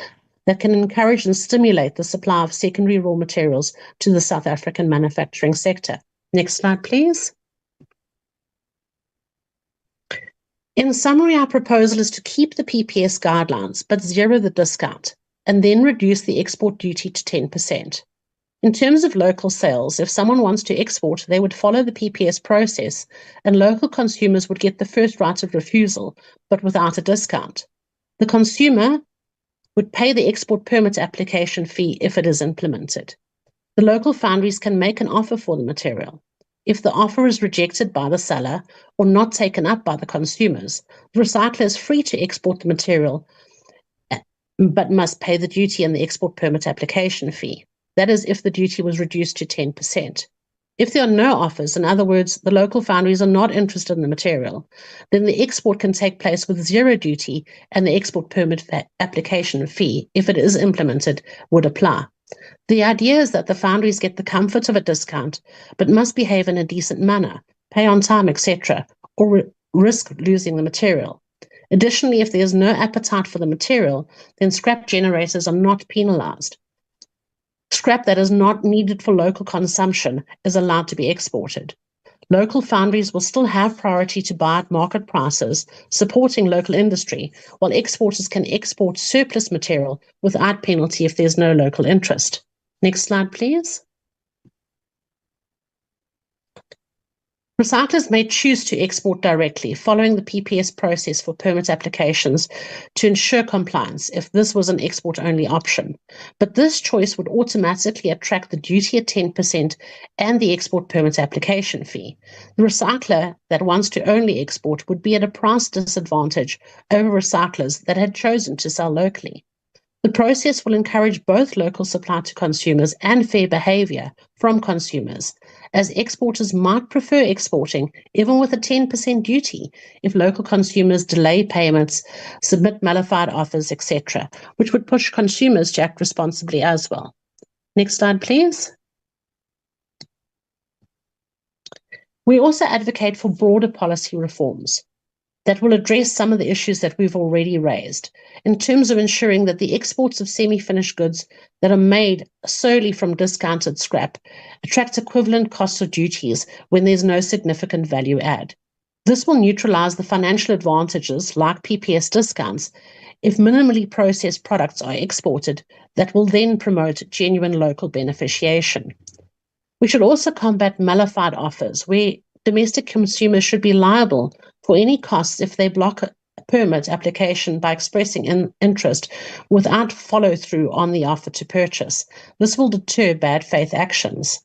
that can encourage and stimulate the supply of secondary raw materials to the South African manufacturing sector. Next slide, please. In summary, our proposal is to keep the PPS guidelines, but zero the discount, and then reduce the export duty to 10%. In terms of local sales, if someone wants to export, they would follow the PPS process, and local consumers would get the first right of refusal, but without a discount. The consumer would pay the export permit application fee if it is implemented. The local foundries can make an offer for the material. If the offer is rejected by the seller or not taken up by the consumers, the recycler is free to export the material, but must pay the duty and the export permit application fee. That is, if the duty was reduced to 10%. If there are no offers, in other words, the local foundries are not interested in the material, then the export can take place with zero duty, and the export permit application fee, if it is implemented, would apply. The idea is that the foundries get the comfort of a discount, but must behave in a decent manner, pay on time, etc., or risk losing the material. Additionally, if there is no appetite for the material, then scrap generators are not penalized. Scrap that is not needed for local consumption is allowed to be exported. Local foundries will still have priority to buy at market prices, supporting local industry, while exporters can export surplus material without penalty if there's no local interest. Next slide, please. Recyclers may choose to export directly following the PPS process for permit applications to ensure compliance if this was an export-only option. But this choice would automatically attract the duty at 10% and the export permit application fee. The recycler that wants to only export would be at a price disadvantage over recyclers that had chosen to sell locally. The process will encourage both local supply to consumers and fair behavior from consumers, as exporters might prefer exporting even with a 10% duty if local consumers delay payments, submit malified offers, etc., which would push consumers to act responsibly as well. Next slide, please. We also advocate for broader policy reforms that will address some of the issues that we've already raised in terms of ensuring that the exports of semi-finished goods that are made solely from discounted scrap attract equivalent costs or duties when there's no significant value add. This will neutralize the financial advantages like PPS discounts if minimally processed products are exported that will then promote genuine local beneficiation. We should also combat malified offers where domestic consumers should be liable for any costs if they block a permit application by expressing interest without follow-through on the offer to purchase. This will deter bad faith actions.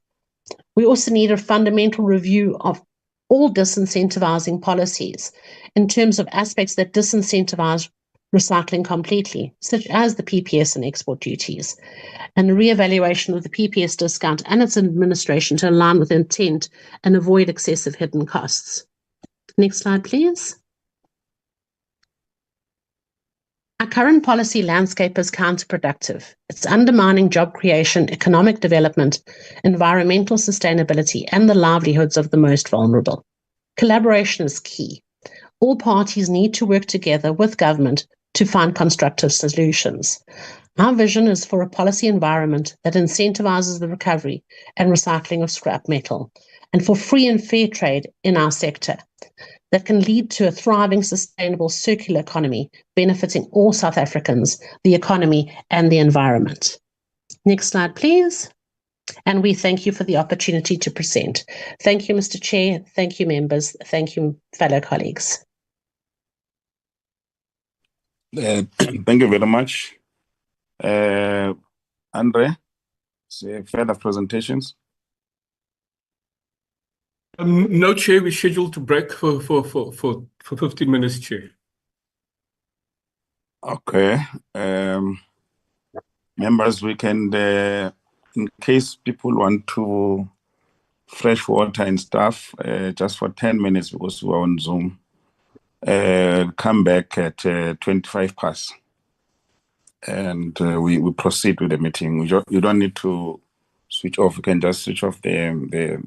We also need a fundamental review of all disincentivizing policies in terms of aspects that disincentivize recycling completely, such as the PPS and export duties, and a re-evaluation of the PPS discount and its administration to align with intent and avoid excessive hidden costs. Next slide, please. Our current policy landscape is counterproductive. It's undermining job creation, economic development, environmental sustainability, and the livelihoods of the most vulnerable. Collaboration is key. All parties need to work together with government to find constructive solutions. Our vision is for a policy environment that incentivizes the recovery and recycling of scrap metal, and for free and fair trade in our sector that can lead to a thriving, sustainable circular economy benefiting all South Africans, the economy, and the environment. Next slide, please. And we thank you for the opportunity to present. Thank you, Mr. Chair. Thank you, members. Thank you, fellow colleagues. Thank you very much. Andre, further presentations? No, Chair, we're scheduled to break for 15 minutes, Chair. Okay. Members, we can, in case people want to fresh water and stuff, just for 10 minutes because we're on Zoom, come back at 25 past. And we proceed with the meeting. You don't need to switch off. You can just switch off the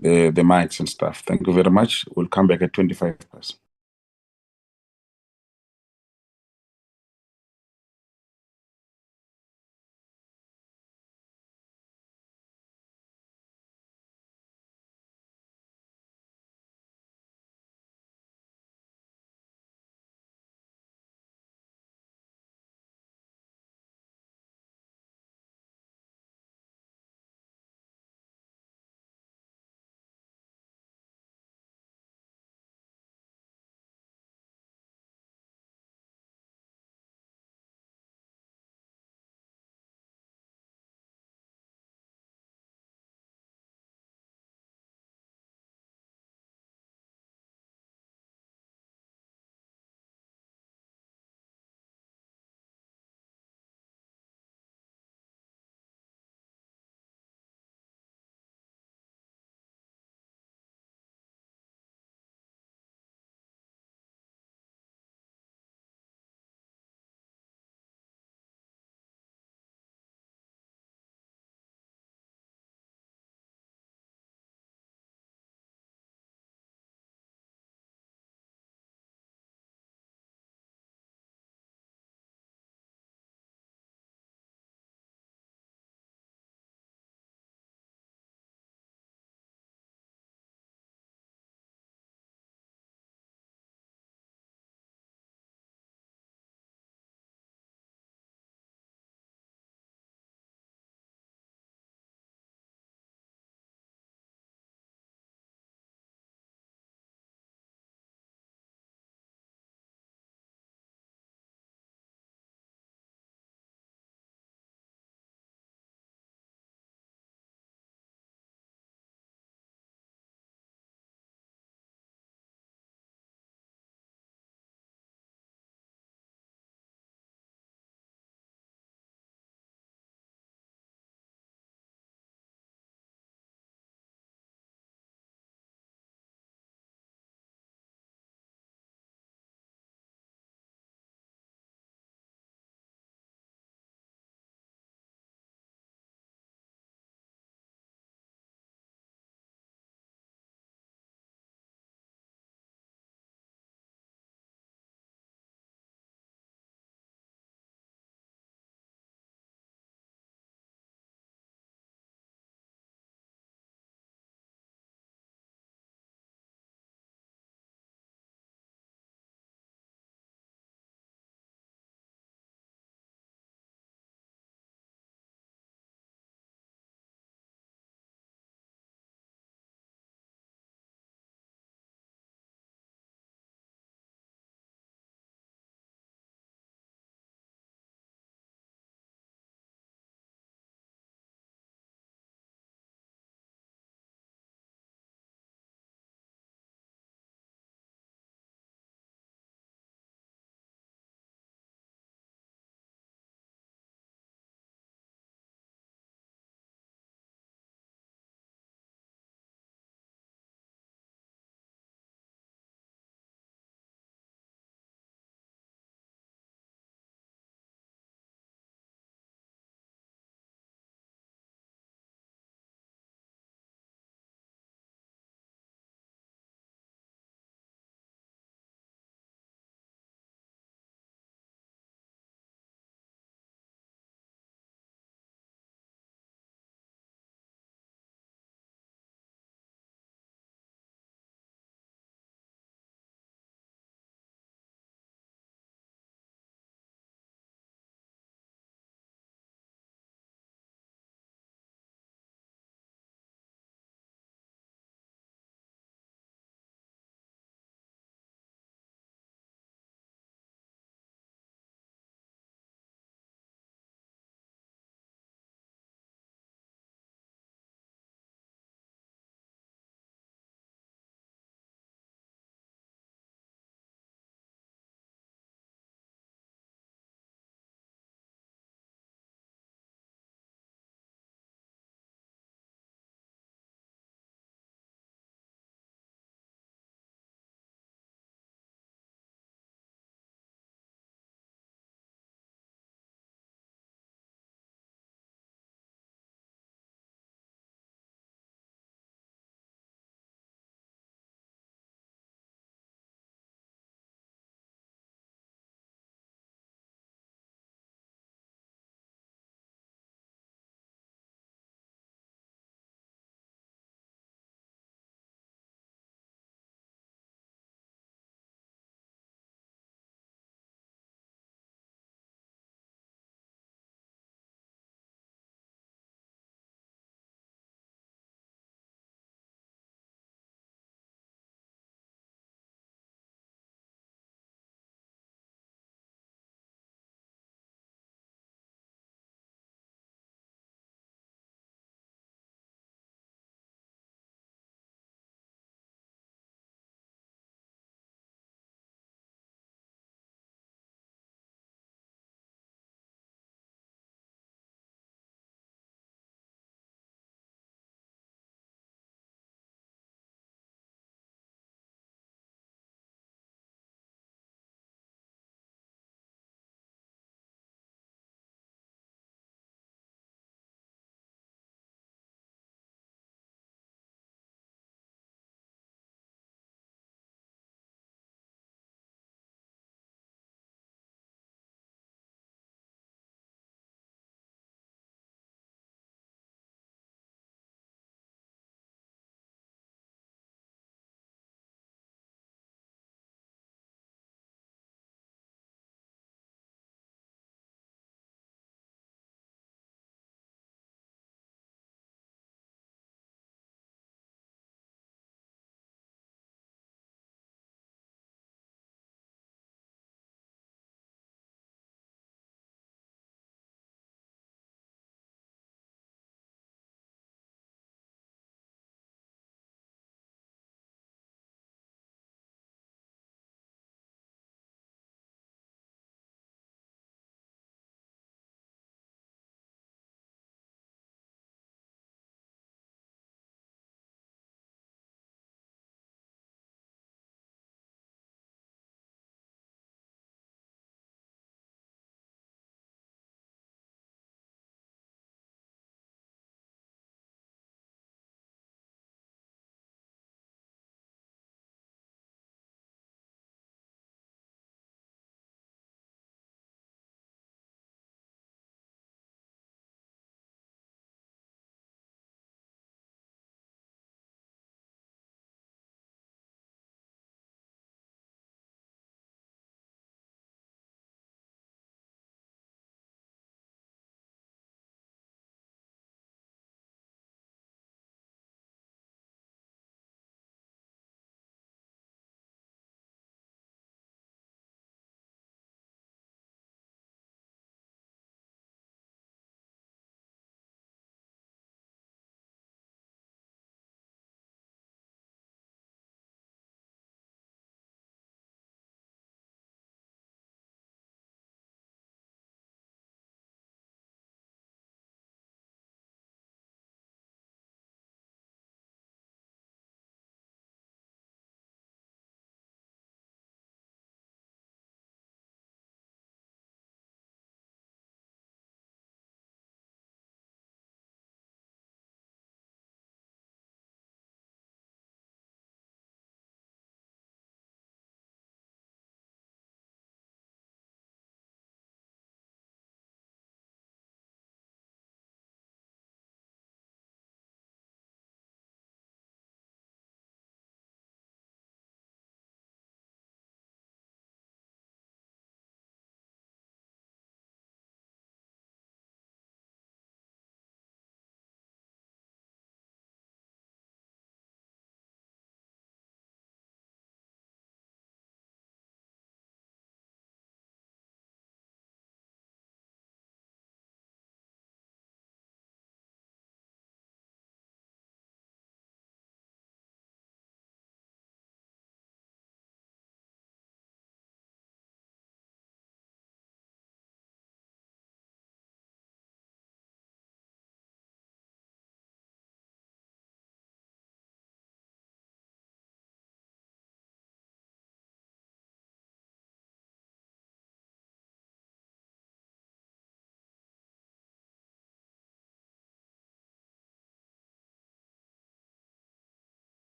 mics and stuff. Thank you very much. We'll come back at 25 past.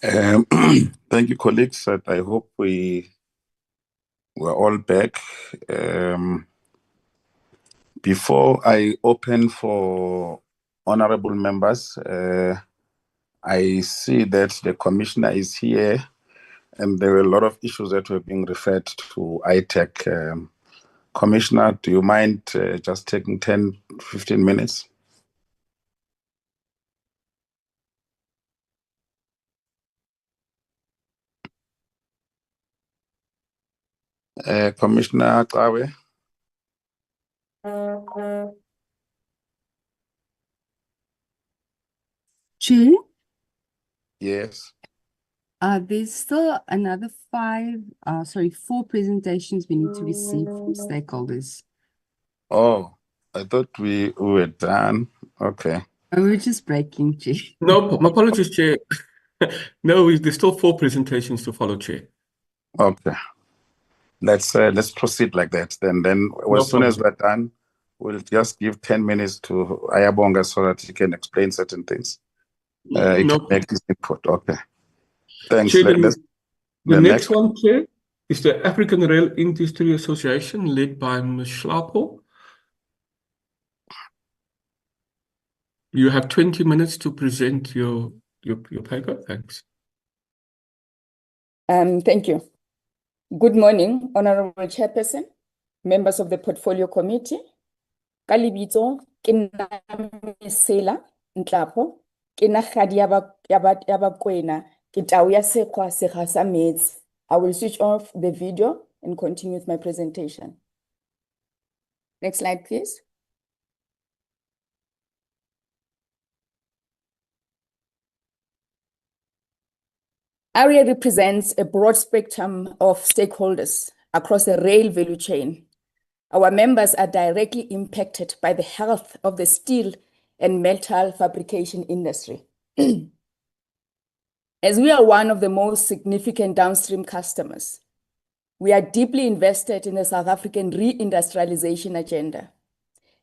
Thank you, colleagues. I hope we're all back. Before I open for honorable members, I see that the commissioner is here, and there were a lot of issues that were being referred to ITEC. Commissioner, do you mind just taking 10, 15 minutes? Commissioner Kawe? Chair, Yes. there's still another four presentations we need to receive from stakeholders. Oh, I thought we were done. Okay. We're just breaking, Chair. No, my apologies, Chair. No, there's still 4 presentations to follow, Chair. Okay. Let's proceed like that. Then No as soon as problem. we're done, we'll just give 10 minutes to Ayabonga so that he can explain certain things. He No can make his input. Okay. Thanks. Chair, The the next one, Chair, is the African Rail Industry Association, led by Ms. Schlapo. You have 20 minutes to present your paper. Thanks. Thank you. Good morning, Honorable Chairperson, members of the Portfolio Committee. Ka lebitso ke nna Mesela Nhlapo, ke nna kgadi ya Bakwena, ke tau ya sekgwa sekga sa metsi. I will switch off the video and continue with my presentation. Next slide, please. ARIA represents a broad spectrum of stakeholders across the rail value chain. Our members are directly impacted by the health of the steel and metal fabrication industry. As we are one of the most significant downstream customers, we are deeply invested in the South African reindustrialization agenda,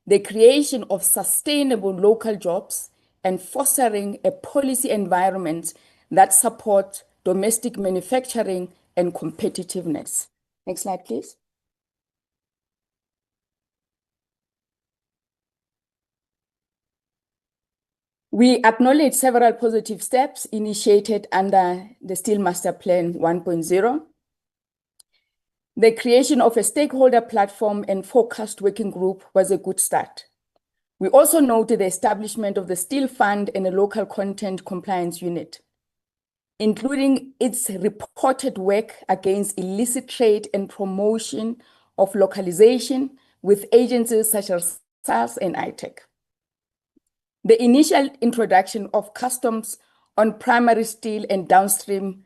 the creation of sustainable local jobs, and fostering a policy environment that supports domestic manufacturing and competitiveness. Next slide, please. We acknowledge several positive steps initiated under the Steel Master Plan 1.0. The creation of a stakeholder platform and focused working group was a good start. We also noted the establishment of the Steel Fund and a local content compliance unit, including its reported work against illicit trade and promotion of localization with agencies such as SARS and ITEC. The initial introduction of customs on primary steel and downstream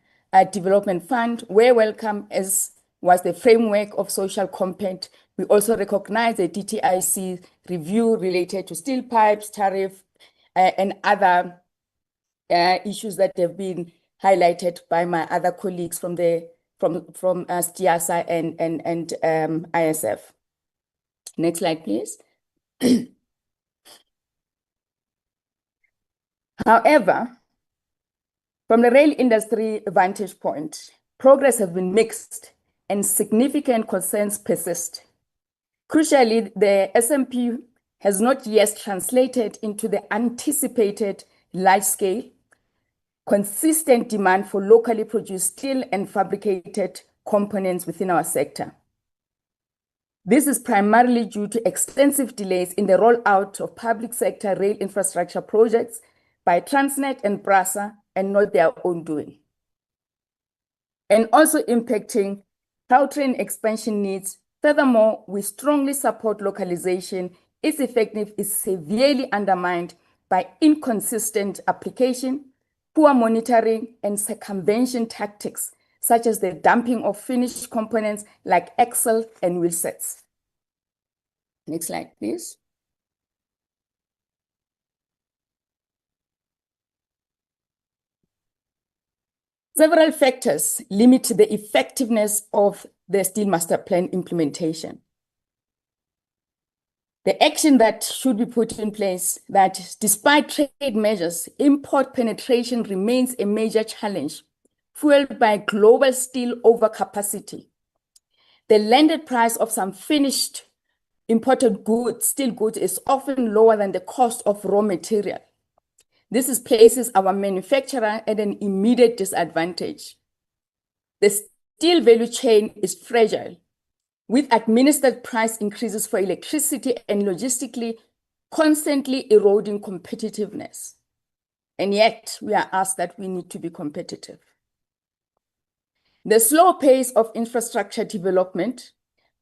development fund were welcome, as was the framework of social compact. We also recognize the DTIC review related to steel pipes, tariff, and other issues that have been highlighted by my other colleagues from STEASA and ISF. Next slide, please. However, from the rail industry vantage point, progress has been mixed and significant concerns persist. Crucially, the SMP has not yet translated into the anticipated large-scale, consistent demand for locally produced steel and fabricated components within our sector. This is primarily due to extensive delays in the rollout of public sector rail infrastructure projects by Transnet and RASA, and not their own doing. And also impacting Gautrain expansion needs. Furthermore, we strongly support localization. Its effectiveness is severely undermined by inconsistent application, poor monitoring, and circumvention tactics, such as the dumping of finished components like axle and wheel sets. Next slide, please. Several factors limit the effectiveness of the Steel Master Plan implementation. The action that should be put in place, that despite trade measures, import penetration remains a major challenge, fueled by global steel overcapacity. The landed price of some finished imported goods, steel goods, is often lower than the cost of raw material. This places our manufacturer at an immediate disadvantage. The steel value chain is fragile, with administered price increases for electricity and logistically constantly eroding competitiveness. And yet, we are asked that we need to be competitive. The slow pace of infrastructure development,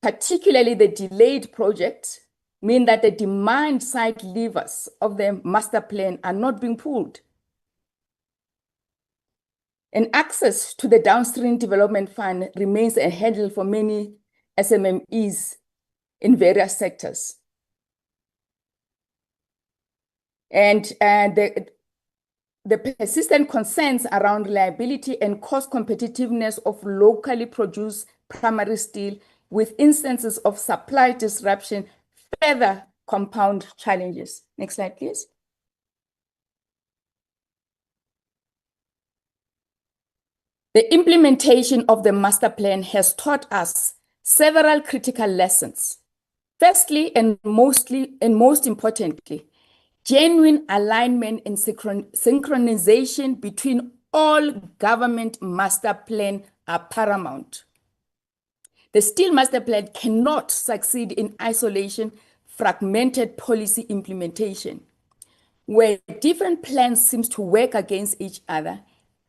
particularly the delayed projects, mean that the demand-side levers of the master plan are not being pulled. And access to the downstream development fund remains a hurdle for many SMMEs in various sectors. And the persistent concerns around reliability and cost competitiveness of locally produced primary steel, with instances of supply disruption, further compound challenges. Next slide, please. The implementation of the master plan has taught us several critical lessons. Firstly, and most importantly, genuine alignment and synchronization between all government master plans are paramount. The Steel Master Plan cannot succeed in isolation, fragmented policy implementation, where different plans seem to work against each other,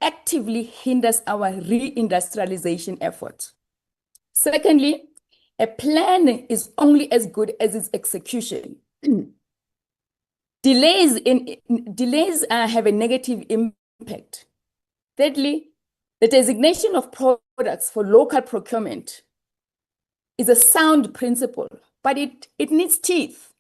actively hinders our reindustrialization efforts. Secondly, a plan is only as good as its execution. Delays have a negative impact. Thirdly, the designation of products for local procurement is a sound principle, but it needs teeth.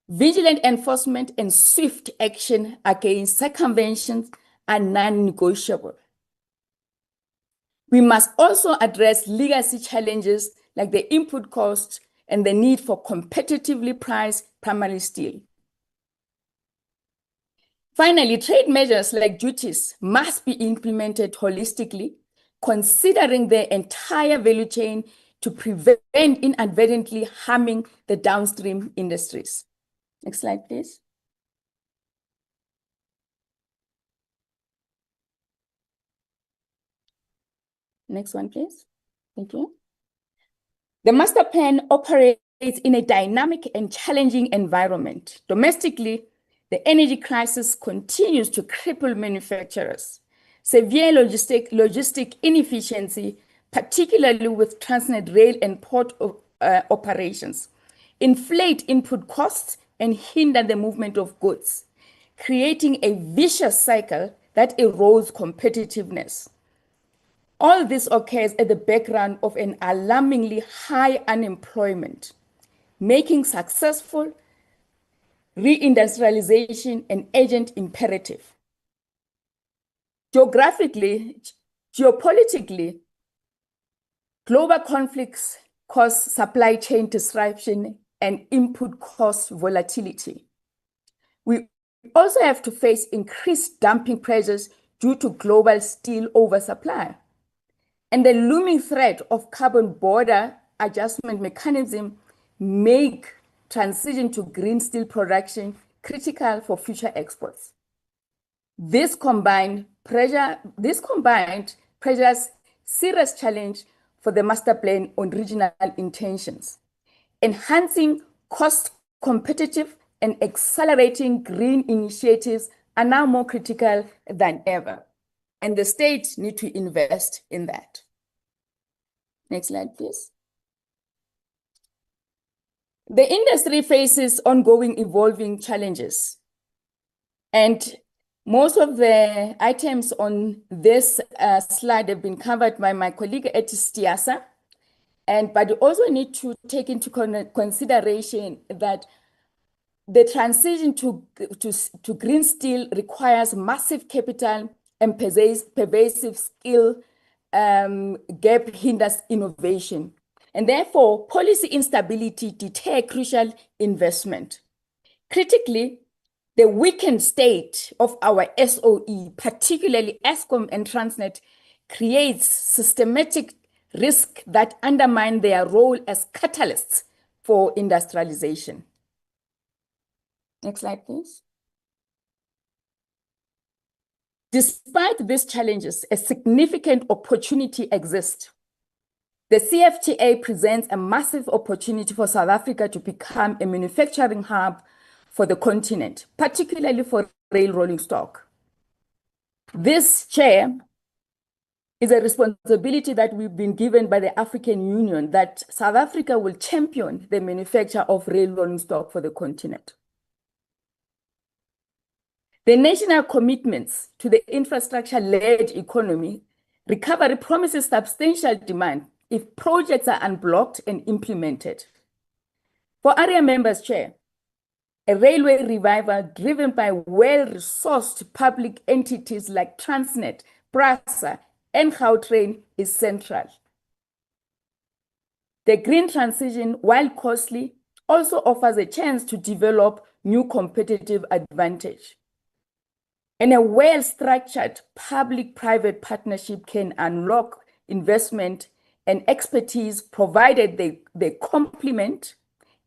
Vigilant enforcement and swift action against circumventions are non-negotiable. We must also address legacy challenges like the input cost and the need for competitively priced primary steel. Finally, trade measures like duties must be implemented holistically, considering the entire value chain to prevent inadvertently harming the downstream industries. Next slide, please. Next one, please. Thank you. The master plan operates in a dynamic and challenging environment. Domestically, the energy crisis continues to cripple manufacturers. Severe logistic inefficiency, particularly with Transnet rail and port operations, inflate input costs and hinder the movement of goods, creating a vicious cycle that erodes competitiveness. All this occurs at the background of an alarmingly high unemployment, making successful reindustrialization an urgent imperative. Geopolitically, global conflicts cause supply chain disruption and input cost volatility. We also have to face increased dumping pressures due to global steel oversupply. And the looming threat of carbon border adjustment mechanism make transition to green steel production critical for future exports. This combined pressures serious challenge for the master plan on regional intentions. Enhancing cost competitive and accelerating green initiatives are now more critical than ever, and the state needs to invest in that. Next slide, please. The industry faces ongoing evolving challenges, and most of the items on this slide have been covered by my colleague at STEASA, but you also need to take into consideration that the transition to green steel requires massive capital and pervasive skill gap hinders innovation. And therefore, policy instability deter crucial investment. Critically, the weakened state of our SOE, particularly Eskom and Transnet, creates systematic risk that undermine their role as catalysts for industrialization. Next slide, please. Despite these challenges, a significant opportunity exists. The CFTA presents a massive opportunity for South Africa to become a manufacturing hub for the continent, particularly for rail rolling stock. This, Chair, is a responsibility that we've been given by the African Union, that South Africa will champion the manufacture of rail rolling stock for the continent. The national commitments to the infrastructure-led economy recovery promises substantial demand if projects are unblocked and implemented. For ARIA members, Chair, a railway revival driven by well-resourced public entities like Transnet, PASA, and Gautrain is central. The green transition, while costly, also offers a chance to develop new competitive advantage. And a well-structured public-private partnership can unlock investment and expertise, provided they complement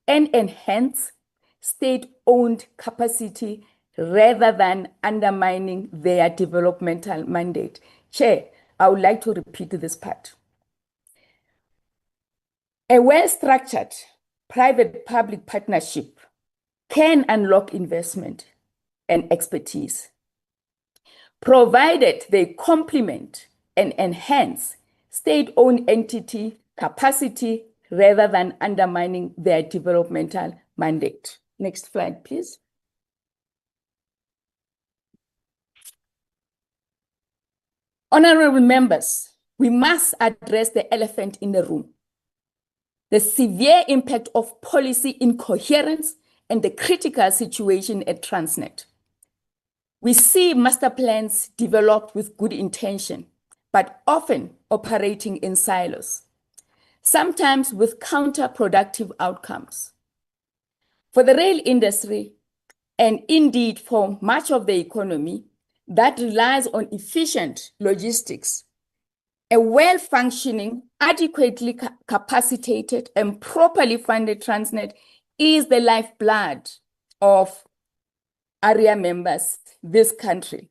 and enhance state-owned capacity rather than undermining their developmental mandate. Chair, I would like to repeat this part. A well-structured private-public partnership can unlock investment and expertise, provided they complement and enhance state-owned entity capacity rather than undermining their developmental mandate. Next slide, please. Honorable members, we must address the elephant in the room: the severe impact of policy incoherence and the critical situation at Transnet. We see master plans developed with good intention, but often operating in silos, sometimes with counterproductive outcomes. For the rail industry, and indeed for much of the economy that relies on efficient logistics, a well-functioning, adequately capacitated, and properly funded Transnet is the lifeblood of ARIA members, this country.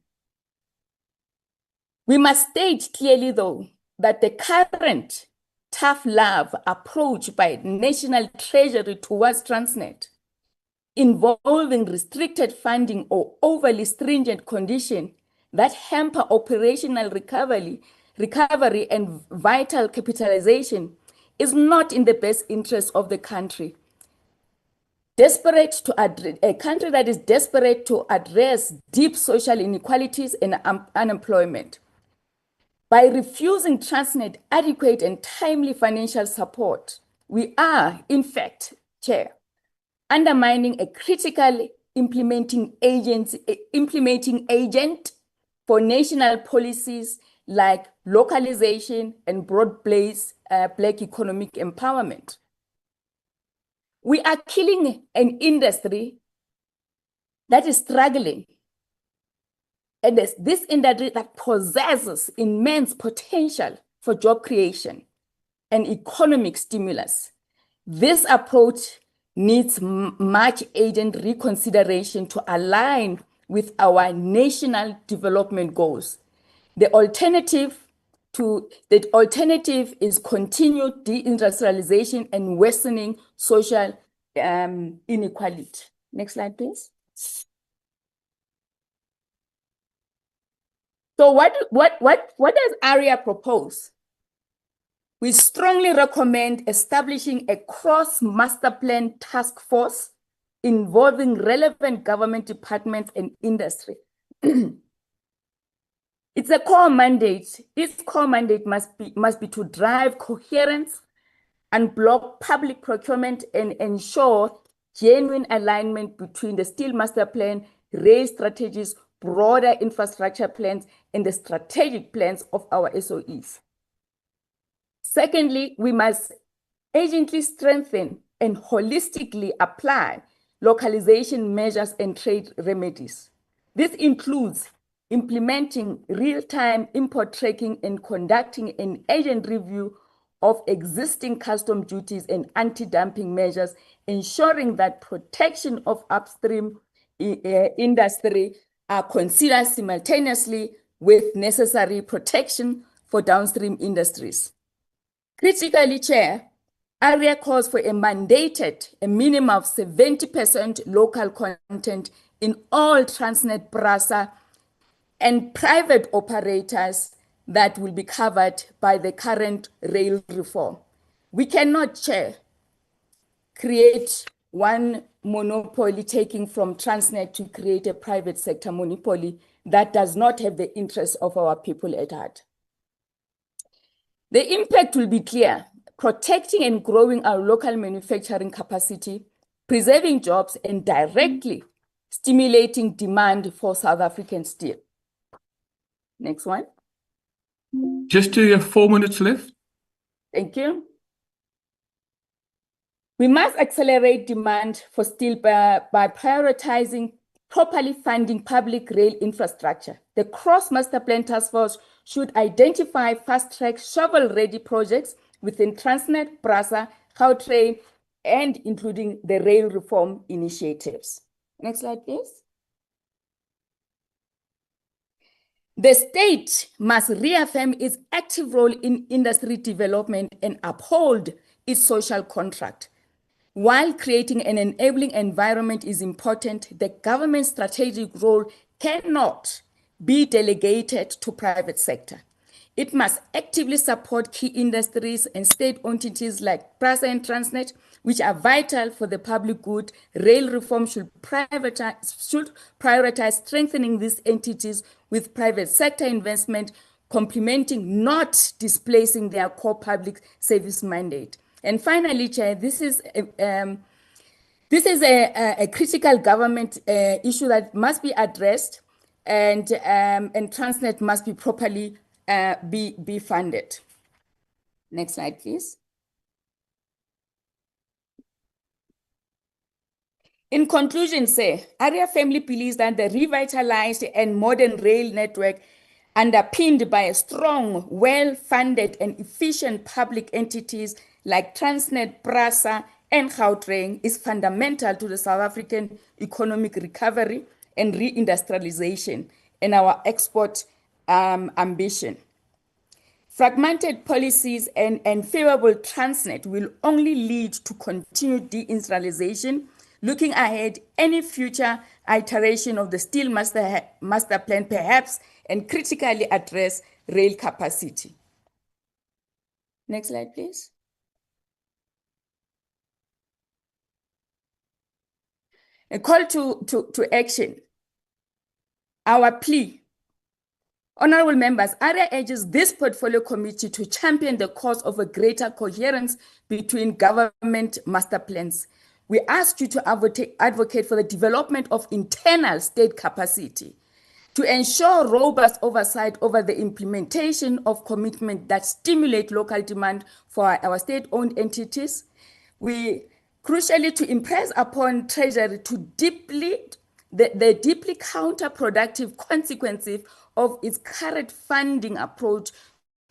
We must state clearly, though, that the current tough love approach by National Treasury towards Transnet, involving restricted funding or overly stringent conditions that hamper operational recovery and vital capitalization, is not in the best interest of the country. A country that is desperate to address deep social inequalities and unemployment. By refusing Transnet adequate and timely financial support, we are, in fact, Chair, undermining a critical implementing agent for national policies like localization and broad-based Black economic empowerment. We are killing an industry that is struggling, and this industry that possesses immense potential for job creation and economic stimulus. This approach needs much agent reconsideration to align with our national development goals. The alternative is continued deindustrialization and worsening social inequality. Next slide, please. So what does ARIA propose? We strongly recommend establishing a cross-master plan task force involving relevant government departments and industry. It's a core mandate. Its core mandate must be to drive coherence, unblock public procurement, and ensure genuine alignment between the Steel Master Plan, rail strategies, broader infrastructure plans, and the strategic plans of our SOEs. Secondly, we must urgently strengthen and holistically apply localization measures and trade remedies. This includes implementing real-time import tracking and conducting an urgent review of existing custom duties and anti-dumping measures, ensuring that protection of upstream industry are considered simultaneously with necessary protection for downstream industries. Critically, Chair, ARIA calls for a minimum of 70% local content in all Transnet PRASA and private operators that will be covered by the current rail reform. We cannot, Chair, create one monopoly taking from Transnet to create a private sector monopoly that does not have the interests of our people at heart. The impact will be clear: protecting and growing our local manufacturing capacity, preserving jobs, and directly stimulating demand for South African steel. Next one. Just do you have 4 minutes left? Thank you. We must accelerate demand for steel by prioritizing properly funding public rail infrastructure. The Cross-Master Plan Task Force should identify fast-track shovel-ready projects within Transnet, PRASA, Gautrain, and including the rail reform initiatives. Next slide, please. The state must reaffirm its active role in industry development and uphold its social contract. While creating an enabling environment is important, the government's strategic role cannot be delegated to private sector. It must actively support key industries and state-owned entities like PRASA and Transnet, which are vital for the public good. Rail reform should prioritize strengthening these entities with private sector investment, complementing, not displacing their core public service mandate. And finally, Chair, this is a critical government issue that must be addressed, and Transnet must be properly be funded. Next slide, please. In conclusion, ARIA family believes that the revitalized and modern rail network, underpinned by a strong, well-funded and efficient public entities like Transnet, PRASA, and Gautrain, is fundamental to the South African economic recovery and reindustrialization and our export ambition. Fragmented policies and unfavorable Transnet will only lead to continued deindustrialization. Looking ahead, any future iteration of the Steel Master Plan perhaps and critically address rail capacity. Next slide, please. A call to action. Our plea. Honorable members, ARIA urges this portfolio committee to champion the cause of a greater coherence between government master plans. We ask you to advocate for the development of internal state capacity, to ensure robust oversight over the implementation of commitments that stimulate local demand for our state-owned entities. We crucially to impress upon Treasury to the deeply counterproductive consequences of its current funding approach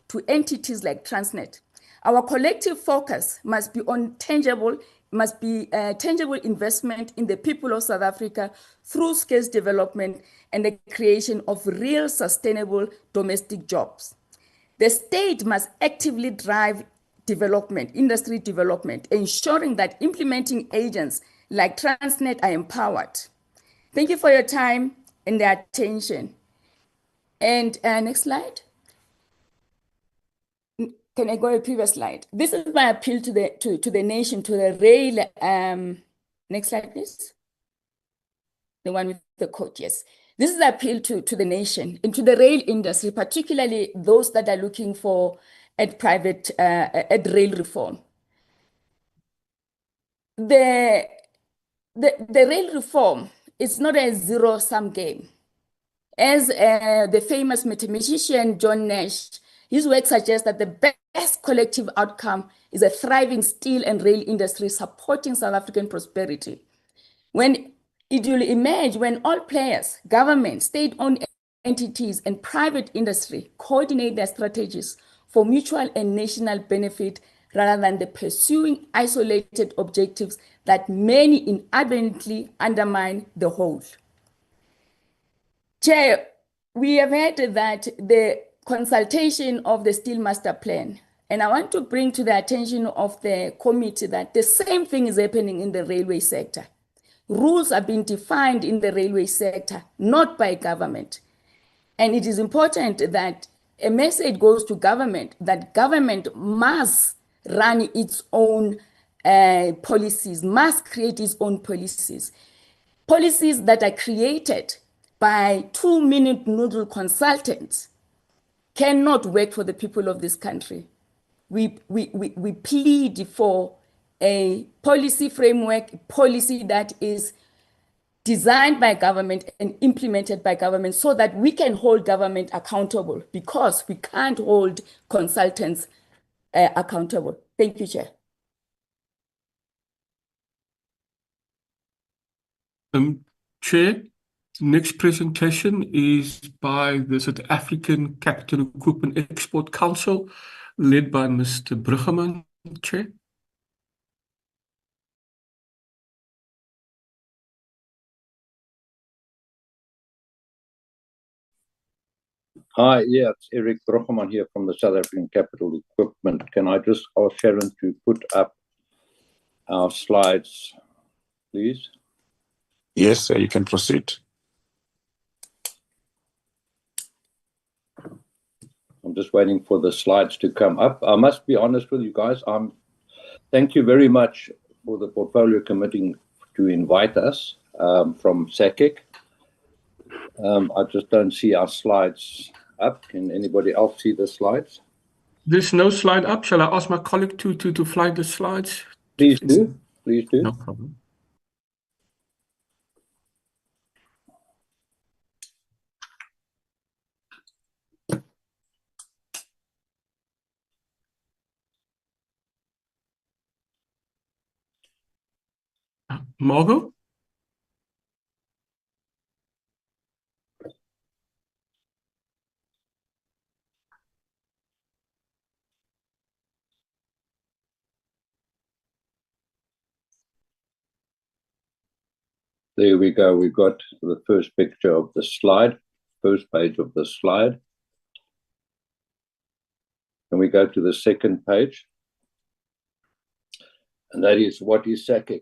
to entities like Transnet. Our collective focus must be on tangible investment in the people of South Africa through skills development and the creation of real sustainable domestic jobs. The state must actively drive development, industry development, ensuring that implementing agents like Transnet are empowered. Thank you for your time and the attention. And next slide. Can I go to the previous slide? This is my appeal to the nation, to the rail. Next slide, please. The one with the quote, yes. This is the appeal to the nation and to the rail industry, particularly those that are looking for at rail reform. The rail reform is not a zero-sum game. As the famous mathematician John Nash, his work suggests that the best collective outcome is a thriving steel and rail industry supporting South African prosperity. When it will emerge when all players, government, state-owned entities, and private industry coordinate their strategies for mutual and national benefit rather than the pursuing isolated objectives that many inadvertently undermine the whole. Chair, we have heard that the consultation of the Steel Master Plan, and I want to bring to the attention of the committee that the same thing is happening in the railway sector. Rules are being defined in the railway sector, not by government. And it is important that a message goes to government that government must run its own policies, must create its own policies. Policies that are created by 2-minute noodle consultants cannot work for the people of this country. We plead for a policy framework, policy that is designed by government and implemented by government so that we can hold government accountable, because we can't hold consultants accountable. Thank you, Chair. Chair, next presentation is by the South African Capital Equipment Export Council, led by Mr. Bruggeman, Chair. Hi, yeah, it's Eric Bruggeman here from the South African Capital Equipment. Can I just ask Sharon to put up our slides, please? Yes, sir, you can proceed. I'm just waiting for the slides to come up. I must be honest with you guys. Thank you very much for the Portfolio Committee to invite us from SACEEC. I just don't see our slides up. Can anybody else see the slides? There's no slide up. Shall I ask my colleague to fly the slides? Please do. Please do. No problem. Margot? There we go. We've got the first picture of the slide, first page of the slide. And we go to the second page. And that is, what is SACEEC?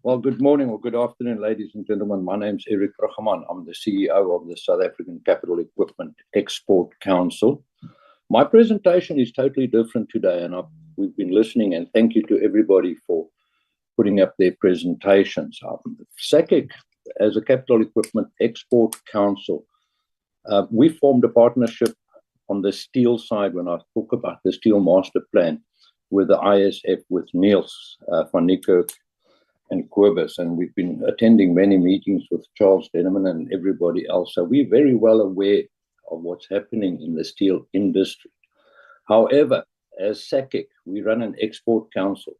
Well, good morning or good afternoon, ladies and gentlemen. My name's Eric Bruggeman. I'm the CEO of the South African Capital Equipment Export Council. My presentation is totally different today, and we've been listening, and thank you to everybody for putting up their presentations. SACEEC, as a Capital Equipment Export Council, we formed a partnership on the steel side when I talk about the Steel Master Plan with the ISF, with Niels van Niekerk and Kobus, and we've been attending many meetings with Charles Denneman and everybody else. So we're very well aware of what's happening in the steel industry. However, as SACEEC, we run an export council,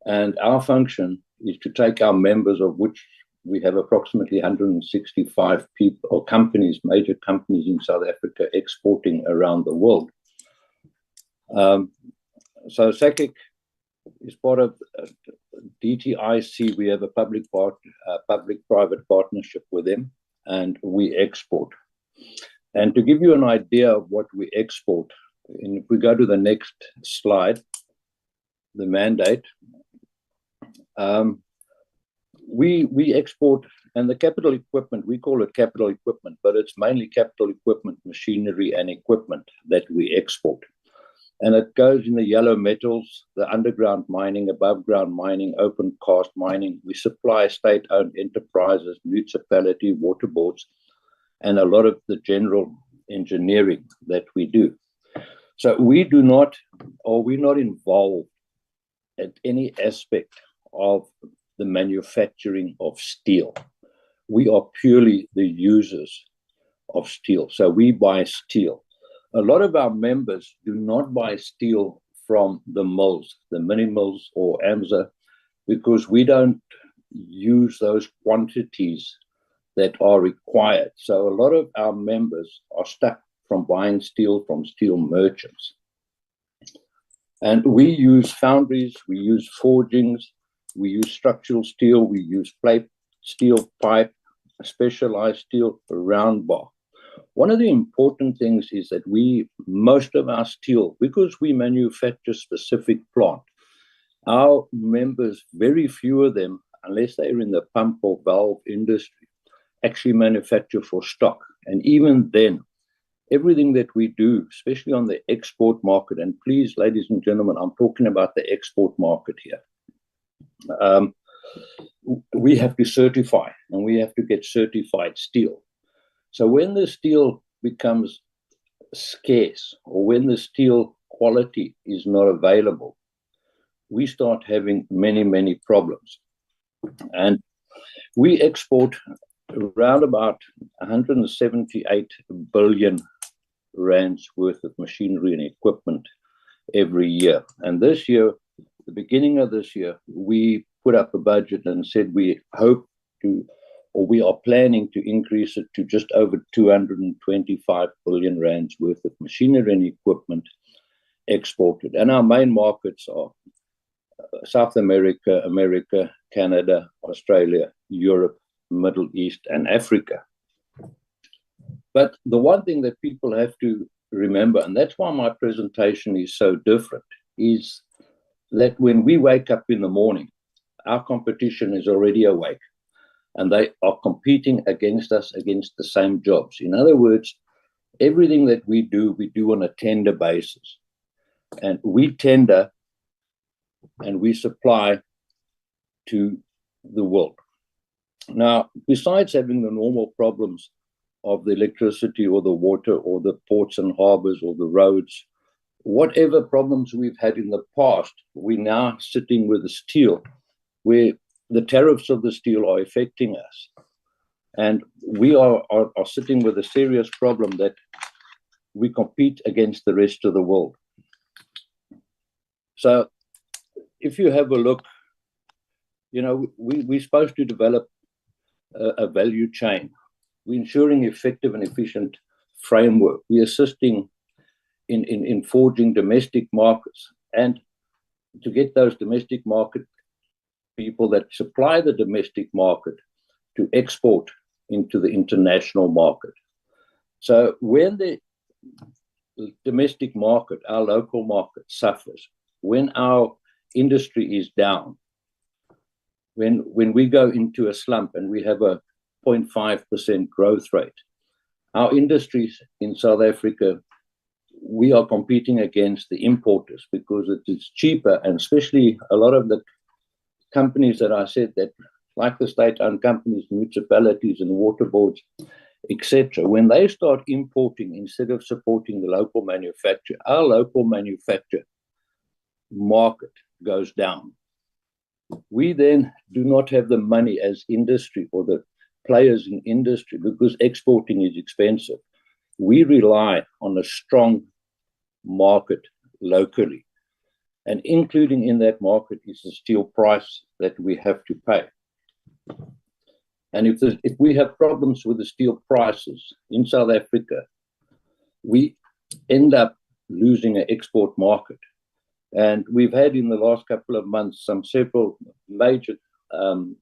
and our function is to take our members, of which we have approximately 165 people or companies, major companies in South Africa exporting around the world. So SACEEC is part of DTIC. We have a public-private partnership with them, and we export. And to give you an idea of what we export, and if we go to the next slide, the mandate, we export, and the capital equipment, we call it capital equipment, but it's mainly capital equipment, machinery and equipment that we export. And it goes in the yellow metals, the underground mining, above ground mining, open cast mining. We supply state-owned enterprises, municipality, water boards, and a lot of the general engineering that we do. So we do not, or we're not involved at any aspect of the manufacturing of steel. We are purely the users of steel. So we buy steel. A lot of our members do not buy steel from the mills, the mini mills or AMSA, because we don't use those quantities that are required. So a lot of our members are stuck from buying steel from steel merchants. And we use foundries, we use forgings, we use structural steel, we use plate, steel pipe, specialized steel, round bar. One of the important things is that most of our steel, because we manufacture specific plant, our members, very few of them, unless they're in the pump or valve industry, actually manufacture for stock. And even then, everything that we do, especially on the export market, and please, ladies and gentlemen, I'm talking about the export market here. We have to certify, and we have to get certified steel. So when the steel becomes scarce, or when the steel quality is not available, we start having many, many problems. And we export around about 178 billion rands worth of machinery and equipment every year. And this year, the beginning of this year, we put up a budget and said we hope to, or we are planning to increase it to just over 225 billion rands worth of machinery and equipment exported. And our main markets are South America, America, Canada, Australia, Europe, Middle East, and Africa. But the one thing that people have to remember, and that's why my presentation is so different, is that when we wake up in the morning, our competition is already awake, and they are competing against us against the same jobs. In other words, everything that we do on a tender basis. And we tender and we supply to the world. Now, besides having the normal problems of the electricity or the water or the ports and harbors or the roads, whatever problems we've had in the past, we're now sitting with the steel where the tariffs of the steel are affecting us. And we are sitting with a serious problem that we compete against the rest of the world. So if you have a look, you know, we're supposed to develop a value chain. We're ensuring effective and efficient framework. We're assisting in forging domestic markets, and to get those domestic market people that supply the domestic market to export into the international market. So when the domestic market, our local market, suffers, when our industry is down, when we go into a slump and we have a 0.5% growth rate, our industries in South Africa, we are competing against the importers because it is cheaper, and especially a lot of the companies that I said that, like the state-owned companies, municipalities and water boards, etc., when they start importing instead of supporting the local manufacturer, our local manufacturer market goes down. We then do not have the money as industry or the players in industry because exporting is expensive. We rely on a strong market locally, and including in that market is the steel price that we have to pay. And if we have problems with the steel prices in South Africa, we end up losing an export market. And we've had in the last couple of months several major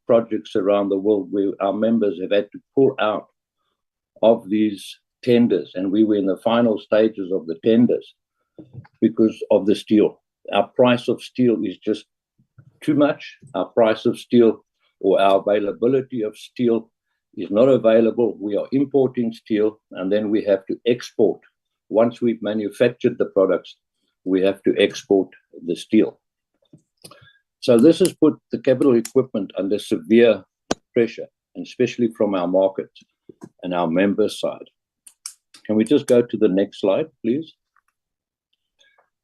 projects around the world where our members have had to pull out of these tenders, and we were in the final stages of the tenders because of the steel. Our price of steel is just too much. Our price of steel or our availability of steel is not available. We are importing steel, and then we have to export. Once we've manufactured the products, we have to export the steel. So this has put the capital equipment under severe pressure, and especially from our market and our member side. Can we just go to the next slide, please?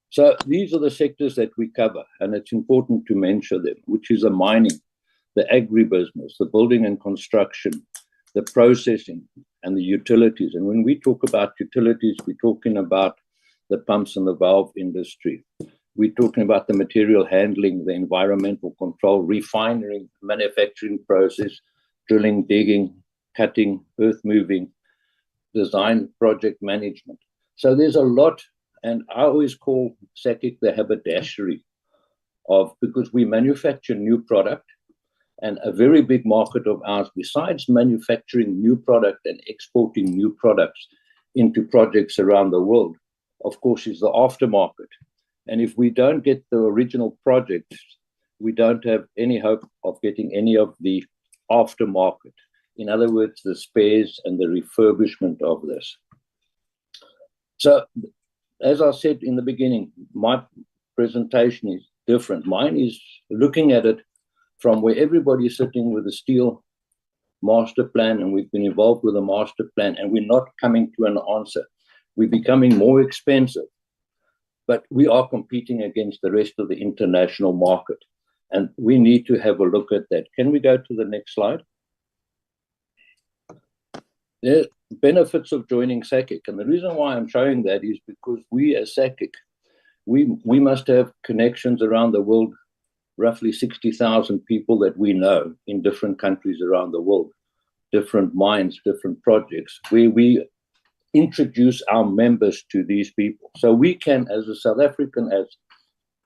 So these are the sectors that we cover, and it's important to mention them, which is the mining, the agribusiness, the building and construction, the processing, and the utilities. And when we talk about utilities, we're talking about the pumps and the valve industry, We're talking about the material handling, the environmental control, refinery, manufacturing process, drilling, digging, cutting, earth moving, design, project management. So there's a lot, and I always call SACEEC the haberdashery of, because we manufacture new product, and a very big market of ours, besides manufacturing new product and exporting new products into projects around the world, of course, is the aftermarket. And if we don't get the original project, we don't have any hope of getting any of the aftermarket. In other words, the spares and the refurbishment of this. So, as I said in the beginning, my presentation is different. Mine is looking at it from where everybody is sitting with a steel master plan, and we've been involved with a master plan, and we're not coming to an answer. We're becoming more expensive, but we are competing against the rest of the international market, and we need to have a look at that. Can we go to the next slide? The benefits of joining SACEEC, and the reason why I'm showing that is because we as SACEEC, we must have connections around the world, roughly 60,000 people that we know in different countries around the world, different mines, different projects, where we introduce our members to these people. So we can, as a South African, as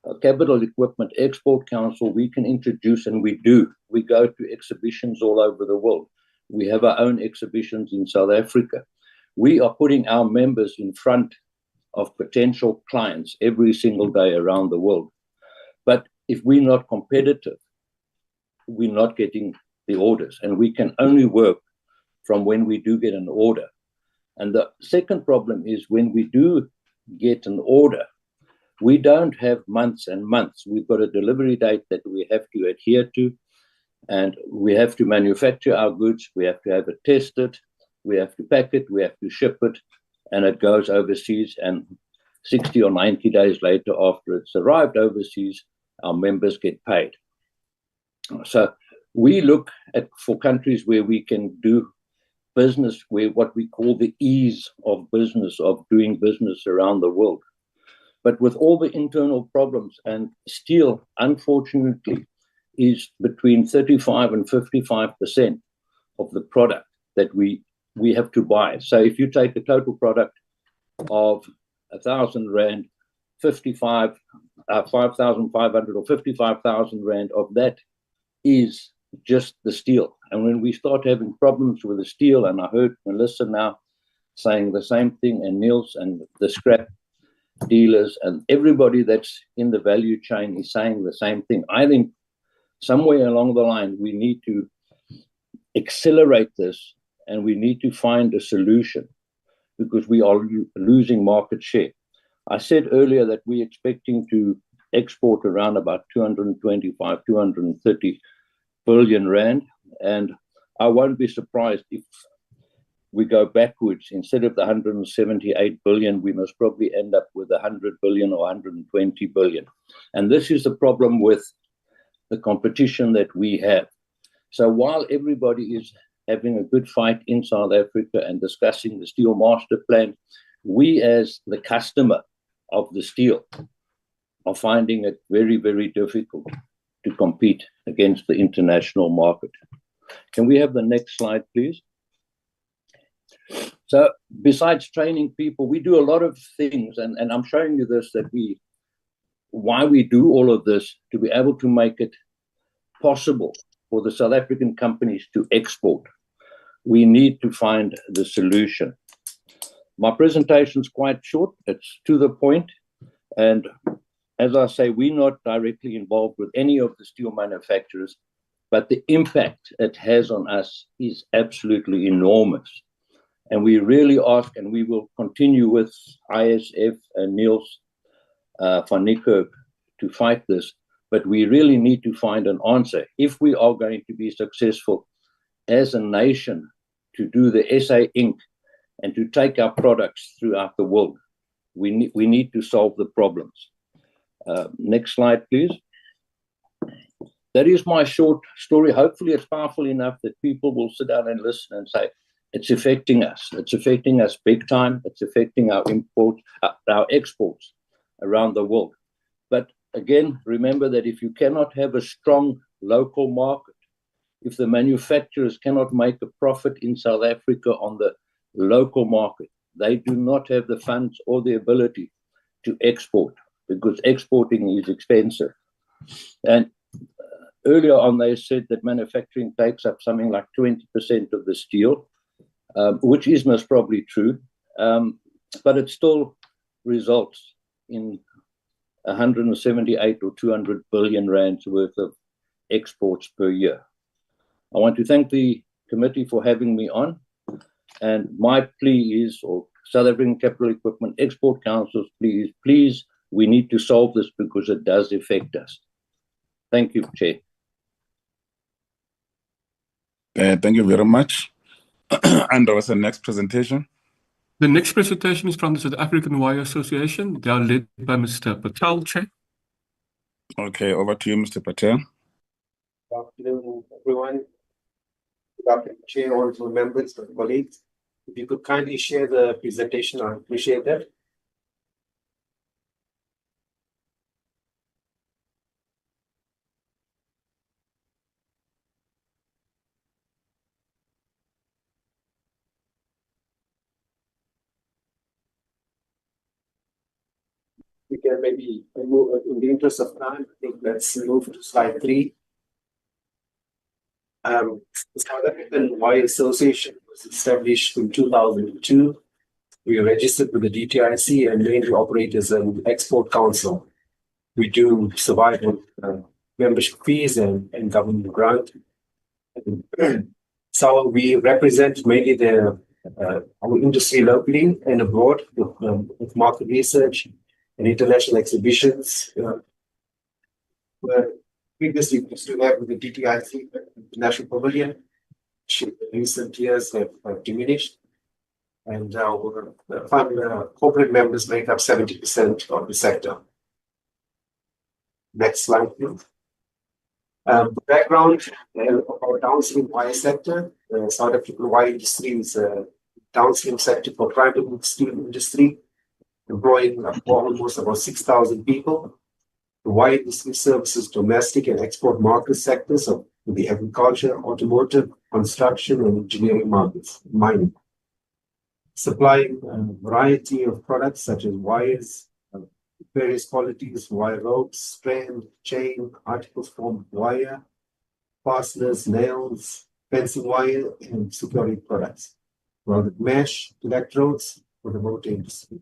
a Capital Equipment Export Council, we can introduce, and we do. We go to exhibitions all over the world. We have our own exhibitions in South Africa. We are putting our members in front of potential clients every single day around the world. But if we're not competitive, we're not getting the orders, and we can only work from when we do get an order. And the second problem is when we do get an order, we don't have months and months. We've got a delivery date that we have to adhere to, and we have to manufacture our goods. We have to have it tested. We have to pack it. We have to ship it, and it goes overseas. And 60 or 90 days later, after it's arrived overseas, our members get paid. So we look at for countries where we can do business, where what we call the ease of business, of doing business around the world. But with all the internal problems, and steel, unfortunately, is between 35 and 55% of the product that we have to buy. So if you take a total product of 1,000 Rand, 5,500 or 55,000 Rand of that is just the steel. And when we start having problems with the steel, and I heard Melissa now saying the same thing, and Niels and the scrap dealers and everybody that's in the value chain is saying the same thing. I think somewhere along the line, we need to accelerate this, and we need to find a solution, because we are losing market share. I said earlier that we're expecting to export around about 225, 230 billion Rand, and I won't be surprised if we go backwards. Instead of the 178 billion, we must probably end up with 100 billion or 120 billion. And this is the problem with the competition that we have. So while everybody is having a good fight in South Africa and discussing the steel master plan, we as the customer of the steel are finding it very, very difficult to compete against the international market. Can we have the next slide, please? So besides training people, we do a lot of things, and I'm showing you this, that why we do all of this, to be able to make it possible for the South African companies to export. We need to find the solution. My presentation is quite short, it's to the point, and as I say, we're not directly involved with any of the steel manufacturers, but the impact it has on us is absolutely enormous. And we really ask, and we will continue with ISF and Niels van Niekerk to fight this, but we really need to find an answer. If we are going to be successful as a nation to do the SA Inc. and to take our products throughout the world, we need to solve the problems. Next slide, please. That is my short story. Hopefully it's powerful enough that people will sit down and listen and say, it's affecting us. It's affecting us big time. It's affecting our imports, our exports around the world. But again, remember that if you cannot have a strong local market, if the manufacturers cannot make a profit in South Africa on the local market, they do not have the funds or the ability to export, because exporting is expensive. And earlier on, they said that manufacturing takes up something like 20% of the steel, which is most probably true, but it still results in 178 or 200 billion rands worth of exports per year. I want to thank the committee for having me on, and my plea is, or South African Capital Equipment Export Council's plea is, please, we need to solve this because it does affect us. Thank you, Chair. Thank you very much. And what's the next presentation? The next presentation is from the South African Wire Association. They are led by Mr. Patel, Chair. Okay, over to you, Mr. Patel. Good afternoon, everyone. Good afternoon, Chair, honorable members, and colleagues. If you could kindly share the presentation, I appreciate that. We can maybe move, in the interest of time, I think let's move to slide 3. The South African Wire Association was established in 2002. We are registered with the DTIC and mainly operate as an export council. We do survival membership fees and government grant. So we represent mainly our industry locally and abroad with market research and international exhibitions. Where previously we used to have with the DTIC, the National Pavilion, which in recent years have diminished. And our corporate members make up 70% of the sector. Next slide, please. The background of our downstream wire sector. The South African wire industry is a downstream sector for private steel industry, employing almost about 6,000 people. The wire industry services domestic and export market sectors of the agriculture, automotive, construction, and engineering markets, mining. Supplying a variety of products such as wires, various qualities, wire ropes, strand, chain, articles from wire, fasteners, nails, fencing wire, and security products. Welded mesh, electrodes for the motor industry.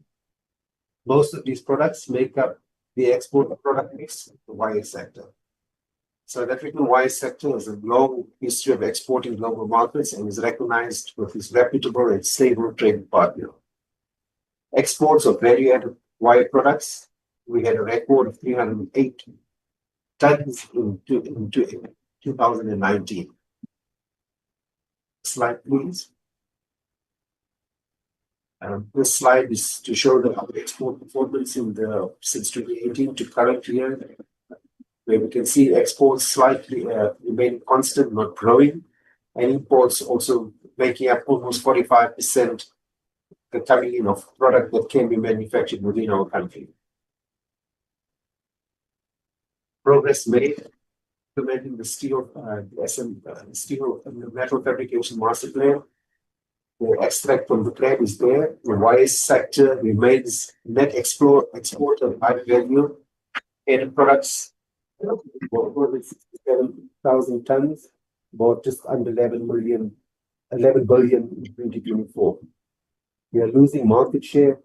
Most of these products make up the export product mix of the wire sector. South African wire sector has a long history of exporting global markets and is recognized with its reputable and stable trading partner. Exports of value-added wire products, we had a record of 308 tons in 2019. Slide, please. This slide is to show the export performance since 2018 to current year, where we can see exports slightly remain constant, not growing, and imports also making up almost 45% the coming in of product that can be manufactured within our country. Progress made implementing the steel metal fabrication master plan. The extract from the plan is there. The wire sector remains net export of high value added products, about 67,000 tons, about just under 11 billion in 2024. We are losing market share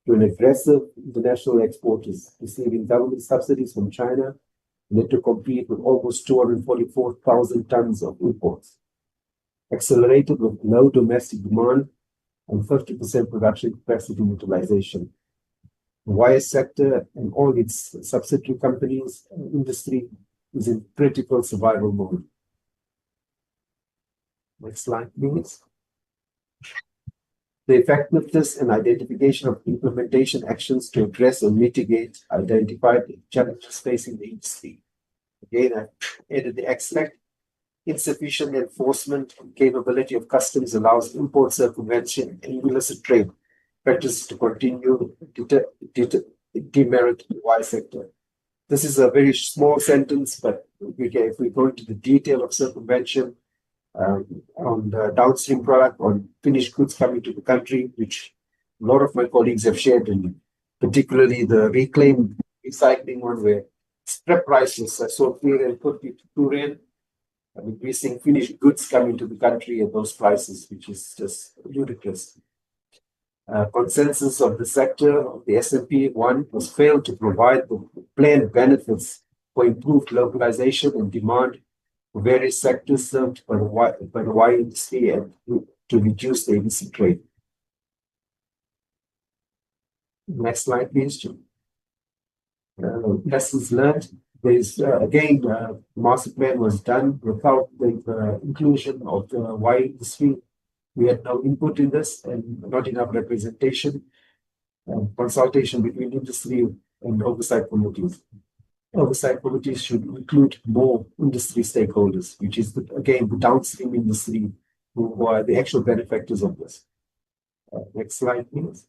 to an aggressive international exporters, receiving government subsidies from China, and to compete with almost 244,000 tons of imports. Accelerated with low domestic demand and 50% production capacity utilization. The wire sector and all its subsidiary companies and industry is in critical survival mode. Next slide, please. The effectiveness and identification of implementation actions to address and mitigate identified challenges facing the industry. Again, I added the extract. Insufficient enforcement and capability of customs allows import circumvention and illicit trade practices to continue demerit the wire sector. This is a very small sentence, but if we go into the detail of circumvention on the downstream product, on finished goods coming to the country, which a lot of my colleagues have shared, and particularly the reclaimed recycling one, where scrap prices are so 350 to 2 rand, and we're seeing finished goods coming to the country at those prices, which is just ludicrous. Consensus of the sector of the S&P one was failed to provide the planned benefits for improved localization and demand for various sectors served by the wine industry and to reduce the illicit trade. Next slide, please, Jim. Lessons learned. There's again, master plan was done without the inclusion of the wine industry. We had no input in this and not enough representation, consultation between industry and oversight committees. Oversight committees should include more industry stakeholders, which is, again, the downstream industry who are the actual benefactors of this. Next slide, please.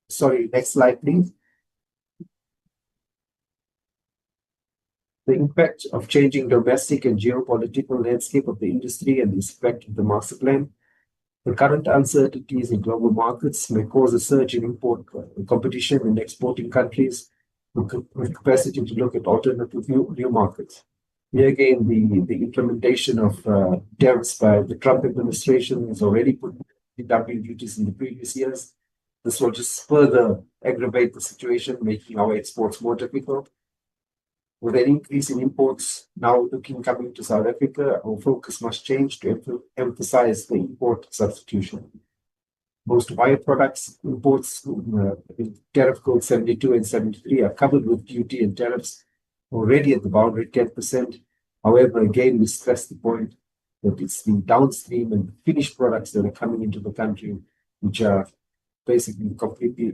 Sorry, next slide, please. The impact of changing domestic and geopolitical landscape of the industry and the effect of the master plan. The current uncertainties in global markets may cause a surge in import competition in exporting countries with capacity to look at alternative new markets. Here again, the implementation of tariffs by the Trump administration has already put dumping duties in the previous years. This will just further aggravate the situation, making our exports more difficult. With an increase in imports now coming to South Africa, our focus must change to emphasize the import substitution. Most wire products imports in tariff code 72 and 73 are covered with duty and tariffs already at the boundary 10%. However, again, we stress the point that it's the downstream and finished products that are coming into the country, which are basically completely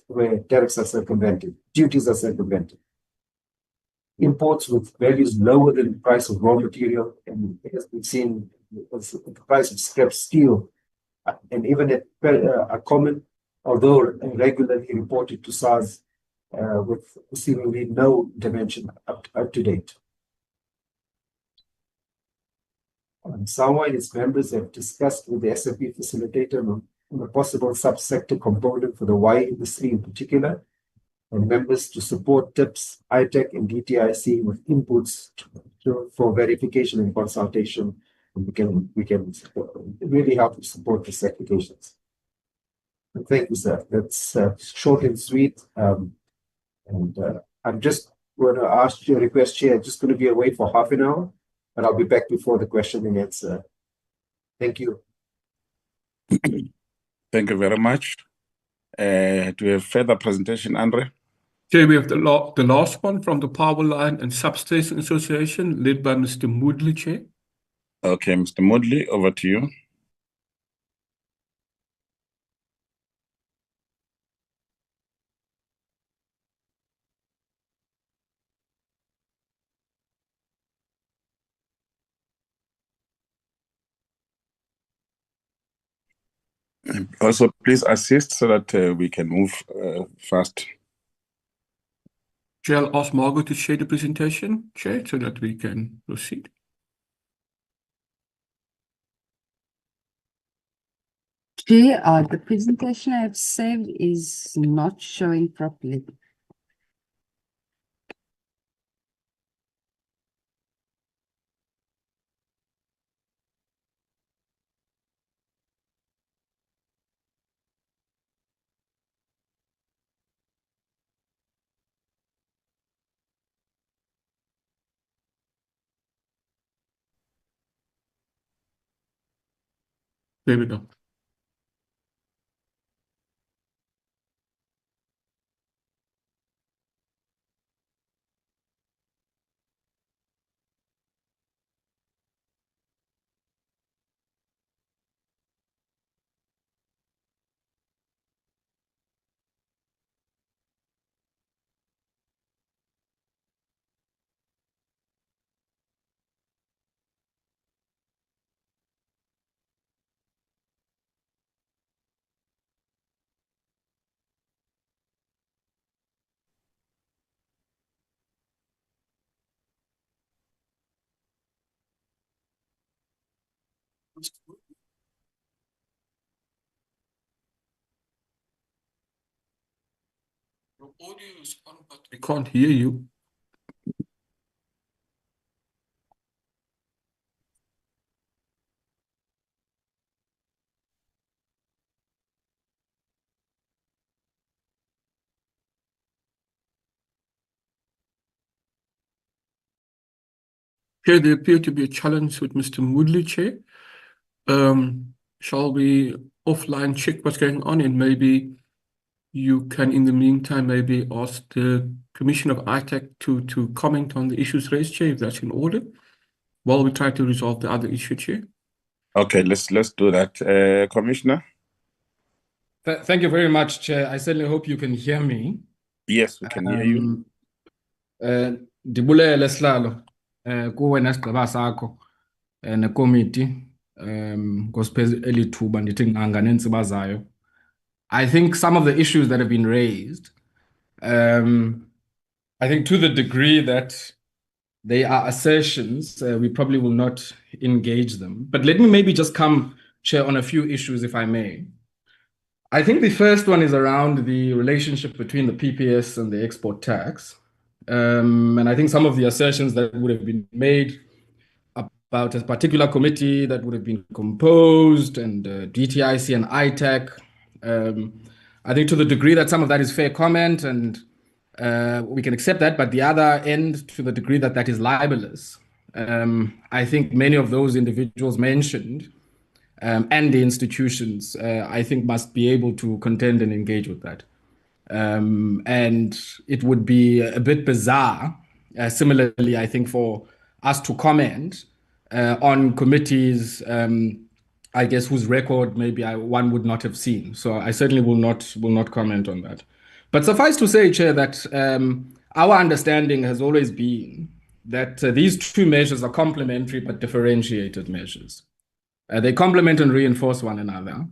where tariffs are circumvented, duties are circumvented. Imports with values lower than the price of raw material, and as we've seen, the price of scrap steel, and even at are common, although regularly reported to SARS with seemingly no dimension up to date. SAWA and its members have discussed with the S&P facilitator on a possible subsector component for the wine industry in particular, and members to support TIPS, ITEC, and DTIC with inputs for verification and consultation. And we can really help to support these applications. And thank you, sir. That's short and sweet. I'm just going to ask you a request, Chair. I'm just going to be away for half an hour, but I'll be back before the question and answer. Thank you. Thank you very much. Do we have further presentation, Andre? Chair, we have the last one from the Power Line and Substation Association, led by Mr. Moodley, Chair. Okay, Mr. Moodley, over to you. Also, please assist so that we can move fast. Chair, I'll ask Margaret to share the presentation, Chair, so that we can proceed. Chair, the presentation I have saved is not showing properly. There we go. Your audio is on, but we can't hear you. Here there appear to be a challenge with Mr. Moodley, Chair. Shall we offline check what's going on, and maybe you can, in the meantime, maybe ask the Commission of ITAC to comment on the issues raised, Chair, if that's in order, while we try to resolve the other issue, Chair. Okay, let's do that. Commissioner? Thank you very much, Chair. I certainly hope you can hear me. Yes, we can hear you. Ndibulele Sihlalo kuwe nesigqiba sakho nekomiti ngosipheze elithuba ndithi nganga nentsiba zayo. I think some of the issues that have been raised, I think to the degree that they are assertions, we probably will not engage them. But let me maybe just come, Chair, on a few issues, if I may. I think the first one is around the relationship between the PPS and the export tax. And I think some of the assertions that would have been made about a particular committee that would have been composed and DTIC and ITAC, I think to the degree that some of that is fair comment and we can accept that, but the other end, to the degree that that is libelous, I think many of those individuals mentioned and the institutions, I think, must be able to contend and engage with that. And it would be a bit bizarre, similarly, I think, for us to comment on committees, I guess, whose record maybe one would not have seen. So I certainly will not comment on that. But suffice to say, Chair, that our understanding has always been that these two measures are complementary but differentiated measures. They complement and reinforce one another,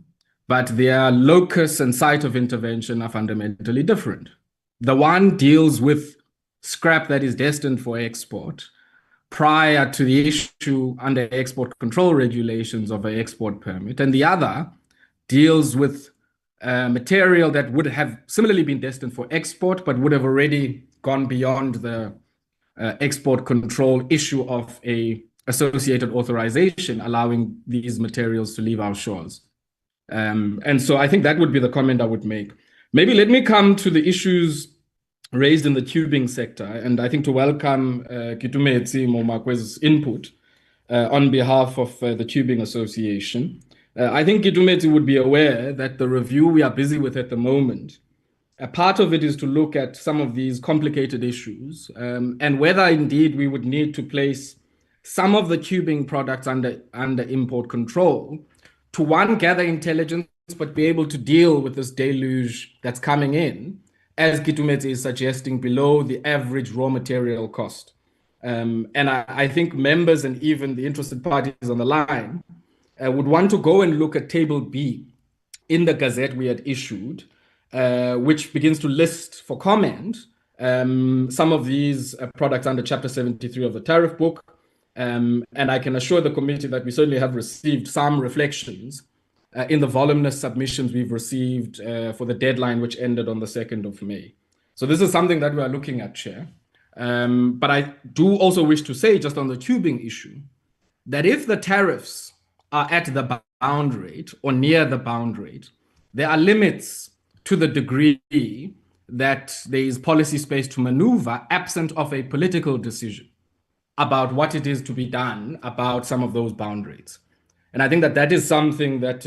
but their locus and site of intervention are fundamentally different. The one deals with scrap that is destined for export prior to the issue under export control regulations of an export permit, and the other deals with material that would have similarly been destined for export, but would have already gone beyond the export control issue of a associated authorization allowing these materials to leave our shores. And so I think that would be the comment I would make. Maybe let me come to the issues raised in the tubing sector, and I think to welcome Kitumetsi Momakwe's input on behalf of the Tubing Association. I think Kitumetsi would be aware that the review we are busy with at the moment, a part of it is to look at some of these complicated issues and whether indeed we would need to place some of the tubing products under import control to, one, gather intelligence, but be able to deal with this deluge that's coming in, as Kitumetsi is suggesting, below the average raw material cost. And I think members and even the interested parties on the line would want to go and look at Table B in the Gazette we had issued, which begins to list for comment some of these products under Chapter 73 of the Tariff Book. And I can assure the committee that we certainly have received some reflections in the voluminous submissions we've received for the deadline, which ended on the 2nd of May. So this is something that we are looking at, Chair. But I do also wish to say, just on the tubing issue, that if the tariffs are at the bound rate or near the bound rate, there are limits to the degree that there is policy space to maneuver absent of a political decision about what it is to be done about some of those bound rates. And I think that that is something that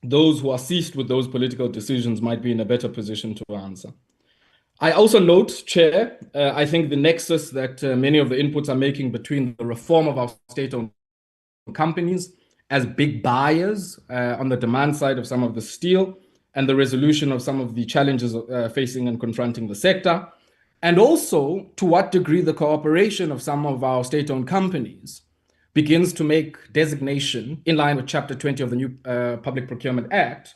those who are seized with those political decisions might be in a better position to answer. I also note, Chair, I think the nexus that many of the inputs are making between the reform of our state-owned companies as big buyers on the demand side of some of the steel and the resolution of some of the challenges facing and confronting the sector, and also to what degree the cooperation of some of our state-owned companies begins to make designation in line with Chapter 20 of the new Public Procurement Act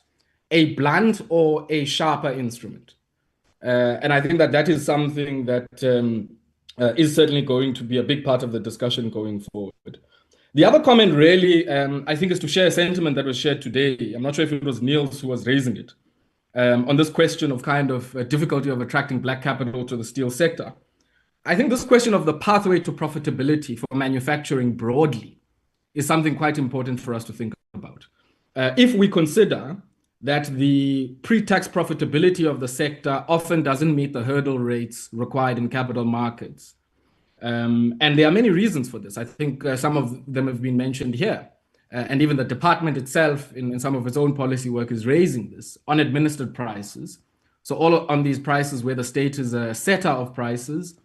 a blunt or a sharper instrument. And I think that that is something that is certainly going to be a big part of the discussion going forward. The other comment really, I think, is to share a sentiment that was shared today. I'm not sure if it was Niels who was raising it, on this question of kind of difficulty of attracting black capital to the steel sector. I think this question of the pathway to profitability for manufacturing broadly is something quite important for us to think about. If we consider that the pre-tax profitability of the sector often doesn't meet the hurdle rates required in capital markets. And there are many reasons for this. I think some of them have been mentioned here. And even the department itself, in some of its own policy work, is raising this on administered prices. So all on these prices where the state is a setter of prices,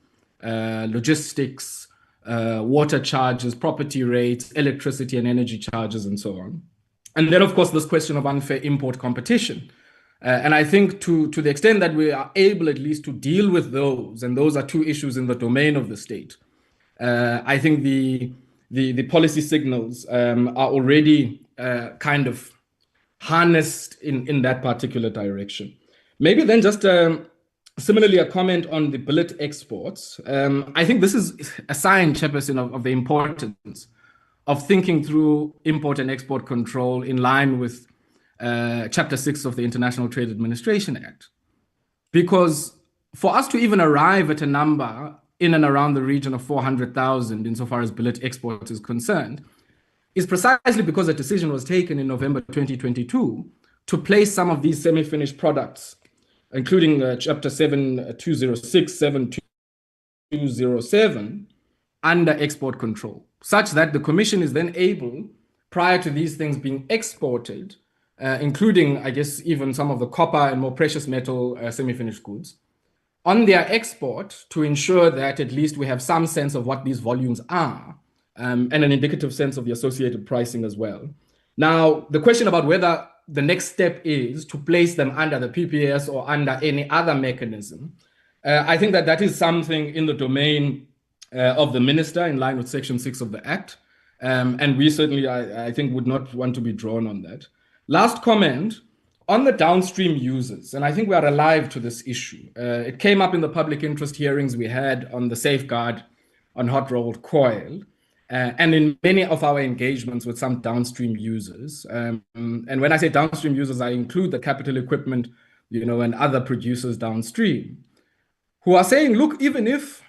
logistics, water charges, property rates, electricity and energy charges, and so on. And then, of course, this question of unfair import competition. And I think to the extent that we are able at least to deal with those, and those are two issues in the domain of the state, I think the policy signals are already kind of harnessed in that particular direction. Maybe then just similarly a comment on the billet exports. I think this is a sign, Chairperson, of the importance of thinking through import and export control in line with Chapter 6 of the International Trade Administration Act. Because for us to even arrive at a number in and around the region of 400,000 insofar as billet exports is concerned, is precisely because a decision was taken in November 2022 to place some of these semi-finished products, including Chapter 7206, 7207, under export control, such that the Commission is then able, prior to these things being exported, including, I guess, even some of the copper and more precious metal semi-finished goods, on their export to ensure that at least we have some sense of what these volumes are, and an indicative sense of the associated pricing as well. Now, the question about whether the next step is to place them under the PPS or under any other mechanism, I think that is something in the domain of the minister in line with Section 6 of the Act. And we certainly, I think, would not want to be drawn on that. Last comment on the downstream users, and I think we are alive to this issue. It came up in the public interest hearings we had on the safeguard on hot rolled coil, and in many of our engagements with some downstream users. And when I say downstream users, I include the capital equipment, and other producers downstream, who are saying, look, even if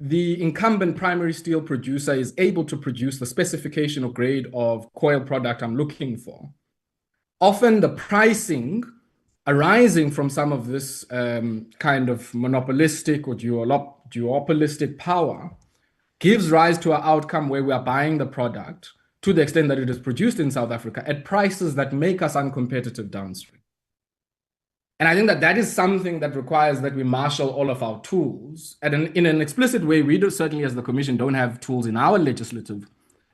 the incumbent primary steel producer is able to produce the specification or grade of coil product I'm looking for, often the pricing arising from some of this kind of monopolistic or duopolistic power gives rise to an outcome where we are buying the product to the extent that it is produced in South Africa at prices that make us uncompetitive downstream. And I think that is something that requires that we marshal all of our tools. And in an explicit way, we do certainly as the Commission don't have tools in our legislative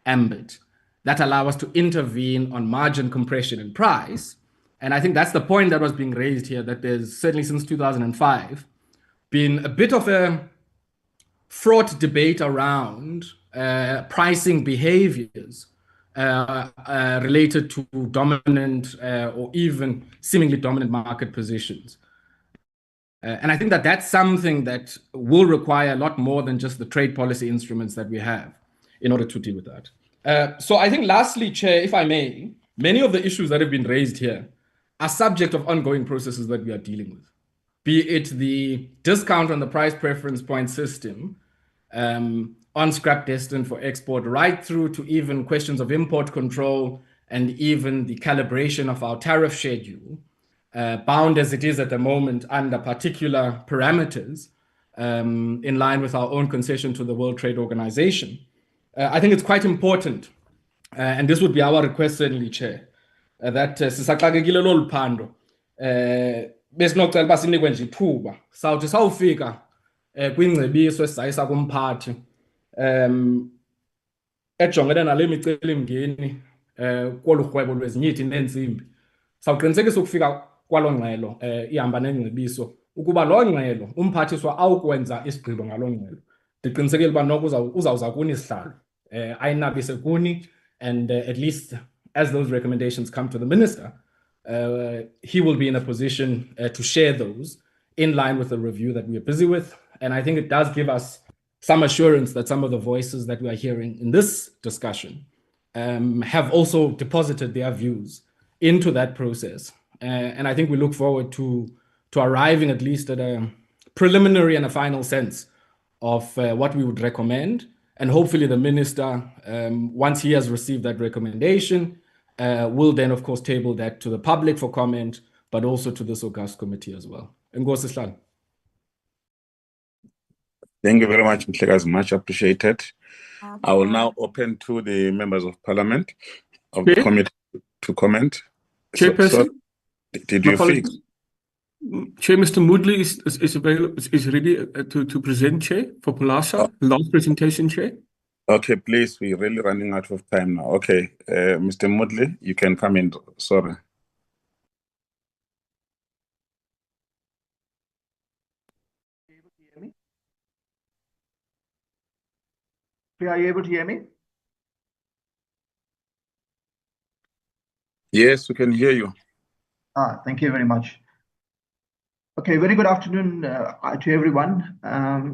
ambit that allow us to intervene on margin compression and price. And I think that's the point that was being raised here, that there's certainly since 2005 been a bit of a fraught debate around pricing behaviors related to dominant or even seemingly dominant market positions. And I think that's something that will require a lot more than just the trade policy instruments that we have in order to deal with that. So I think lastly, Chair, if I may, many of the issues that have been raised here are subject of ongoing processes that we are dealing with, be it the discount on the price preference point system on scrap destined for export, right through to even questions of import control and even the calibration of our tariff schedule, bound as it is at the moment under particular parameters in line with our own concession to the World Trade Organization. I think it's quite important, and this would be our request certainly, Chair, that sisaxakekile lolu phando besinocela uba sinikwe nje ithuba sawuthi sawufika kwingcebiso esizayisa kumphathi ejongene nale micelimngeni kolu rhwebo lwezinyithi neentsimbi, sawuqinisekisa ukufika kwalo ngxelo ihamba nengcebiso ukuba loo ngxelo umphathiswa awukwenza isigqibo ngaloo ngxelo. Ndiqinisekile uba noko uzawuza kuni isihlalo ayinabise kuni, and at least as those recommendations come to the minister, he will be in a position to share those in line with the review that we are busy with. And I think it does give us some assurance that some of the voices that we are hearing in this discussion have also deposited their views into that process. And I think we look forward to arriving at least at a preliminary and a final sense of what we would recommend. And hopefully the minister, once he has received that recommendation, will then, of course, table that to the public for comment, but also to this august committee as well. Nkosi Sihlalo. Thank you very much, Mhlekazi. Much appreciated. I will now open to the members of parliament of the committee to comment. Chairperson? Did you fix? Chair, Mr. Moodley is available, is ready to present, Chair, for PASA. Last presentation, Chair. Okay, please, we're really running out of time now. Okay, Mr. Moodley, you can come in. Sorry. Are you able to hear me? Yes, we can hear you. Thank you very much. Okay, very good afternoon to everyone.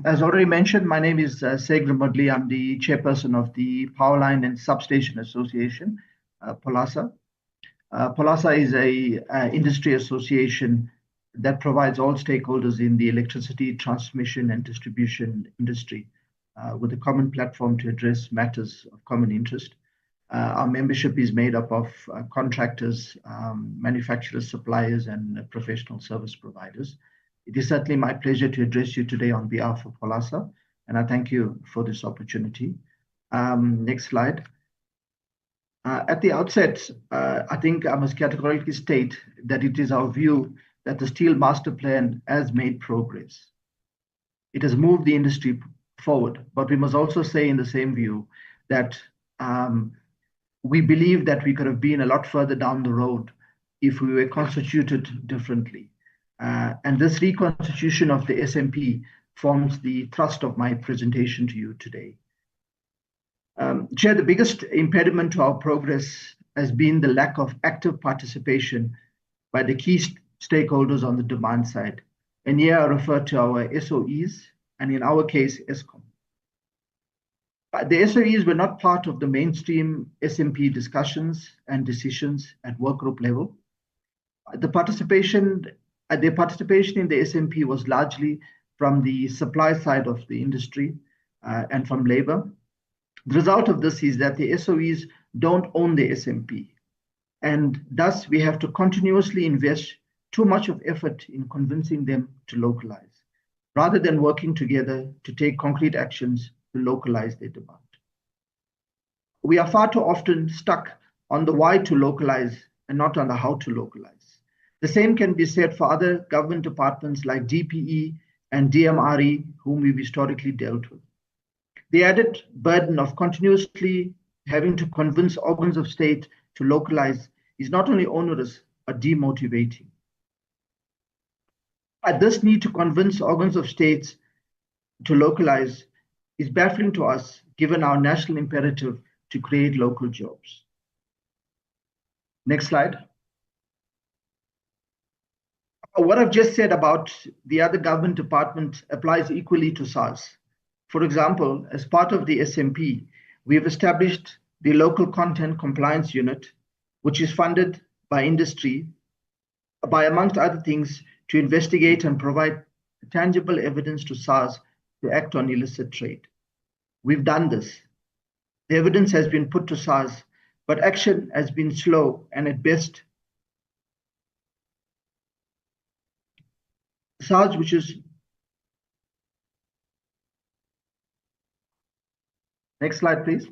As already mentioned, my name is Segra Moodley. I'm the chairperson of the Power Line and Substation Association, PASA. PASA is a industry association that provides all stakeholders in the electricity transmission and distribution industry with a common platform to address matters of common interest. Our membership is made up of contractors, manufacturers, suppliers, and professional service providers. It is certainly my pleasure to address you today on behalf of PASA, and I thank you for this opportunity. Next slide. At the outset, I think I must categorically state that it is our view that the Steel Master Plan has made progress. It has moved the industry forward, but we must also say in the same view that we believe that we could have been a lot further down the road if we were constituted differently. And this reconstitution of the SMP forms the thrust of my presentation to you today. Chair, the biggest impediment to our progress has been the lack of active participation by the key stakeholders on the demand side. And here I refer to our SOEs, and in our case, ESCOM. The SOEs were not part of the mainstream SMP discussions and decisions at workgroup level. Their participation in the SMP was largely from the supply side of the industry and from labor. The result of this is that the SOEs don't own the SMP, and thus we have to continuously invest too much of effort in convincing them to localize, rather than working together to take concrete actions to localize their demand. We are far too often stuck on the why to localize and not on the how to localize. The same can be said for other government departments like DPE and DMRE, whom we've historically dealt with. The added burden of continuously having to convince organs of state to localize is not only onerous, but demotivating. This need to convince organs of states to localize is baffling to us, given our national imperative to create local jobs. Next slide. What I've just said about the other government department applies equally to SARS. For example, as part of the SMP, we have established the Local Content Compliance Unit, which is funded by industry, by, amongst other things, to investigate and provide tangible evidence to SARS to act on illicit trade. We've done this. The evidence has been put to SARS, but action has been slow and at best. SARS, which is... Next slide, please.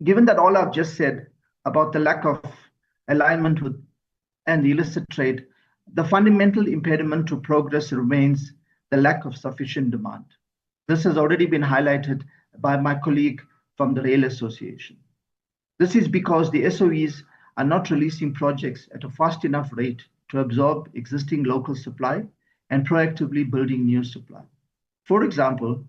Given that all I've just said about the lack of alignment with and illicit trade, the fundamental impediment to progress remains the lack of sufficient demand. This has already been highlighted by my colleague from the Rail Association. This is because the SOEs are not releasing projects at a fast enough rate to absorb existing local supply and proactively building new supply. For example,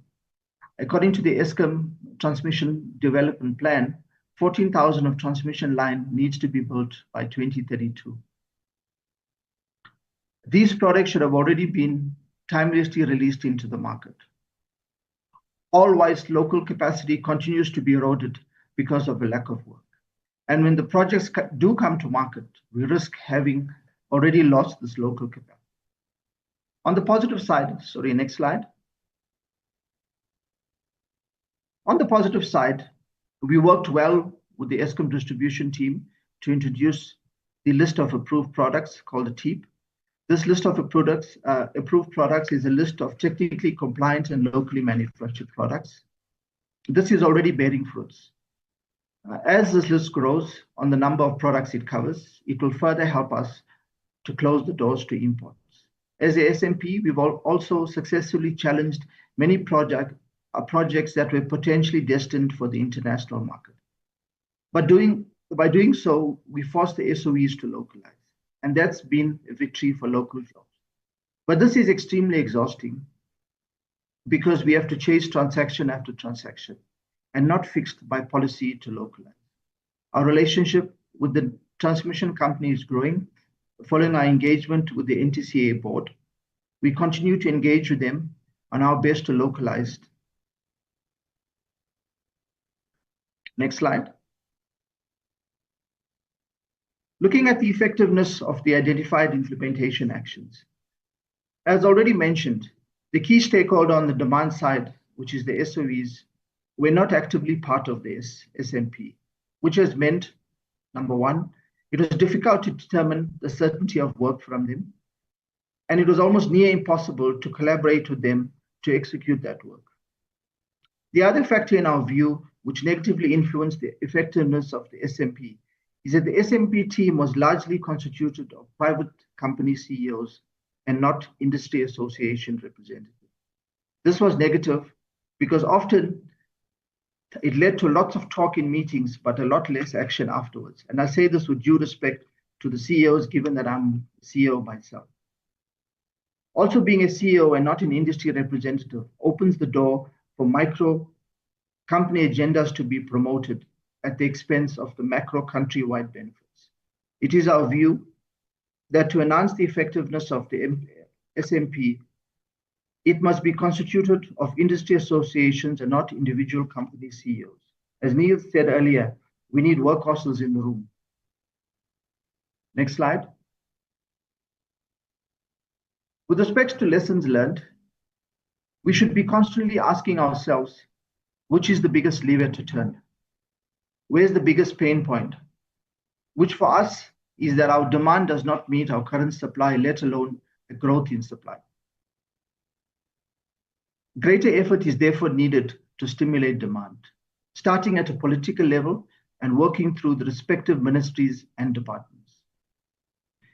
according to the Eskom Transmission Development Plan, 14,000 of transmission line needs to be built by 2032. These projects should have already been timelessly released into the market. All whilst local capacity continues to be eroded because of a lack of work. And when the projects do come to market, we risk having already lost this local capacity. On the positive side, sorry, next slide. On the positive side, we worked well with the Eskom distribution team to introduce the list of approved products called the TEEP. This list of approved products is a list of technically compliant and locally manufactured products. This is already bearing fruits. As this list grows on the number of products it covers, it will further help us to close the doors to imports. As a SMP, we've also successfully challenged many projects that were potentially destined for the international market. But by doing so, we forced the SOEs to localize, and that's been a victory for local jobs. But this is extremely exhausting because we have to chase transaction after transaction and not fixed by policy to localize. Our relationship with the transmission company is growing. Following our engagement with the NTCA board, we continue to engage with them on our best to localize. Next slide. Looking at the effectiveness of the identified implementation actions. As already mentioned, the key stakeholder on the demand side, which is the SOEs, were not actively part of the SMP, which has meant, number one, it was difficult to determine the certainty of work from them, and it was almost near impossible to collaborate with them to execute that work. The other factor in our view, which negatively influenced the effectiveness of the SMP, is that the SMP team was largely constituted of private company CEOs and not industry association representatives. This was negative because often it led to lots of talk in meetings, but a lot less action afterwards. And I say this with due respect to the CEOs, given that I'm CEO myself. Also, being a CEO and not an industry representative opens the door for micro company agendas to be promoted at the expense of the macro countrywide benefits. It is our view that to enhance the effectiveness of the SMP, it must be constituted of industry associations and not individual company CEOs. As Neil said earlier, we need workhorses in the room. Next slide. With respect to lessons learned, we should be constantly asking ourselves, which is the biggest lever to turn? Where's the biggest pain point? Which for us is that our demand does not meet our current supply, let alone a growth in supply. Greater effort is therefore needed to stimulate demand, starting at a political level and working through the respective ministries and departments.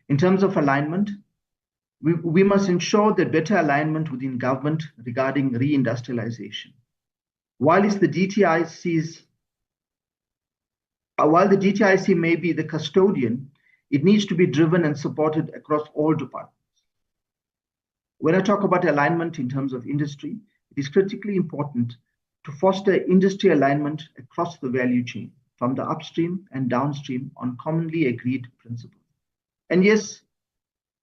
In terms of alignment, we must ensure that better alignment within government regarding reindustrialization. While the DTIC may be the custodian, it needs to be driven and supported across all departments. When I talk about alignment in terms of industry, it is critically important to foster industry alignment across the value chain, from the upstream and downstream on commonly agreed principles. And yes,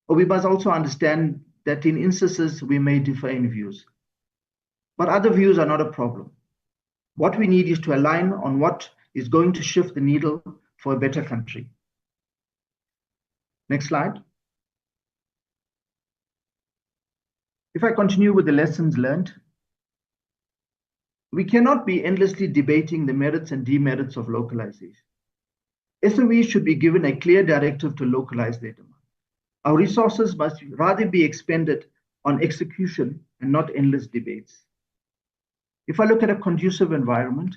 we must also understand that in instances we may differ in views, but other views are not a problem. What we need is to align on what is going to shift the needle for a better country. Next slide. If I continue with the lessons learned, we cannot be endlessly debating the merits and demerits of localization. SOEs should be given a clear directive to localize their demand. Our resources must rather be expended on execution and not endless debates. If I look at a conducive environment,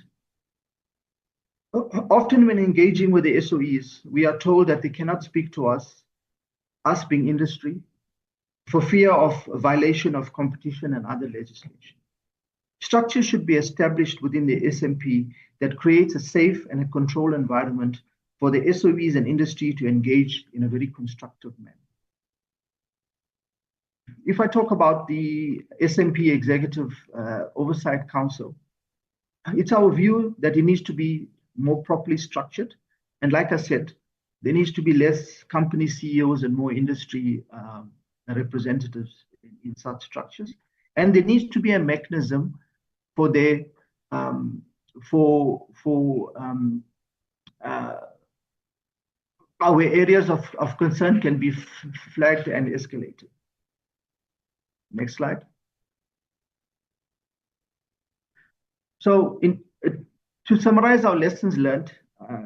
often when engaging with the SOEs, we are told that they cannot speak to us being industry, for fear of a violation of competition and other legislation. Structure should be established within the SMP that creates a safe and a controlled environment for the SOEs and industry to engage in a very constructive manner. If I talk about the SMP Executive Oversight Council, it's our view that it needs to be more properly structured. And like I said, there needs to be less company CEOs and more industry representatives in such structures. And there needs to be a mechanism for their our areas of concern can be flagged and escalated. Next slide. So to summarize our lessons learned,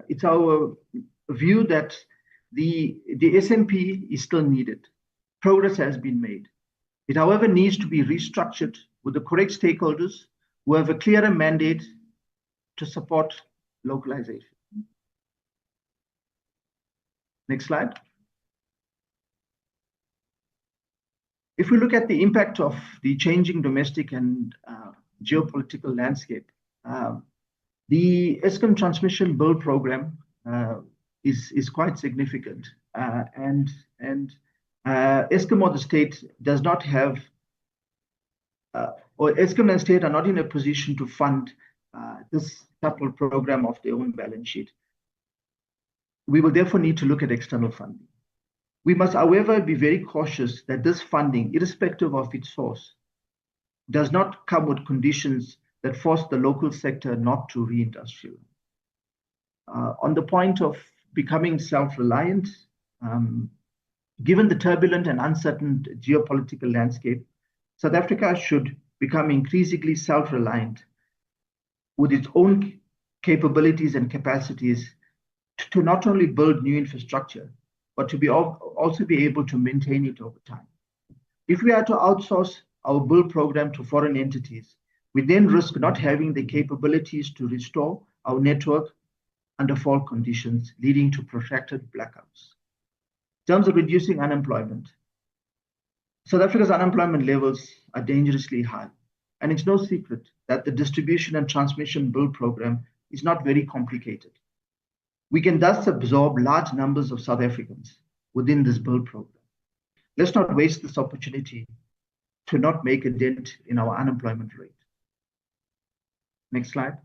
it's our view that the SMP is still needed. Progress has been made. It, however, needs to be restructured with the correct stakeholders who have a clearer mandate to support localization. Next slide. If we look at the impact of the changing domestic and geopolitical landscape, the Eskom Transmission Bill program is quite significant, and Eskom or the state does not have, or Eskom and state are not in a position to fund this capital program of their own balance sheet. We will therefore need to look at external funding. We must, however, be very cautious that this funding, irrespective of its source, does not come with conditions that force the local sector not to reindustrialize. On the point of becoming self-reliant, given the turbulent and uncertain geopolitical landscape, South Africa should become increasingly self-reliant with its own capabilities and capacities to not only build new infrastructure, but to also be able to maintain it over time. If we are to outsource our build program to foreign entities, we then risk not having the capabilities to restore our network under fault conditions, leading to protracted blackouts. In terms of reducing unemployment, South Africa's unemployment levels are dangerously high, and it's no secret that the distribution and transmission build program is not very complicated. We can thus absorb large numbers of South Africans within this build program. Let's not waste this opportunity to not make a dent in our unemployment rate. Next slide.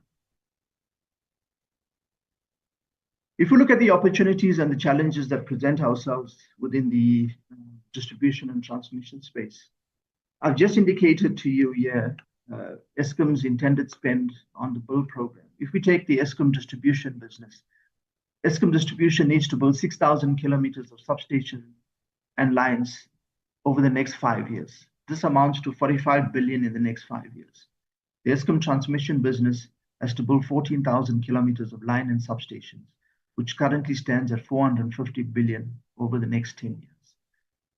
If we look at the opportunities and the challenges that present ourselves within the distribution and transmission space, I've just indicated to you here Eskom's intended spend on the build program. If we take the Eskom distribution business, Eskom distribution needs to build 6,000 kilometers of substation and lines over the next 5 years. This amounts to 45 billion in the next 5 years. The Eskom transmission business has to build 14,000 kilometers of line and substations, which currently stands at 450 billion over the next 10 years.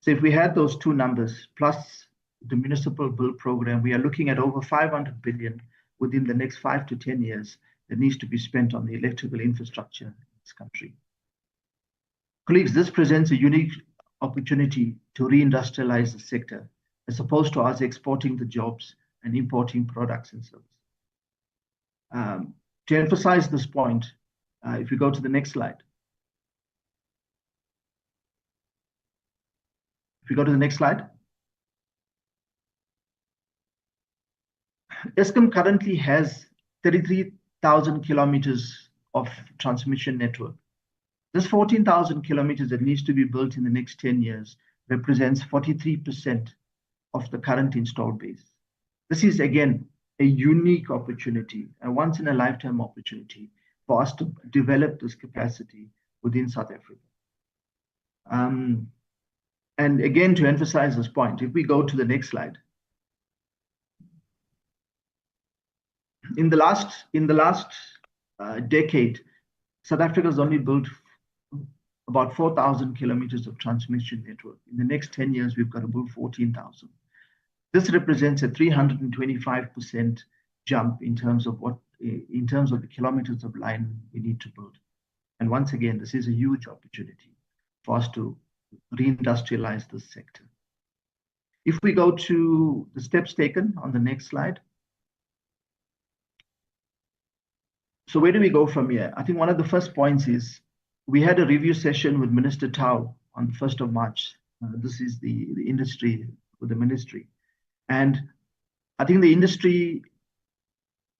So if we had those two numbers plus the municipal build program, we are looking at over 500 billion within the next 5 to 10 years that needs to be spent on the electrical infrastructure in this country. Colleagues, this presents a unique opportunity to reindustrialize the sector, as opposed to us exporting the jobs and importing products and services. To emphasize this point, if we go to the next slide. If we go to the next slide. Eskom currently has 33,000 kilometers of transmission network. This 14,000 kilometers that needs to be built in the next 10 years represents 43% of the current installed base. This is, again, a unique opportunity, a once-in-a-lifetime opportunity for us to develop this capacity within South Africa. And again, to emphasize this point, if we go to the next slide. In the last decade, South Africa has only built about 4,000 kilometers of transmission network. In the next 10 years, we've got to build 14,000. This represents a 325% jump in terms of the kilometers of line we need to build. And once again, this is a huge opportunity for us to reindustrialize this sector. If we go to the steps taken on the next slide. So where do we go from here? I think one of the first points is we had a review session with Minister Tau on the 1st of March. This is the industry with the ministry. And I think the industry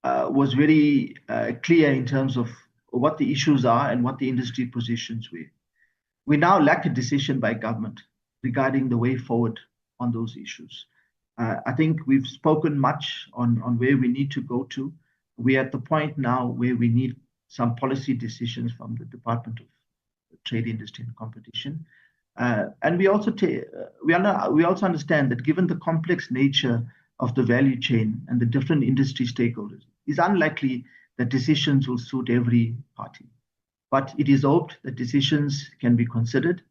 was very clear in terms of what the issues are and what the industry positions were. We now lack a decision by government regarding the way forward on those issues. I think we've spoken much on where we need to go to. We're at the point now where we need some policy decisions from the Department of Trade, Industry and Competition. And we also understand that given the complex nature of the value chain and the different industry stakeholders, it's unlikely that decisions will suit every party. But it is hoped that decisions can be considered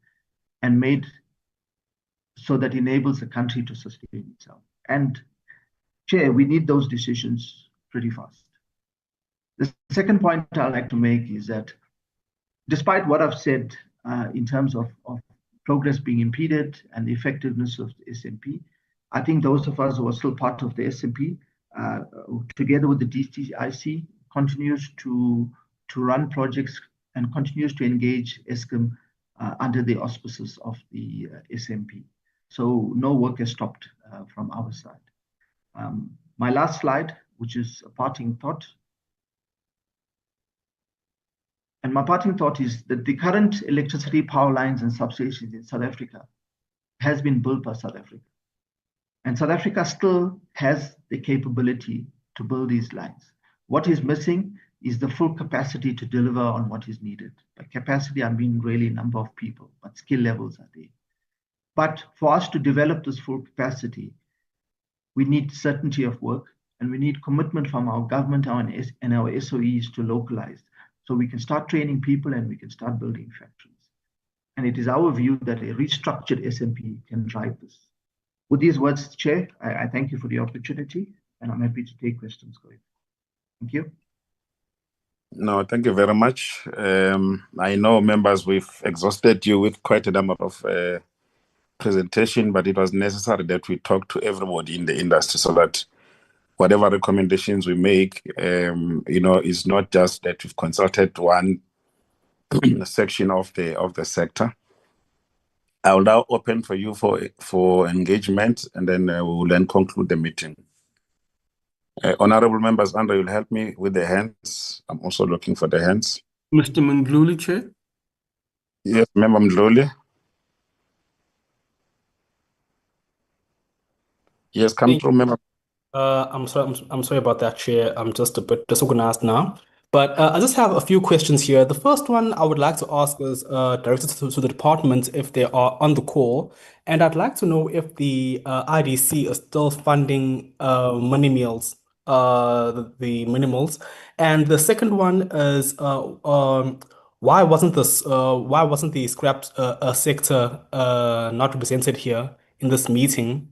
and made so that enables the country to sustain itself. And Chair, we need those decisions pretty fast. The second point I'd like to make is that despite what I've said in terms of progress being impeded and the effectiveness of the SMP, I think those of us who are still part of the SMP, together with the DTIC, continues to run projects and continues to engage Eskom under the auspices of the SMP. So no work has stopped from our side. My last slide, which is a parting thought. And my parting thought is that the current electricity power lines and substations in South Africa has been built by South Africa. And South Africa still has the capability to build these lines. What is missing is the full capacity to deliver on what is needed. By capacity, I mean really number of people, but skill levels are there. But for us to develop this full capacity, we need certainty of work, and we need commitment from our government and our SOEs to localize, so we can start training people and we can start building factories. And it is our view that a restructured SMP can drive this. With these words, Chair, I thank you for the opportunity, and I'm happy to take questions going. Thank you. No, thank you very much. I know, members, we've exhausted you with quite a number of presentation, but it was necessary that we talk to everybody in the industry so that whatever recommendations we make, is not just that we've consulted one section of the sector. I will now open for you for engagement, and then we will then conclude the meeting. Honorable members, Andrew, you'll help me with the hands. I'm also looking for the hands. Mr. Mndluli, Chair. Yes, Member Mndluli. Yes, come through, member. I'm sorry about that, Chair. I'm just a bit disorganized now. But I just have a few questions here. The first one I would like to ask is directed to the department if they are on the call. And I'd like to know if the IDC is still funding mini meals, the minimals. And the second one is why wasn't the scrap sector not represented here in this meeting?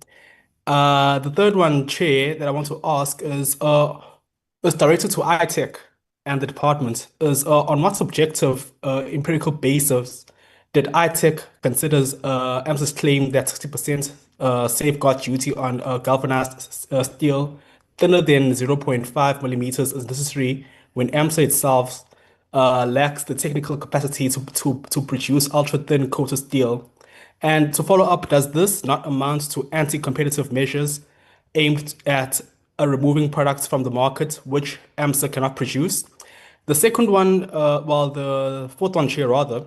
The third one, Chair, that I want to ask is directed to ITech and the department, is on what subjective empirical basis did ITech considers AMSA's claim that 60% safeguard duty on galvanized steel thinner than 0.5 millimeters is necessary when AMSA itself lacks the technical capacity to produce ultra-thin coated steel? And to follow up, does this not amount to anti-competitive measures aimed at removing products from the market which AMSA cannot produce? The second one, the fourth one, Chair, rather,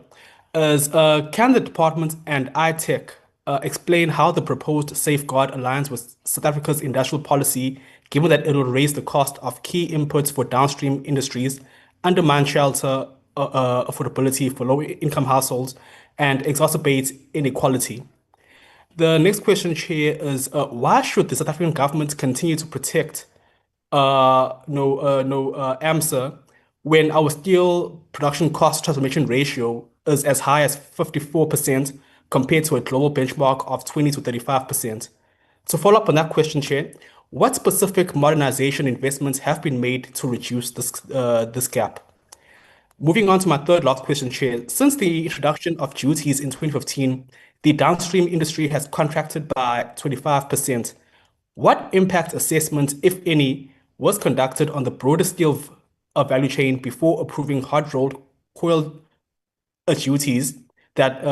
is can the department and ITech explain how the proposed safeguard aligns with South Africa's industrial policy, given that it will raise the cost of key inputs for downstream industries, undermine shelter affordability for low-income households, and exacerbate inequality? The next question, Chair, is why should the South African government continue to protect AMSA when our steel production cost transformation ratio is as high as 54% compared to a global benchmark of 20 to 35%? To follow up on that question, Chair, what specific modernization investments have been made to reduce this gap? Moving on to my third last question, Chair. Since the introduction of duties in 2015, the downstream industry has contracted by 25%. What impact assessment, if any, was conducted on the broader steel value chain before approving hot-rolled coil duties that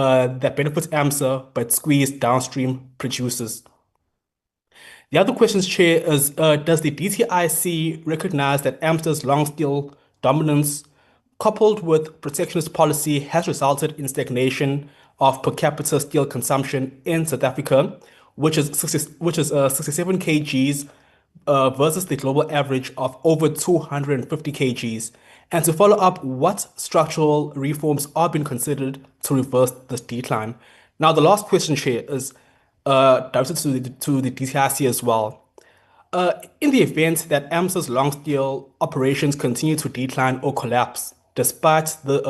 benefit AMSA but squeeze downstream producers? The other question, Chair, is does the DTIC recognize that AMSA's long steel dominance coupled with protectionist policy has resulted in stagnation of per capita steel consumption in South Africa, which is 67 kgs versus the global average of over 250 kgs, and to follow up what structural reforms are being considered to reverse this decline. Now, the last question, Chair, is directed to the DTIC as well. In the event that AMSA's long steel operations continue to decline or collapse, despite the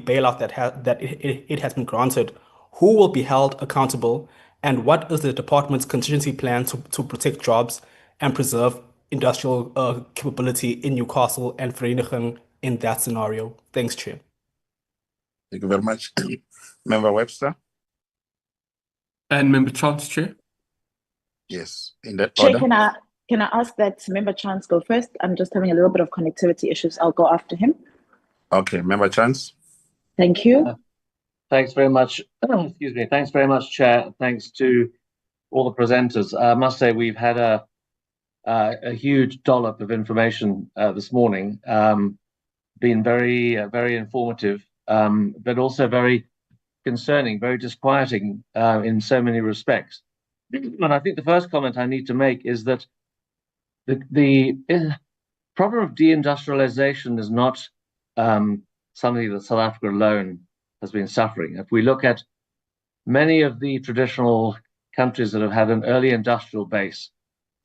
bailout that it has been granted, who will be held accountable, and what is the department's contingency plan to protect jobs and preserve industrial capability in Newcastle and Vereeniging in that scenario? Thanks, Chair. Thank you very much. Member Webster? And Member Chance, Chair? Yes, in that Chair, order. can I ask that Member Chance go first? I'm just having a little bit of connectivity issues. I'll go after him. Okay, Member Chance. Thank you. Thanks very much. Excuse me. Thanks very much, Chair. Thanks to all the presenters. I must say we've had a huge dollop of information this morning. Been very informative, but also very concerning, very disquieting in so many respects. And I think the first comment I need to make is that the problem of deindustrialization is not something that South Africa alone has been suffering. If we look at many of the traditional countries that have had an early industrial base,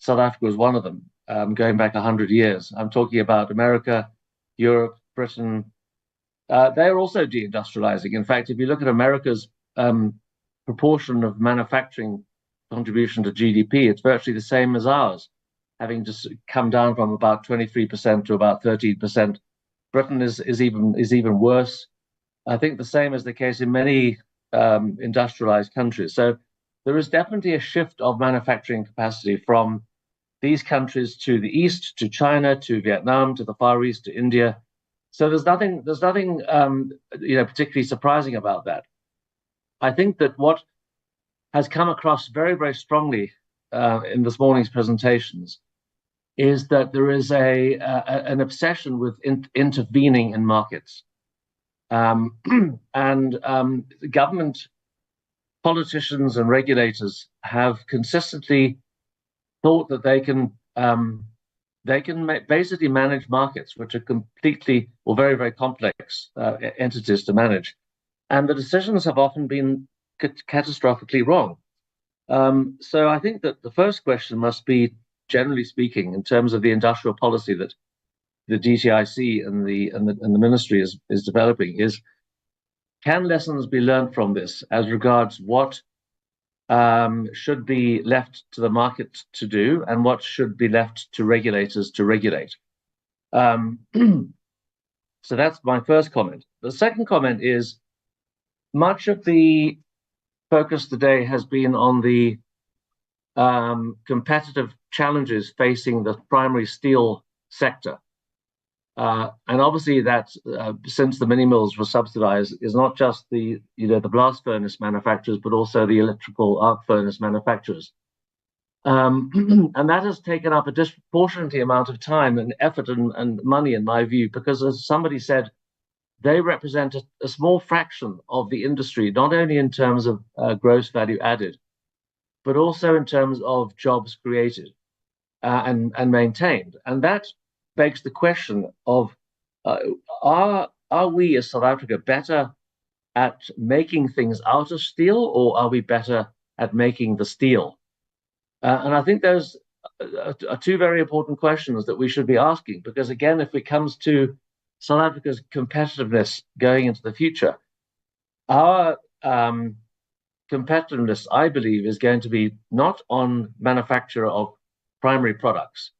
South Africa was one of them, going back 100 years. I'm talking about America, Europe, Britain. They're also deindustrializing. In fact, if you look at America's proportion of manufacturing contribution to GDP, it's virtually the same as ours, having just come down from about 23% to about 13%. Britain is even worse. I think the same is the case in many industrialized countries. So there is definitely a shift of manufacturing capacity from these countries to the east, to China, to Vietnam, to the Far East, to India. So there's nothing particularly surprising about that. I think that what has come across very strongly in this morning's presentations is that there is an obsession with intervening in markets. Government, politicians and regulators have consistently thought that they can basically manage markets, which are completely or very complex entities to manage. And the decisions have often been catastrophically wrong. So I think that the first question must be, generally speaking, in terms of the industrial policy that the DTIC and the ministry is developing, is can lessons be learned from this as regards what should be left to the market to do and what should be left to regulators to regulate? So that's my first comment. The second comment is much of the focus today has been on the competitive challenges facing the primary steel sector. And obviously that since the mini mills were subsidized is not just the blast furnace manufacturers, but also the electrical arc furnace manufacturers. And that has taken up a disproportionate amount of time and effort and money, in my view, because as somebody said, they represent a small fraction of the industry, not only in terms of gross value added, but also in terms of jobs created and maintained. And that begs the question of, are we as South Africa better at making things out of steel, or are we better at making the steel? And I think those are two very important questions that we should be asking, because again, if it comes to South Africa's competitiveness going into the future, our competitiveness, I believe, is going to be not on manufacture of primary products,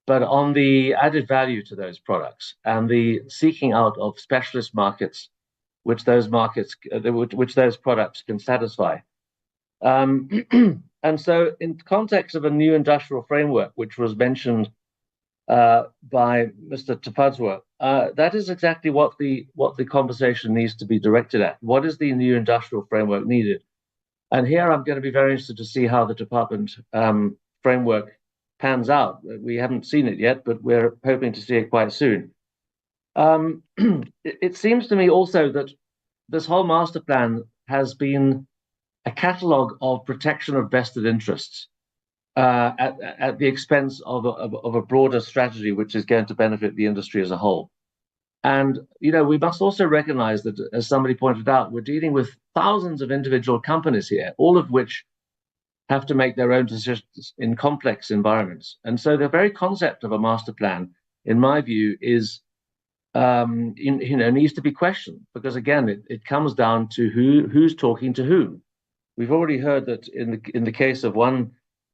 but on the added value to those products and the seeking out of specialist markets, which those products can satisfy. And so in context of a new industrial framework, which was mentioned by Mr. Tafadzwa, that is exactly what the conversation needs to be directed at. What is the new industrial framework needed? And here I'm going to be very interested to see how the department framework pans out. We haven't seen it yet, but we're hoping to see it quite soon. It seems to me also that this whole master plan has been a catalogue of protection of vested interests at the expense of a broader strategy which is going to benefit the industry as a whole. And, you know, we must also recognize that, as somebody pointed out, we're dealing with thousands of individual companies here, all of which have to make their own decisions in complex environments. And so the very concept of a master plan, in my view, is, needs to be questioned, because again, it comes down to who's talking to whom. We've already heard that in the case of one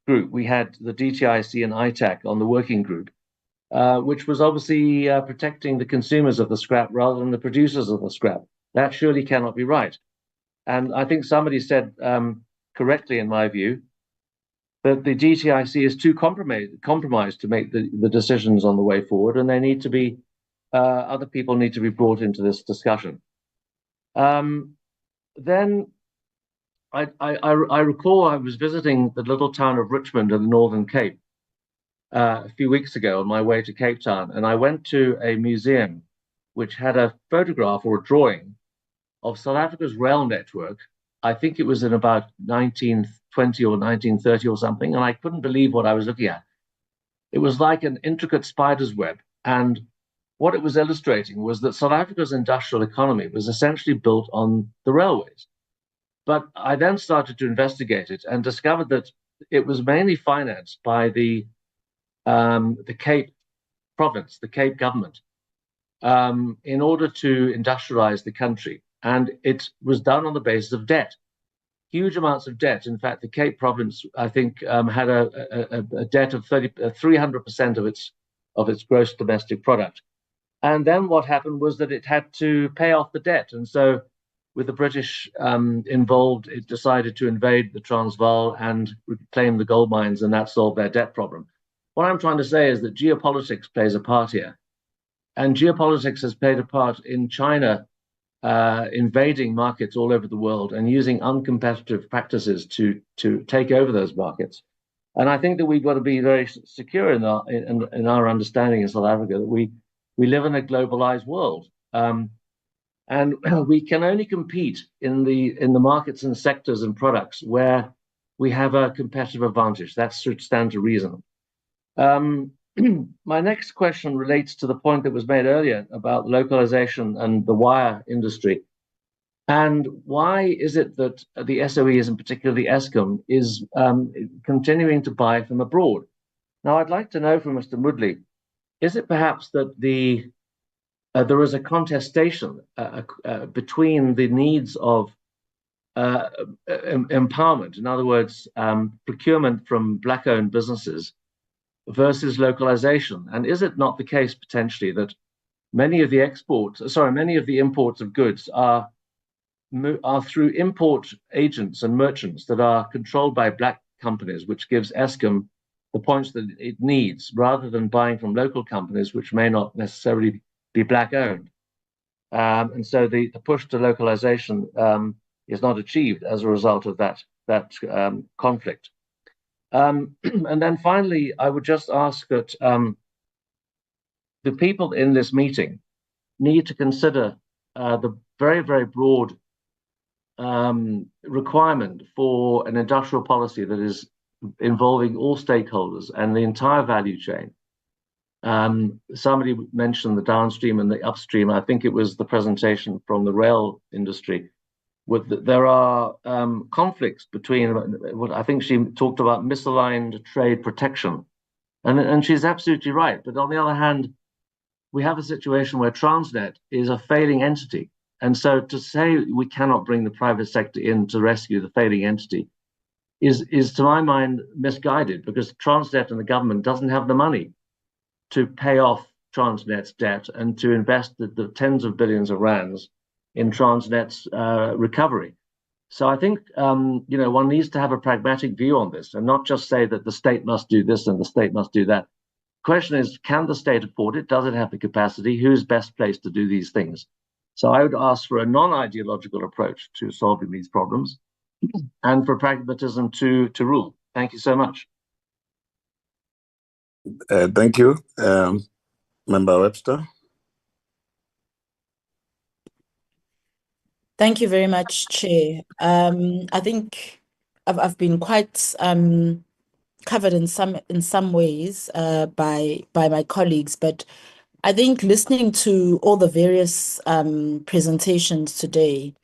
group, we had the DTIC and ITAC on the working group, which was obviously protecting the consumers of the scrap rather than the producers of the scrap. That surely cannot be right. And I think somebody said correctly, in my view, that the DTIC is too compromised to make the decisions on the way forward, and they need to be, other people need to be brought into this discussion. Then I recall I was visiting the little town of Richmond in the Northern Cape a few weeks ago on my way to Cape Town, and I went to a museum which had a photograph or a drawing of South Africa's rail network. I think it was in about 1920 or 1930 or something, and I couldn't believe what I was looking at. It was like an intricate spider's web, and what it was illustrating was that South Africa's industrial economy was essentially built on the railways. But I then started to investigate it and discovered that it was mainly financed by the Cape province, the Cape government, in order to industrialize the country. And it was done on the basis of debt, huge amounts of debt. In fact, the Cape province, I think, had a debt of 300% of its gross domestic product. And then what happened was that it had to pay off the debt. And so with the British involved, it decided to invade the Transvaal and reclaim the gold mines, and that solved their debt problem. What I'm trying to say is that geopolitics plays a part here. And geopolitics has played a part in China invading markets all over the world and using uncompetitive practices to take over those markets. And I think that we've got to be very secure in our understanding in South Africa that we live in a globalized world. And we can only compete in the markets and sectors and products where we have a competitive advantage. That should stand to reason. My next question relates to the point that was made earlier about localization and the wire industry. And why is it that the SOEs, in particular the Eskom, is continuing to buy from abroad? Now, I'd like to know from Mr. Mudley, is it perhaps that there is a contestation between the needs of empowerment, in other words, procurement from Black-owned businesses, versus localization? And is it not the case potentially that many of the imports of goods are through import agents and merchants that are controlled by Black companies, which gives Eskom the points that it needs, rather than buying from local companies which may not necessarily be Black-owned? And so the push to localization is not achieved as a result of that conflict. And then finally, I would just ask that the people in this meeting need to consider the very, very broad requirement for an industrial policy that is involving all stakeholders and the entire value chain. Somebody mentioned the downstream and the upstream. I think it was the presentation from the rail industry. There are conflicts between what I think she talked about, misaligned trade protection. And she's absolutely right. But on the other hand, we have a situation where Transnet is a failing entity. And so to say we cannot bring the private sector in to rescue the failing entity is to my mind, misguided, because Transnet and the government doesn't have the money to pay off Transnet's debt and to invest the tens of billions of rands in Transnet's recovery. So I think one needs to have a pragmatic view on this and not just say that the state must do this and the state must do that. The question is, can the state afford it? Does it have the capacity? Who's best placed to do these things? So I would ask for a non-ideological approach to solving these problems and for pragmatism to rule. Thank you so much. Thank you, Member Webster. Thank you very much, Chair. I think I've been quite covered in some ways by my colleagues, but I think listening to all the various presentations today,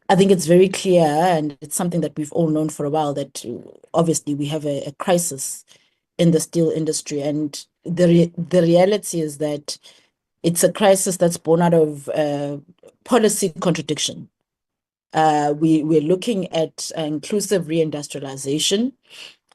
I think it's very clear, and it's something that we've all known for a while, that obviously we have a crisis in the steel industry, and the reality is that it's a crisis that's born out of policy contradiction. We're looking at inclusive reindustrialization,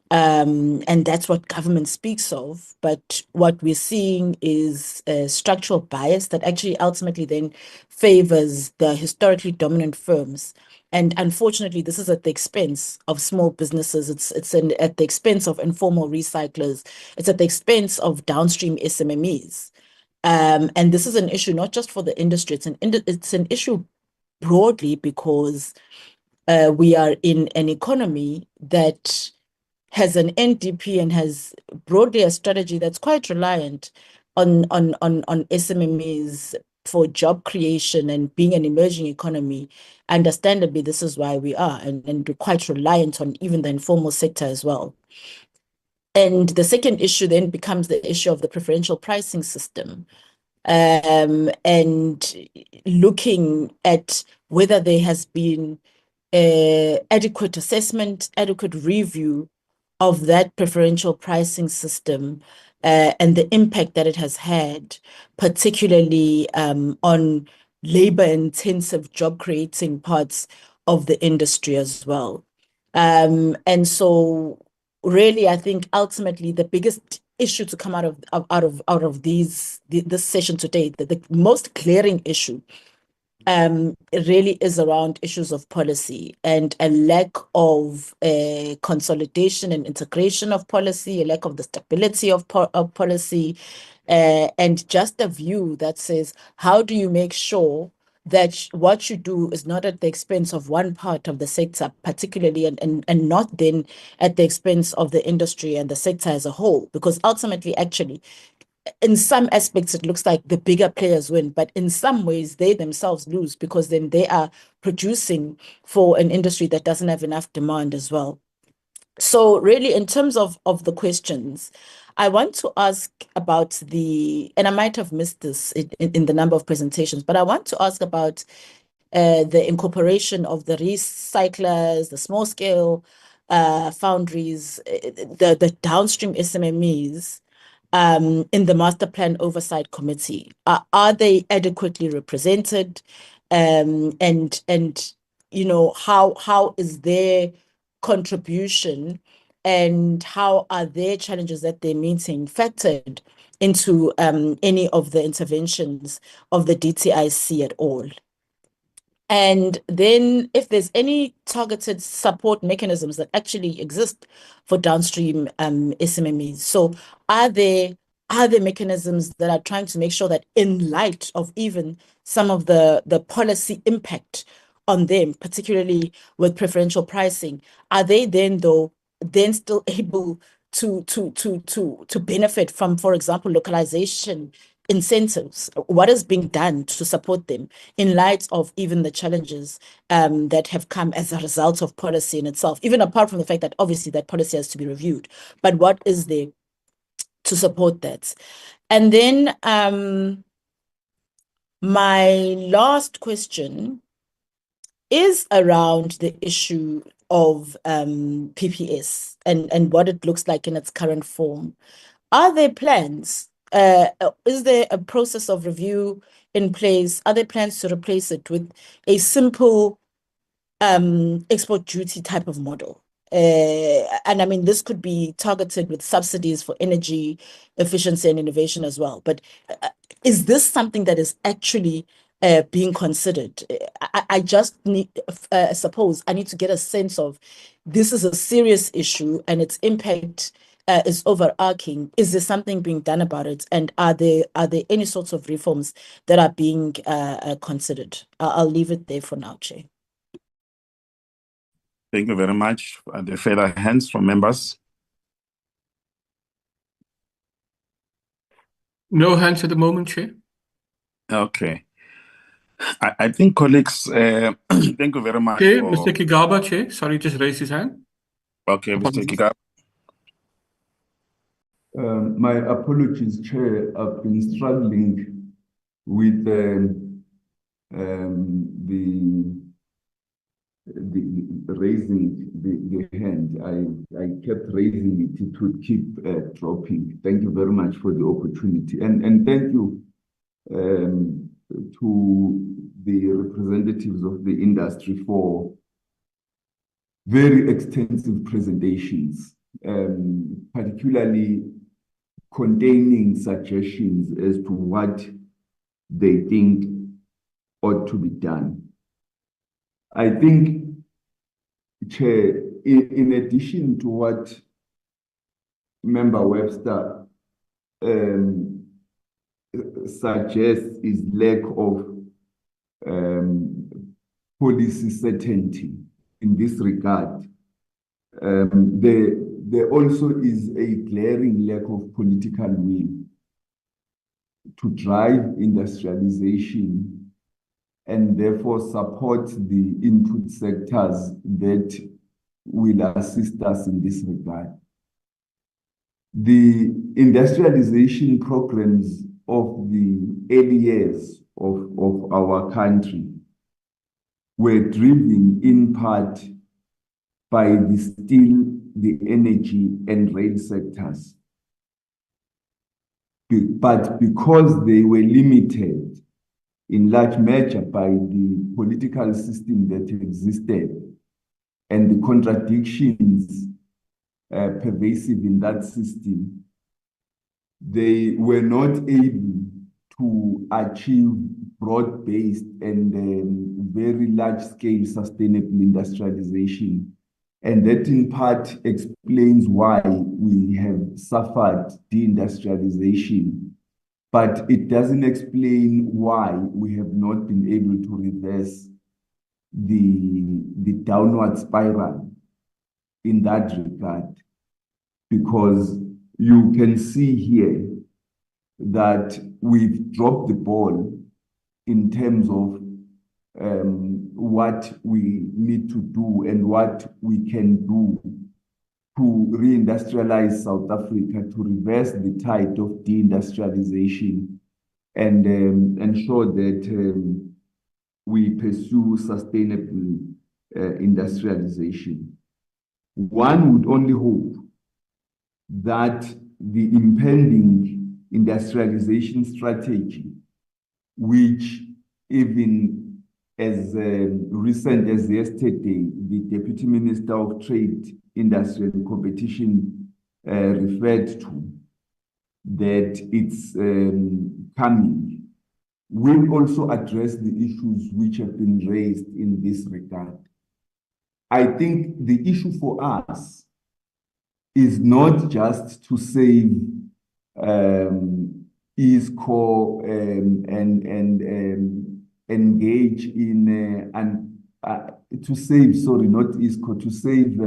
and that's what government speaks of. But what we're seeing is a structural bias that actually ultimately then favors the historically dominant firms. And unfortunately, this is at the expense of small businesses. It's at the expense of informal recyclers. It's at the expense of downstream SMMEs. And this is an issue not just for the industry. It's an issue broadly because we are in an economy that has an NDP and has broadly a strategy that's quite reliant on SMMEs for job creation and being an emerging economy. Understandably, this is why we are, and we're quite reliant on even the informal sector as well. And the second issue then becomes the issue of the preferential pricing system, and looking at whether there has been adequate assessment, adequate review of that preferential pricing system and the impact that it has had, particularly on labor-intensive job-creating parts of the industry as well. And so really, I think ultimately the biggest issue to come out of this session today, the most glaring issue really is around issues of policy and a lack of consolidation and integration of policy, a lack of the stability of policy, and just a view that says, how do you make sure that what you do is not at the expense of one part of the sector, particularly, and not then at the expense of the industry and the sector as a whole? Because ultimately, actually, in some aspects, it looks like the bigger players win, but in some ways, they themselves lose because then they are producing for an industry that doesn't have enough demand as well. So really, in terms of the questions, I want to ask about and I might have missed this in the number of presentations, but I want to ask about the incorporation of the recyclers, the small scale foundries, the downstream SMMEs, in the Master Plan Oversight Committee. Are they adequately represented? And you know, how is their contribution and how are their challenges that they're meeting factored into any of the interventions of the DTIC at all? And then if there's any targeted support mechanisms that actually exist for downstream SMMEs. So are there mechanisms that are trying to make sure that in light of even some of the policy impact on them, particularly with preferential pricing, are they then still able to benefit from, for example, localization incentives? What is being done to support them in light of even the challenges that have come as a result of policy in itself, even apart from the fact that obviously that policy has to be reviewed, but what is there to support that? And then my last question is around the issue of PPS and what it looks like in its current form. Are there plans? Is there a process of review in place? Are there plans to replace it with a simple export duty type of model? And I mean, this could be targeted with subsidies for energy efficiency and innovation as well. But is this something that is actually being considered? I just need, suppose I need to get a sense of this is a serious issue and its impact is overarching. Is there something being done about it? And are there any sorts of reforms that are being considered? I'll leave it there for now, Chair. Thank you very much. Are there further hands from members? No hands at the moment, Chair. Okay. I think colleagues, thank you very much. Chair, Mr. Kigaba, Chair, sorry, just raised his hand. Okay, Mr. Kigaba. My apologies, Chair. I've been struggling with the raising the hand. I kept raising it. It would keep dropping. Thank you very much for the opportunity, and thank you to the representatives of the industry for very extensive presentations, particularly containing suggestions as to what they think ought to be done. I think, Chair, in addition to what Member Webster suggests is lack of policy certainty in this regard, there also is a glaring lack of political will to drive industrialization and therefore support the input sectors that will assist us in this regard. The industrialization programs of the early years of our country were driven in part by the steel, the energy, and rail sectors. But because they were limited in large measure by the political system that existed and the contradictions pervasive in that system, they were not able to achieve broad-based and very large-scale sustainable industrialization. And that in part explains why we have suffered deindustrialization, but it doesn't explain why we have not been able to reverse the downward spiral in that regard, because you can see here that we've dropped the ball in terms of what we need to do and what we can do to reindustrialize South Africa, to reverse the tide of deindustrialization and ensure that we pursue sustainable industrialization. One would only hope that the impending industrialization strategy, which even as recent as yesterday, the Deputy Minister of Trade, Industry and Competition referred to, that it's coming, will also address the issues which have been raised in this regard. I think the issue for us is not just to save ISCO and engage in to save, sorry, not ISCO, to save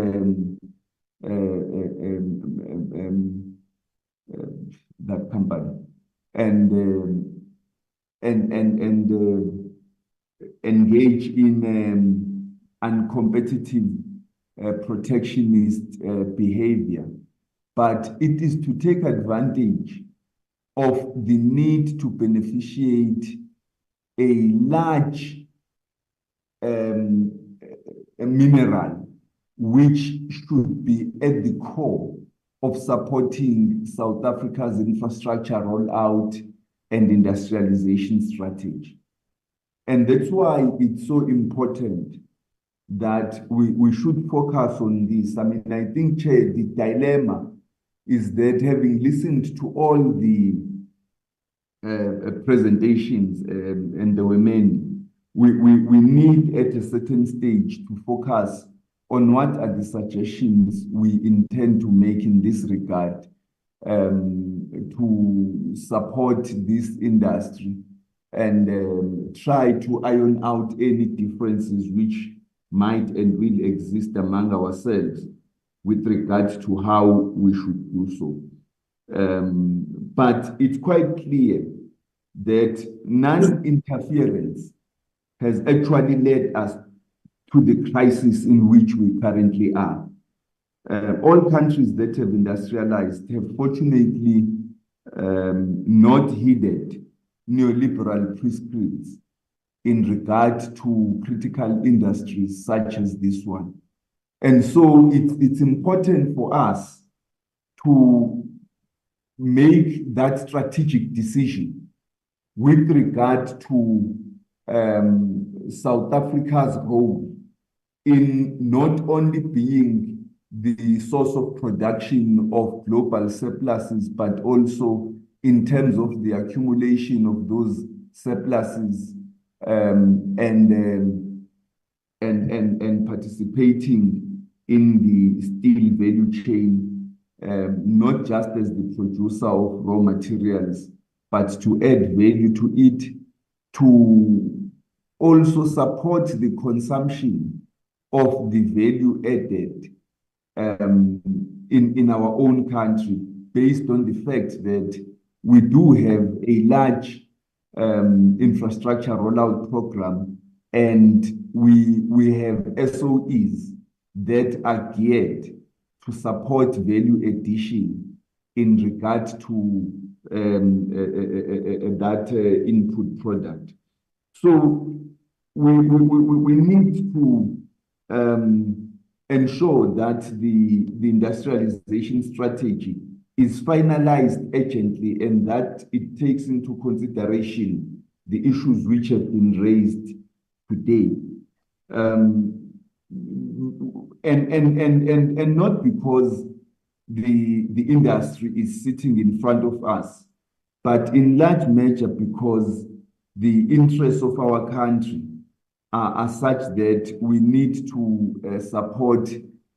that company and engage in uncompetitive protectionist behavior, but it is to take advantage of the need to beneficiate a large mineral which should be at the core of supporting South Africa's infrastructure rollout and industrialization strategy. And that's why it's so important that we should focus on this. I mean, I think, Chair, the dilemma is that having listened to all the presentations, and there were many, we need at a certain stage to focus on what are the suggestions we intend to make in this regard to support this industry and try to iron out any differences which might and will exist among ourselves with regard to how we should do so. But it's quite clear that non-interference has actually led us to the crisis in which we currently are. All countries that have industrialized have fortunately not heeded neoliberal prescripts in regard to critical industries such as this one. And so it's important for us to make that strategic decision with regard to South Africa's role in not only being the source of production of global surpluses, but also in terms of the accumulation of those surpluses and participating in the steel value chain, not just as the producer of raw materials, but to add value to it, to also support the consumption of the value added in our own country, based on the fact that we do have a large infrastructure rollout program, and we have SOEs that are geared to support value addition in regard to that input product. So we need to ensure that the industrialization strategy is finalized urgently, and that it takes into consideration the issues which have been raised today. And not because the industry is sitting in front of us, but in large measure because the interests of our country are such that we need to support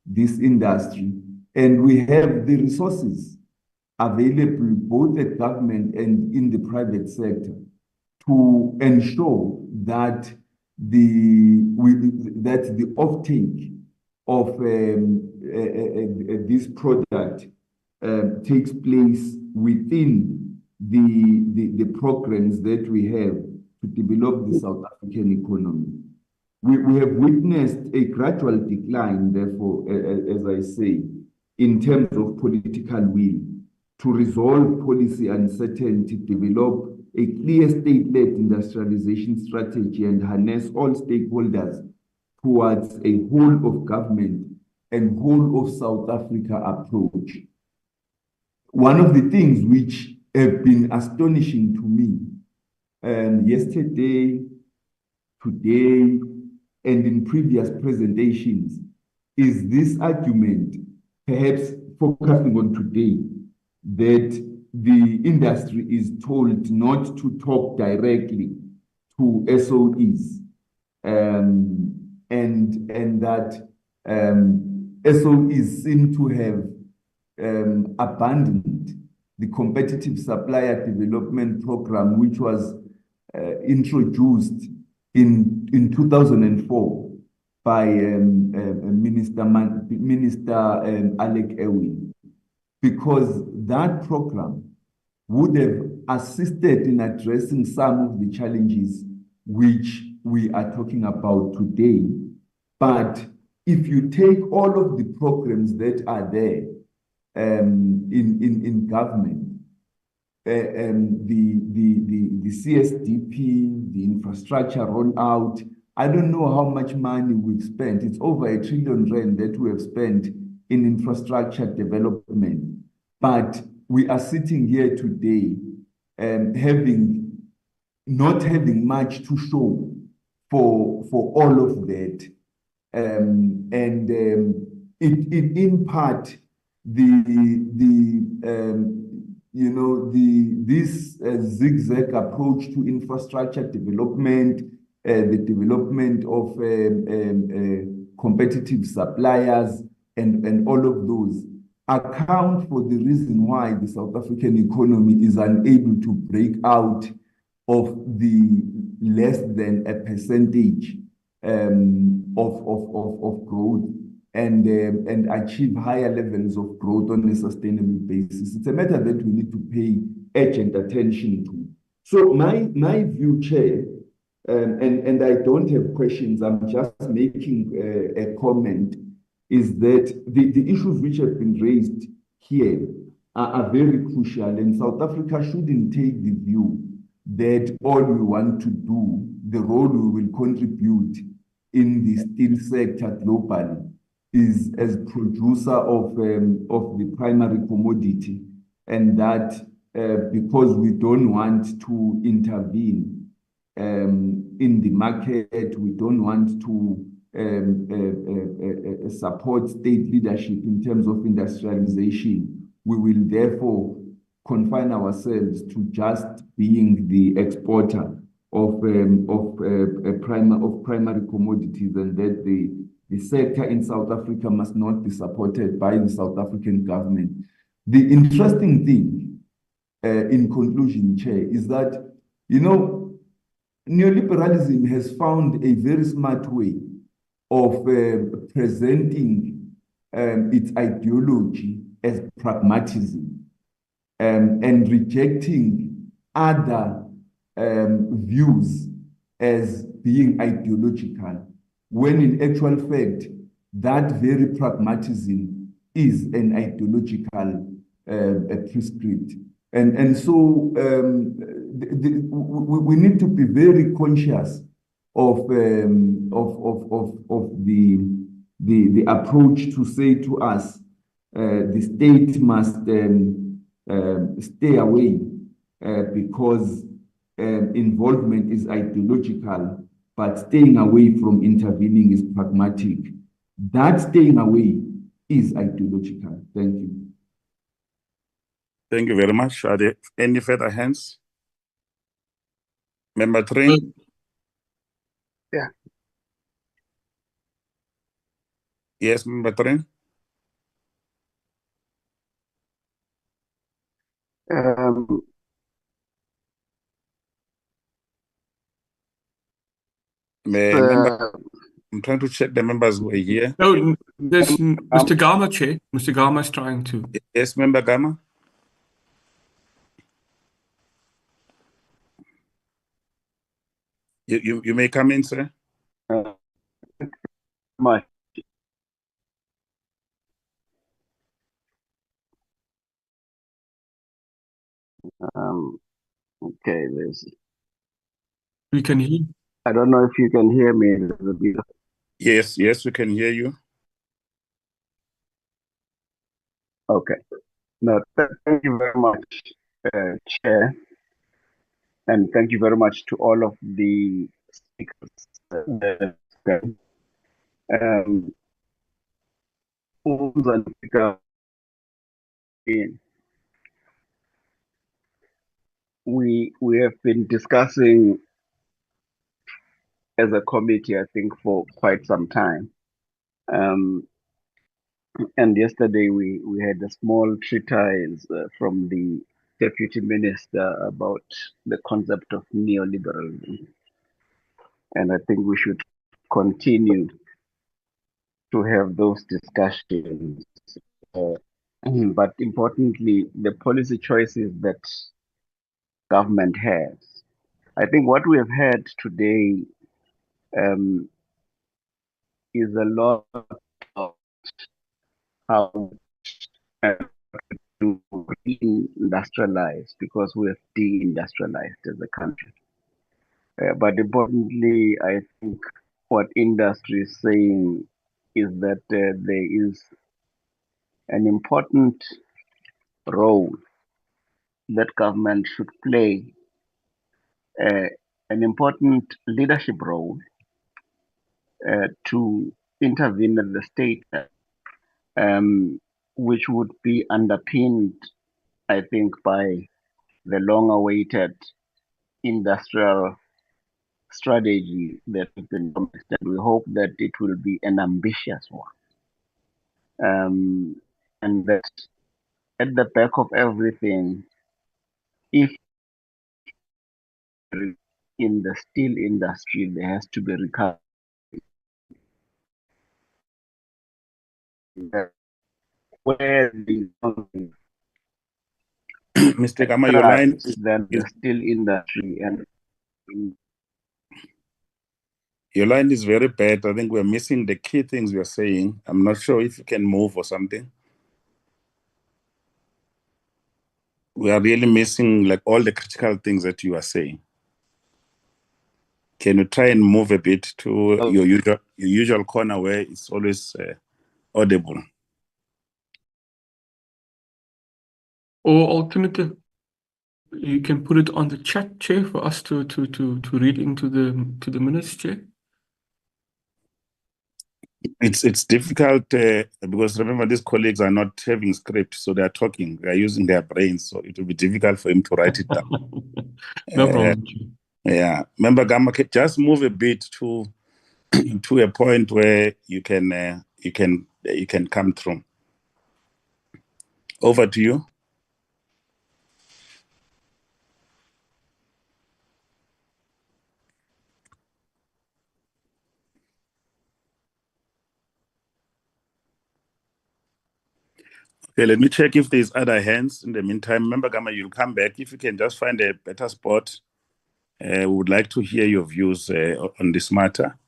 this industry, and we have the resources available both at government and in the private sector to ensure that the offtake of this product takes place within the programs that we have to develop the South African economy. We have witnessed a gradual decline, therefore, as I say, in terms of political will to resolve policy uncertainty, develop a clear state-led industrialization strategy, and harness all stakeholders towards a whole of government and whole of South Africa approach. One of the things which have been astonishing to me yesterday, today, and in previous presentations is this argument, perhaps focusing on today, that the industry is told not to talk directly to SOEs, and that SOEs seem to have abandoned the competitive supplier development program, which was introduced in 2004 by Minister Alec Ewing, because that program would have assisted in addressing some of the challenges which we are talking about today. But if you take all of the programs that are there in government, the CSDP, the infrastructure rollout, I don't know how much money we've spent. It's over R1 trillion that we have spent in infrastructure development. But we are sitting here today not having much to show for all of that. It in part this zigzag approach to infrastructure development, the development of competitive suppliers, and all of those account for the reason why the South African economy is unable to break out of the less than a percentage of growth and achieve higher levels of growth on a sustainable basis. It's a matter that we need to pay urgent attention to. So my view, Chair, and I don't have questions, I'm just making a comment, is that the issues which have been raised here are very crucial, and South Africa shouldn't take the view that all we want to do, the role we will contribute in the steel sector globally, is as producer of the primary commodity, and that because we don't want to intervene in the market, we don't want to support state leadership in terms of industrialization, we will therefore confine ourselves to just being the exporter of primary commodities, and that the sector in South Africa must not be supported by the South African government. The interesting thing, in conclusion, Chair, is that, you know, neoliberalism has found a very smart way of presenting its ideology as pragmatism, and rejecting other views as being ideological, when in actual fact, that very pragmatism is an ideological prescript. And so we need to be very conscious of the approach to say to us, the state must stay away because involvement is ideological, but staying away from intervening is pragmatic. That staying away is ideological. Thank you. Thank you very much. Are there any further hands? Member Train? Yeah. Yes, Member Train? I'm trying to check the members who are here. No, there's Mr. Gama, Chair. Mr. Gama is trying to. Yes, Member Gama? You may come in, sir. Much. Okay, we can hear. I don't know if you can hear me. Yes, we can hear you. Okay. No, thank you very much, Chair, and thank you very much to all of the speakers. We have been discussing as a committee, I think, for quite some time. And yesterday we had a small treatise from the Deputy Minister about the concept of neoliberalism. And I think we should continue to have those discussions. But importantly, the policy choices that government has. I think what we have had today is a lot of how to industrialize, because we have deindustrialized as a country. But importantly, I think what industry is saying is that there is an important role that government should play, an important leadership role to intervene at the state, which would be underpinned, I think, by the long-awaited industrial strategy that has been promised, and we hope that it will be an ambitious one. And that at the back of everything, if in the steel industry there has to be recovery, where the Mr. Gama, your line is then the steel industry, and Your line is very bad. I think we're missing the key things we are saying. I'm not sure if you can move or something. We are really missing like all the critical things that you are saying. Can you try and move a bit to your usual corner where it's always audible? Or alternative, you can put it on the chat, Chair, for us to read into the minutes, Chair. It's difficult because remember these colleagues are not having script, so they are talking, they are using their brains, so it will be difficult for him to write it down. No problem. Yeah, member Gamma, just move a bit to to a point where you can come through. Over to you. Okay, let me check if there's other hands. In the meantime, member Gamma, you'll come back. If you can just find a better spot, we would like to hear your views on this matter.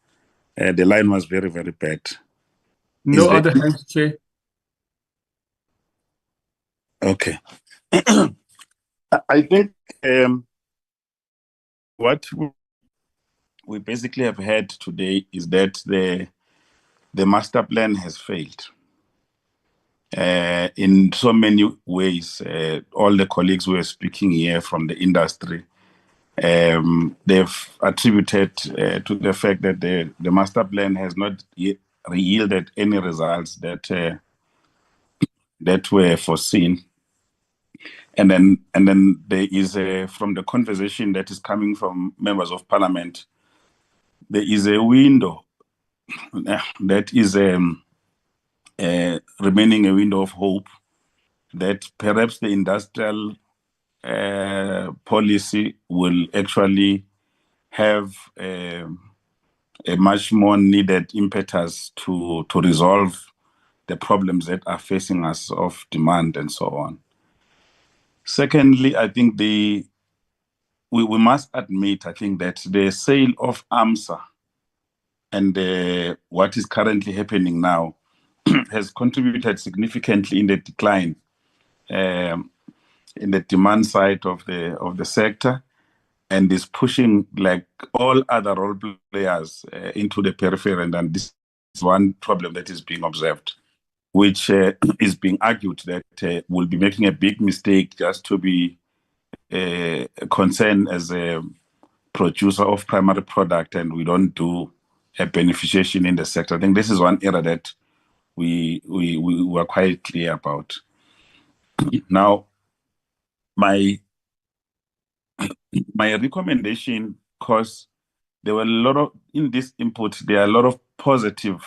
The line was very, very bad. No other hands, Chair. Okay. I think what we basically have had today is that the master plan has failed. In so many ways, all the colleagues who are speaking here from the industry, they've attributed to the fact that the master plan has not yielded any results that were foreseen. And then there is from the conversation that is coming from members of parliament, there is a window that is remaining a window of hope that perhaps the industrial policy will actually have a much more needed impetus to resolve the problems that are facing us of demand and so on. Secondly, I think we must admit, I think that the sale of AMSA and what is currently happening now has contributed significantly in the decline in the demand side of the sector, and is pushing like all other role players into the periphery. And this is one problem that is being observed, which is being argued that will be making a big mistake just to be concerned as a producer of primary product, and we don't do a beneficiation in the sector. I think this is one area that we were quite clear about. Now, my recommendation, because there were a lot of, in this input, there are a lot of positive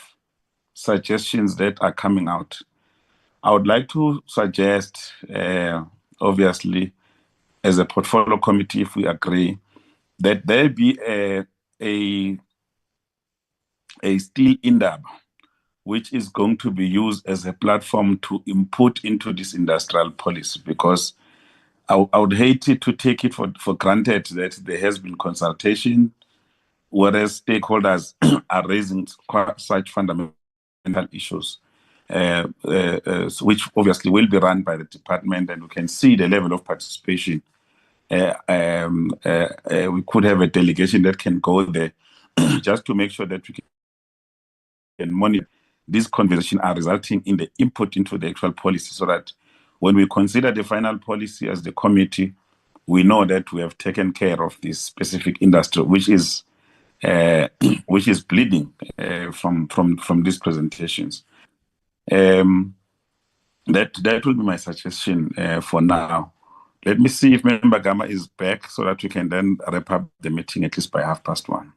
suggestions that are coming out. I would like to suggest, obviously, as a portfolio committee, if we agree, that there be a steel indab, which is going to be used as a platform to input into this industrial policy, because I would hate it to take it for granted that there has been consultation, whereas stakeholders are raising such fundamental issues, which obviously will be run by the department, and we can see the level of participation. We could have a delegation that can go there just to make sure that we can monitor these conversations are resulting in the input into the actual policy, so that when we consider the final policy as the committee, we know that we have taken care of this specific industry, which is bleeding from these presentations. That will be my suggestion for now. Let me see if Member Gamma is back, so that we can then wrap up the meeting at least by 1:30.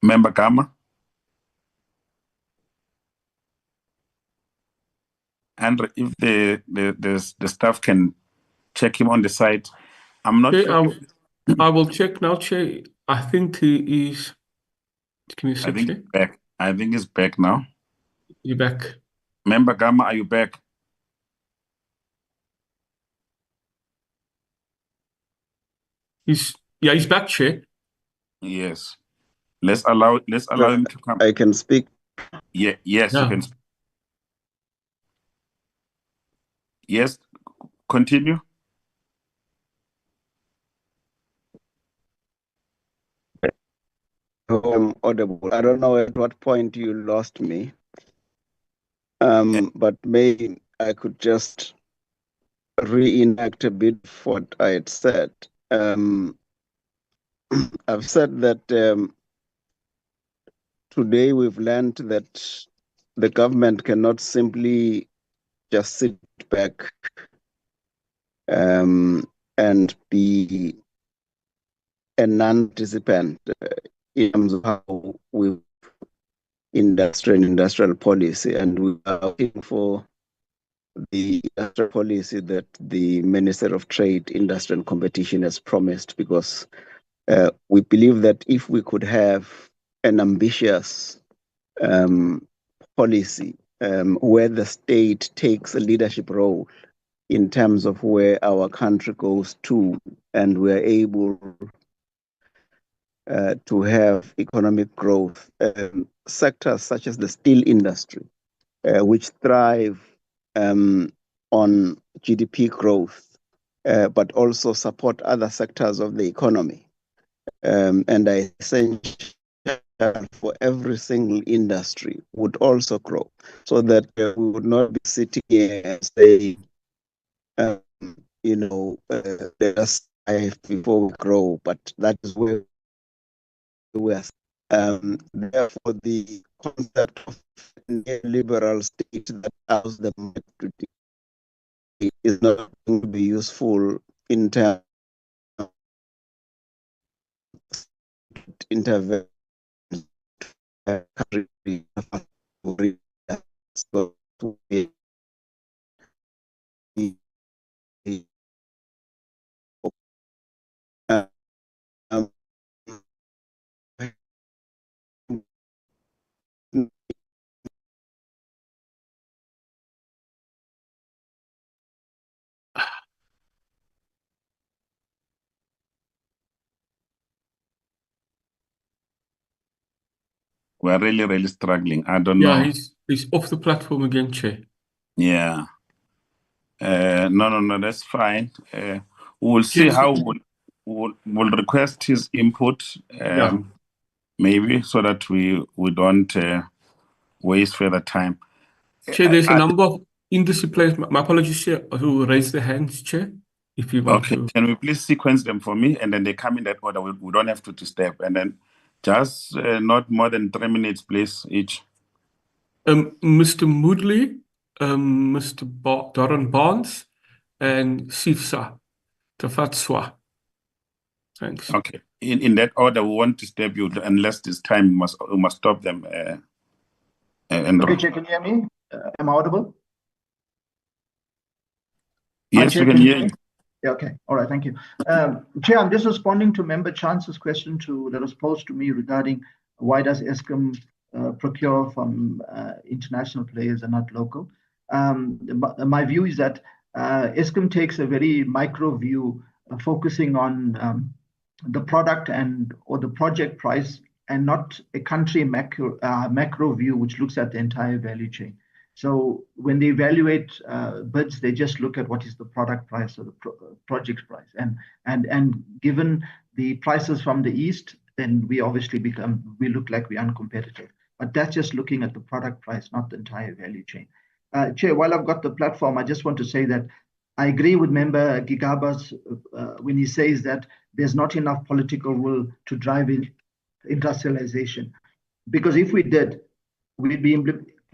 Member Gamma? And if the staff can check him on the side. I'm not sure. I will check now, Chair. I think he is. Can you see? I think he's back. I think he's back now. You're back. Member Gamma, are you back? He's back, Chair. Yes. Let's allow him to come. I can speak. Yeah, yes, you can. Yes, continue. I'm audible. I don't know at what point you lost me. But maybe I could just reenact a bit of what I had said. I've said that today we've learned that the government cannot simply just sit back and be a non-participant in terms of how we industrial policy, and we are looking for the industrial policy that the Minister of Trade, Industry and Competition has promised, because we believe that if we could have an ambitious policy where the state takes a leadership role in terms of where our country goes to, and we're able to have economic growth, sectors such as the steel industry, which thrive on GDP growth, but also support other sectors of the economy. And I think for every single industry would also grow, so that we would not be sitting here and saying, let us strive before we grow, but that is where we are. Therefore, the concept of a liberal state that allows the market to dictate is not going to be useful in terms of intervention. We're really struggling. I don't know. Yeah, he's off the platform again, Chair. Yeah. No, that's fine. We'll see how we'll request his input, maybe, so that we don't waste further time. Chair, there's a number of industry players. My apologies, Chair, who raised their hands, Chair. If you want to. Can we please sequence them for me, and then they come in that order? We don't have to step, and then just not more than 3 minutes, please, each. Mr. Moodley, Mr. Doran Barnes, and SEIFSA, Tafatswa. Thanks. Okay. In that order, we want to step you, unless this time we must stop them. Okay, Chair, can you hear me? Am I audible? Yes, we can hear you. Yeah, okay. All right, thank you. Chair, I'm just responding to Member Chance's question that was posed to me regarding why does Eskom procure from international players and not local. My view is that Eskom takes a very micro view, focusing on the product or the project price, and not a country macro view, which looks at the entire value chain. So when they evaluate bids, they just look at what is the product price or the project price, and given the prices from the east, then we obviously look like we're uncompetitive. But that's just looking at the product price, not the entire value chain. Chair, while I've got the platform, I just want to say that I agree with Member Gigaba's when he says that there's not enough political will to drive in industrialization. Because if we did, we'd be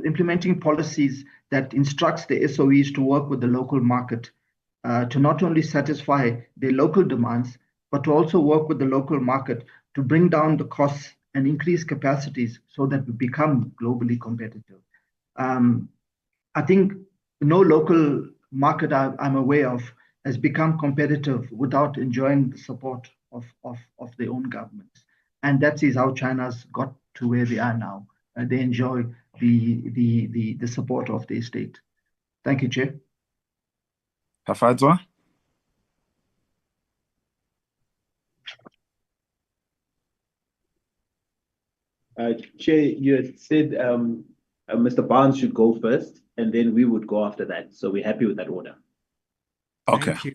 implementing policies that instructs the SOEs to work with the local market to not only satisfy their local demands, but to also work with the local market to bring down the costs and increase capacities so that we become globally competitive. I think no local market I'm aware of has become competitive without enjoying the support of their own governments. And that is how China's got to where they are now. They enjoy the support of the state. Thank you, Chair. Chair, you had said Mr. Barnes should go first, and then we would go after that. So we're happy with that order. Okay. Thank you.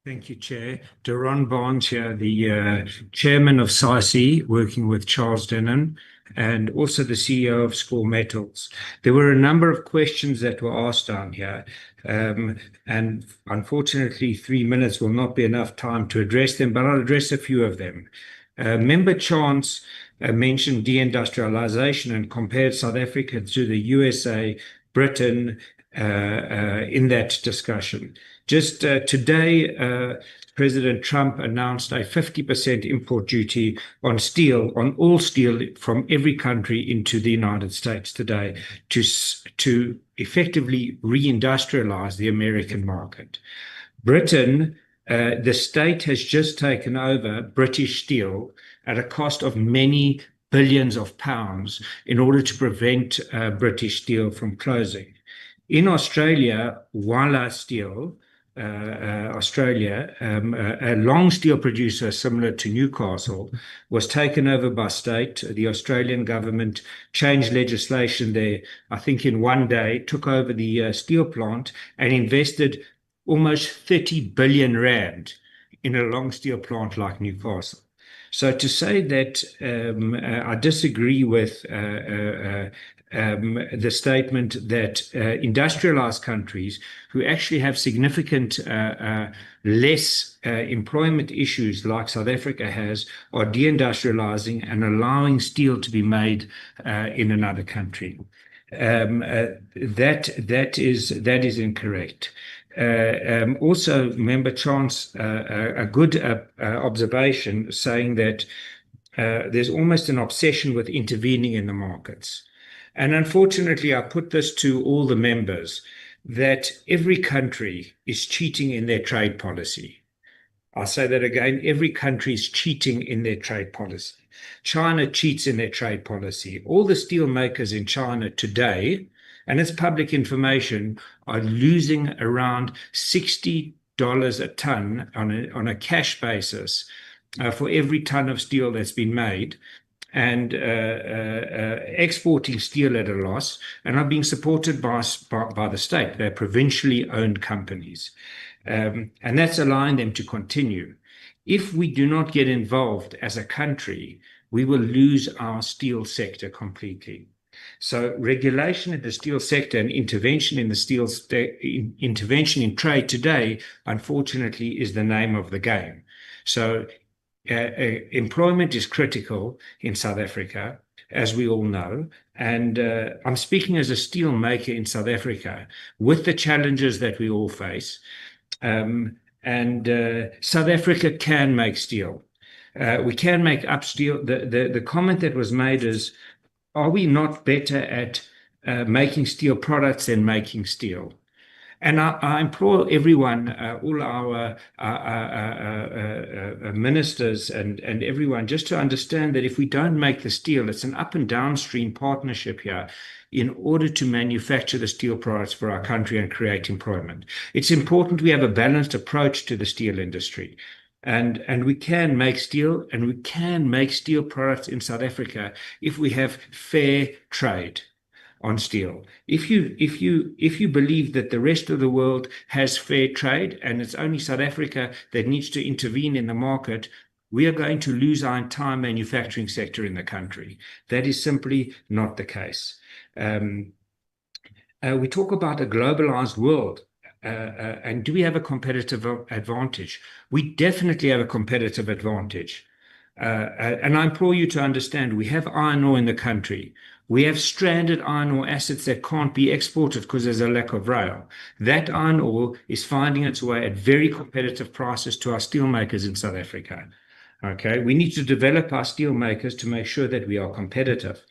Thank you, Chair. Deron Barnes here, the chairman of SAISI, working with Charles Denham, and also the CEO of Score Metals. There were a number of questions that were asked down here, and unfortunately 3 minutes will not be enough time to address them, but I'll address a few of them. Member Chance mentioned deindustrialization and compared South Africa to the USA, Britain, in that discussion. Just today, President Trump announced a 50% import duty on steel, on all steel from every country into the United States today to effectively reindustrialize the American market. Britain, the state has just taken over British steel at a cost of many billions of pounds in order to prevent British steel from closing. In Australia, Walla Steel, Australia, a long steel producer similar to Newcastle, was taken over by state. The Australian government changed legislation there, I think in one day, took over the steel plant and invested almost 30 billion rand in a long steel plant like Newcastle. So to say that I disagree with the statement that industrialized countries who actually have significant less employment issues like South Africa has are deindustrializing and allowing steel to be made in another country. That is incorrect. Also, Member Chance, a good observation saying that there's almost an obsession with intervening in the markets. And unfortunately, I put this to all the members, that every country is cheating in their trade policy. I'll say that again, every country is cheating in their trade policy. China cheats in their trade policy. All the steel makers in China today, and it's public information, are losing around $60 a ton on a cash basis for every ton of steel that's been made, and exporting steel at a loss, and are being supported by the state. They're provincially owned companies. And that's allowing them to continue. If we do not get involved as a country, we will lose our steel sector completely. So regulation in the steel sector and intervention in the intervention in trade today, unfortunately, is the name of the game. So employment is critical in South Africa, as we all know. And I'm speaking as a steel maker in South Africa with the challenges that we all face. South Africa can make steel. We can make up steel. The comment that was made is, are we not better at making steel products than making steel? And I implore everyone, all our ministers and everyone, just to understand that if we don't make the steel, it's an up and downstream partnership here in order to manufacture the steel products for our country and create employment. It's important we have a balanced approach to the steel industry. And we can make steel, and we can make steel products in South Africa if we have fair trade on steel. If you believe that the rest of the world has fair trade and it's only South Africa that needs to intervene in the market, we are going to lose our entire manufacturing sector in the country. That is simply not the case. We talk about a globalized world. And do we have a competitive advantage? We definitely have a competitive advantage. And I implore you to understand, we have iron ore in the country. We have stranded iron ore assets that can't be exported because there's a lack of rail. That iron ore is finding its way at very competitive prices to our steelmakers in South Africa. Okay, we need to develop our steelmakers to make sure that we are competitive.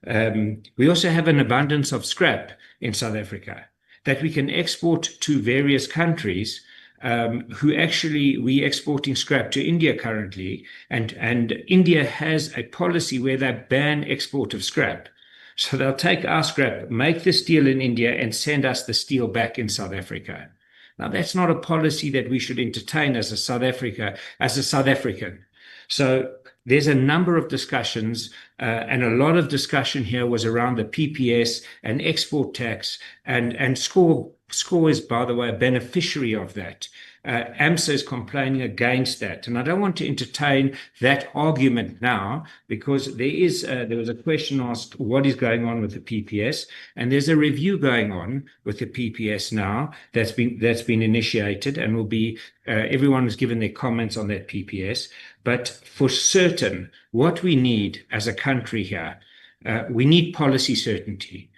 We also have an abundance of scrap in South Africa that we can export to various countries who actually, we're exporting scrap to India currently, and India has a policy where they ban export of scrap. So they'll take our scrap, make the steel in India, and send us the steel back in South Africa. Now, that's not a policy that we should entertain as a South African. So there's a number of discussions, and a lot of discussion here was around the PPS and export tax, and SCORE is, by the way, a beneficiary of that. AMSA is complaining against that, and I don't want to entertain that argument now, because there was a question asked, what is going on with the PPS, and there's a review going on with the PPS now that's been initiated, and will be everyone has given their comments on that PPS. But for certain, what we need as a country here, we need policy certainty.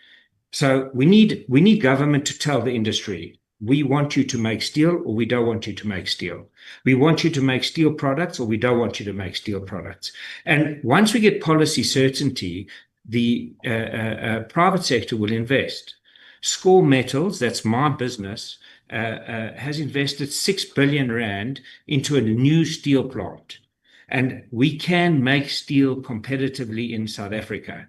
So we need government to tell the industry, we want you to make steel, or we don't want you to make steel. We want you to make steel products, or we don't want you to make steel products. And once we get policy certainty, the private sector will invest. SCORE Metals, that's my business, has invested 6 billion rand into a new steel plant. And we can make steel competitively in South Africa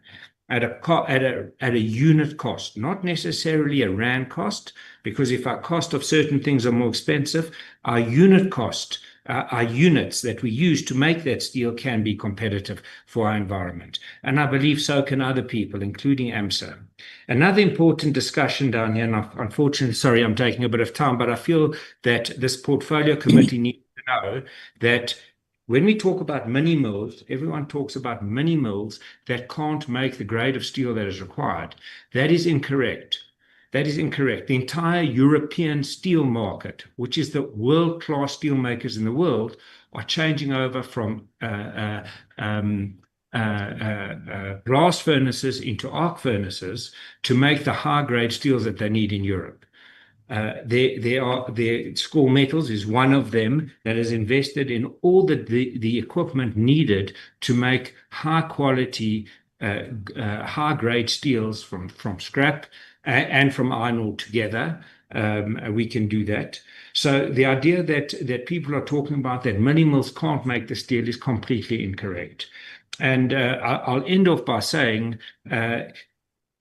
at a unit cost, not necessarily a rand cost, because if our cost of certain things are more expensive, our unit cost, our units that we use to make that steel can be competitive for our environment. And I believe so can other people, including AMSA. Another important discussion down here, and unfortunately, sorry, I'm taking a bit of time, but I feel that this portfolio committee needs to know that when we talk about mini mills, everyone talks about mini mills that can't make the grade of steel that is required. That is incorrect. That is incorrect. The entire European steel market, which is the world-class steel makers in the world, are changing over from blast furnaces into arc furnaces to make the high-grade steels that they need in Europe. SCORE Metals is one of them that has invested in all the equipment needed to make high-quality, high-grade steels from scrap and from iron ore together. We can do that. So the idea that people are talking about that mini mills can't make the steel is completely incorrect. And I'll end off by saying,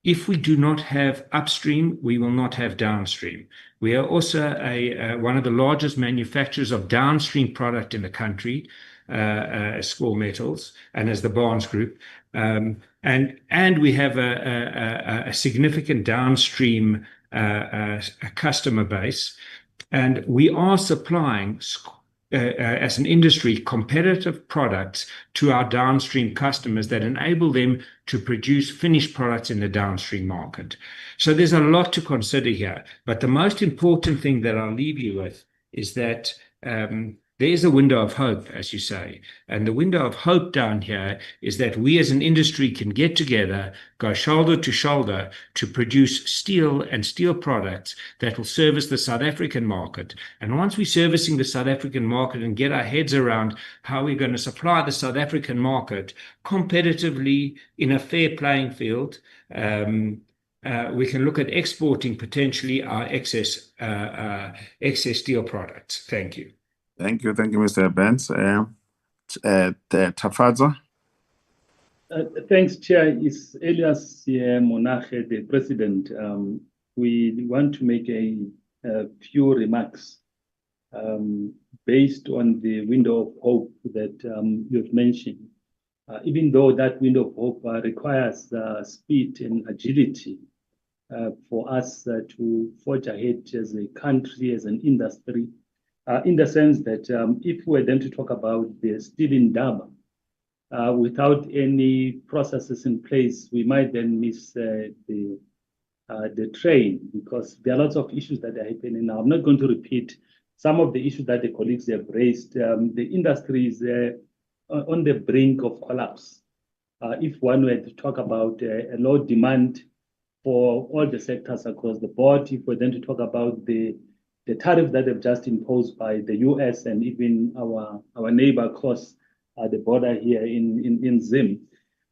if we do not have upstream, we will not have downstream. We are also one of the largest manufacturers of downstream product in the country, SCORE Metals, and as the Barnes Group. And we have a significant downstream customer base. And we are supplying, as an industry, competitive products to our downstream customers that enable them to produce finished products in the downstream market. So there's a lot to consider here. But the most important thing that I'll leave you with is that there is a window of hope, as you say. And the window of hope down here is that we as an industry can get together, go shoulder to shoulder to produce steel and steel products that will service the South African market. And once we're servicing the South African market and get our heads around how we're going to supply the South African market competitively in a fair playing field, we can look at exporting potentially our excess steel products. Thank you. Thank you, Mr. Benz. Tafadzo. Thanks, Chair. It's Elias Monache, the President. We want to make a few remarks based on the window of hope that you've mentioned. Even though that window of hope requires speed and agility for us to forge ahead as a country, as an industry, in the sense that if we're then to talk about the steel in Durban, without any processes in place, we might then miss the train, because there are lots of issues that are happening now. I'm not going to repeat some of the issues that the colleagues have raised. The industry is on the brink of collapse. If one were to talk about a low demand for all the sectors across the board, if we're then to talk about the tariff that they've just imposed by the US and even our neighbor across the border here in Zim.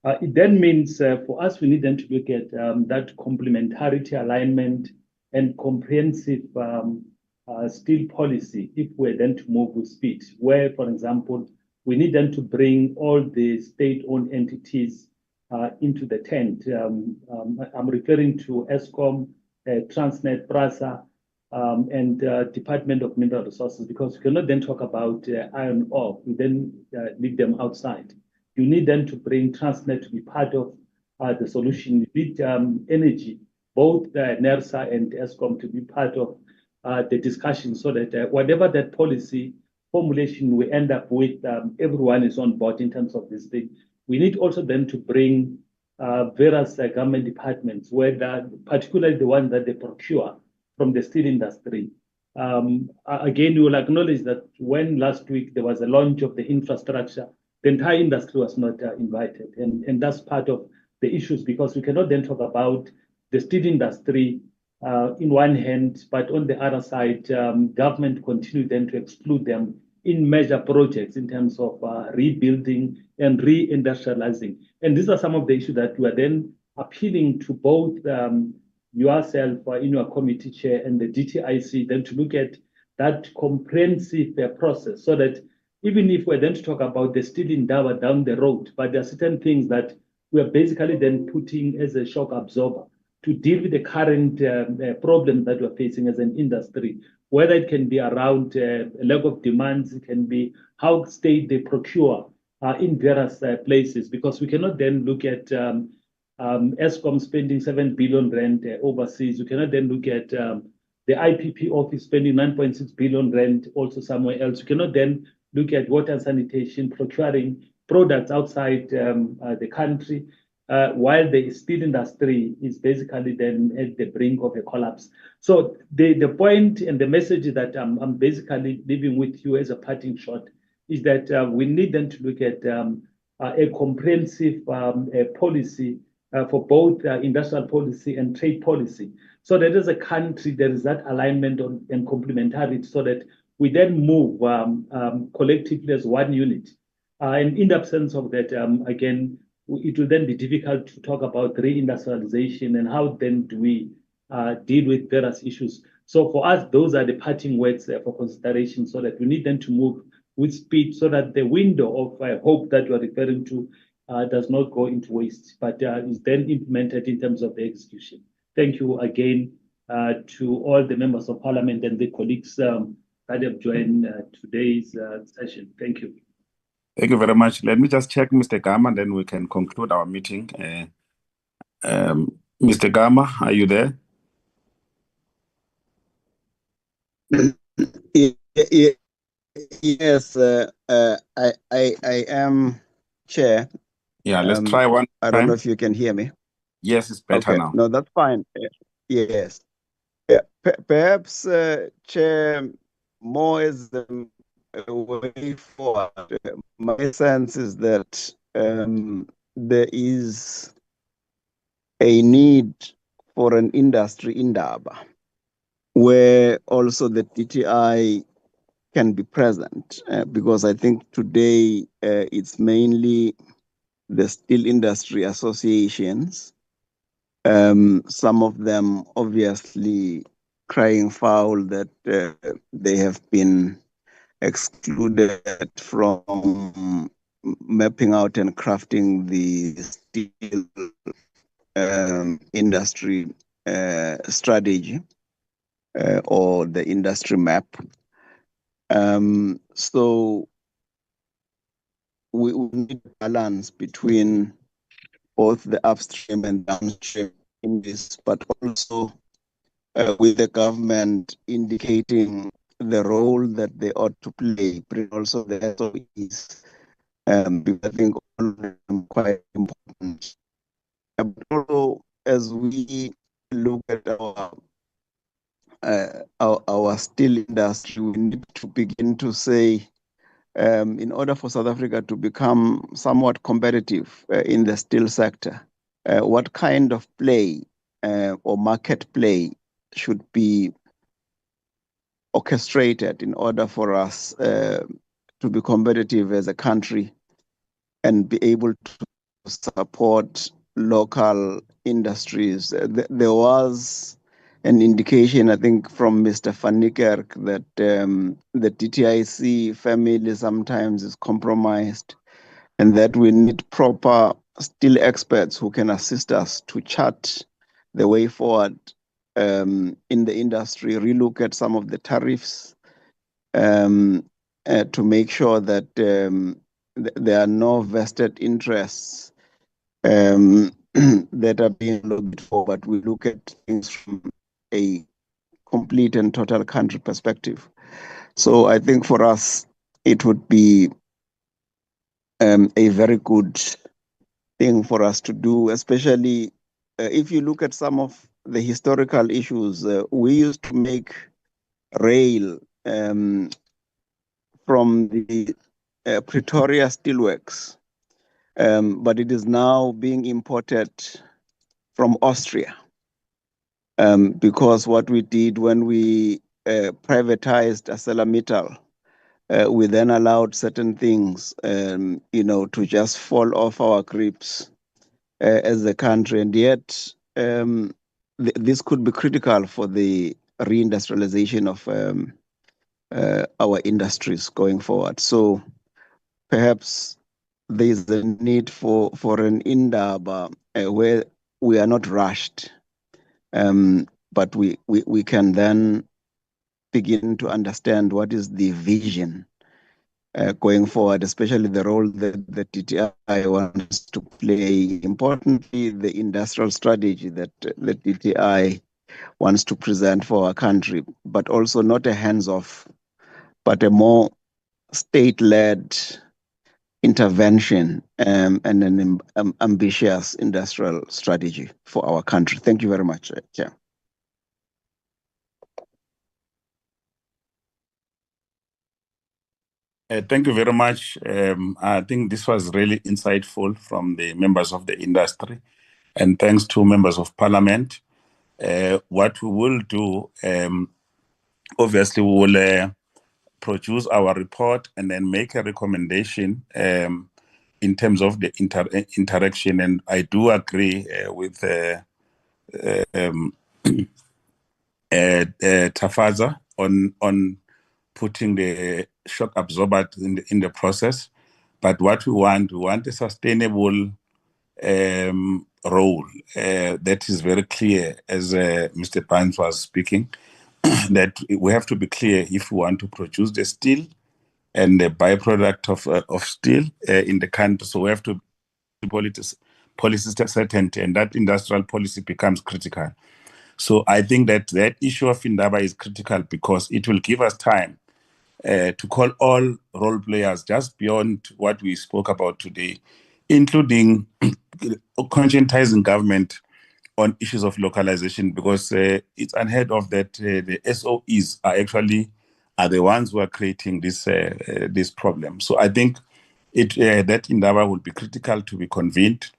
It then means for us, we need then to look at that complementarity alignment and comprehensive steel policy if we're then to move with speed, where, for example, we need then to bring all the state-owned entities into the tent. I'm referring to Eskom, Transnet, RASA, and Department of Mineral Resources, because we cannot then talk about iron ore. We then leave them outside. You need then to bring Transnet to be part of the solution. You need energy, both NERSA and ESCOM, to be part of the discussion, so that whatever that policy formulation we end up with, everyone is on board in terms of this thing. We need also then to bring various government departments, particularly the ones that they procure from the steel industry. Again, you will acknowledge that when last week there was a launch of the infrastructure, the entire industry was not invited. And that's part of the issues, because we cannot then talk about the steel industry in one hand, but on the other side, government continue then to exclude them in major projects in terms of rebuilding and re-industrializing. And these are some of the issues that we are then appealing to both yourself in your committee chair and the DTIC, then to look at that comprehensive process, so that even if we're then to talk about the steel endeavor down the road, but there are certain things that we are basically then putting as a shock absorber to deal with the current problems that we're facing as an industry, whether it can be around lack of demands, it can be how state they procure in various places, because we cannot then look at ESCOM spending 7 billion rand overseas. We cannot then look at the IPP office spending 9.6 billion rand also somewhere else. We cannot then look at water and sanitation procuring products outside the country, while the steel industry is basically then at the brink of a collapse. So the point and the message that I'm basically leaving with you as a parting shot is that we need then to look at a comprehensive policy for both industrial policy and trade policy, so that as a country there is that alignment and complementarity, so that we then move collectively as one unit. And in the absence of that, again, it will then be difficult to talk about reindustrialization and how then do we deal with various issues. So for us, those are the parting words for consideration, so that we need them to move with speed, so that the window of hope that you're referring to does not go into waste, but is then implemented in terms of the execution. Thank you again to all the members of parliament and the colleagues that have joined today's session. Thank you. Thank you very much. Let me just check Mr. Gama, then we can conclude our meeting. Mr. Gama, are you there? Yes, I am, Chair. Yeah, let's try one I don't know if you can hear me. Yes, it's better now. No, that's fine. Yes. Yeah. Perhaps, Chair, more is the way forward. My sense is that there is a need for an industry indaba, where also the DTI can be present, because I think today it's mainly the steel industry associations, some of them obviously crying foul that they have been excluded from mapping out and crafting the steel industry strategy or the industry map. So we need a balance between both the upstream and downstream in this, but also with the government indicating the role that they ought to play, also the SOEs, because I think all of them quite important. But also, as we look at our steel industry, we need to begin to say, in order for South Africa to become somewhat competitive in the steel sector, what kind of play or market play should be orchestrated in order for us to be competitive as a country and be able to support local industries. There was an indication, I think, from Mr. Van Niekerk that the DTIC family sometimes is compromised, and that we need proper steel experts who can assist us to chart the way forward in the industry, relook at some of the tariffs to make sure that there are no vested interests that are being looked for, but we look at things from a complete and total country perspective. So I think for us, it would be a very good thing for us to do, especially if you look at some of the historical issues. We used to make rail from the Pretoria Steelworks, but it is now being imported from Austria. Because what we did when we privatized ArcelorMittal, we then allowed certain things, to just fall off our grips as a country, and yet this could be critical for the reindustrialization of our industries going forward. So perhaps there is a need for an indaba where we are not rushed, but we can then begin to understand what is the vision going forward, especially the role that the DTI wants to play. Importantly, the industrial strategy that the DTI wants to present for our country, but also not a hands-off, but a more state-led intervention and an ambitious industrial strategy for our country. Thank you very much, Chair. Thank you very much. I think this was really insightful from the members of the industry, and thanks to members of parliament. What we will do, obviously we will produce our report and then make a recommendation in terms of the interaction. And I do agree with Tafaza on putting the shock absorber in the process. But what we want a sustainable role that is very clear, as Mr. Pines was speaking, that we have to be clear if we want to produce the steel and the byproduct of steel in the country. So we have to policy certainty, and that industrial policy becomes critical. So I think that issue of Indaba is critical because it will give us time to call all role players just beyond what we spoke about today, including conscientizing government on issues of localization, because it's unheard of that the SOEs are the ones who are creating this problem. So I think that Indaba will be critical to be convened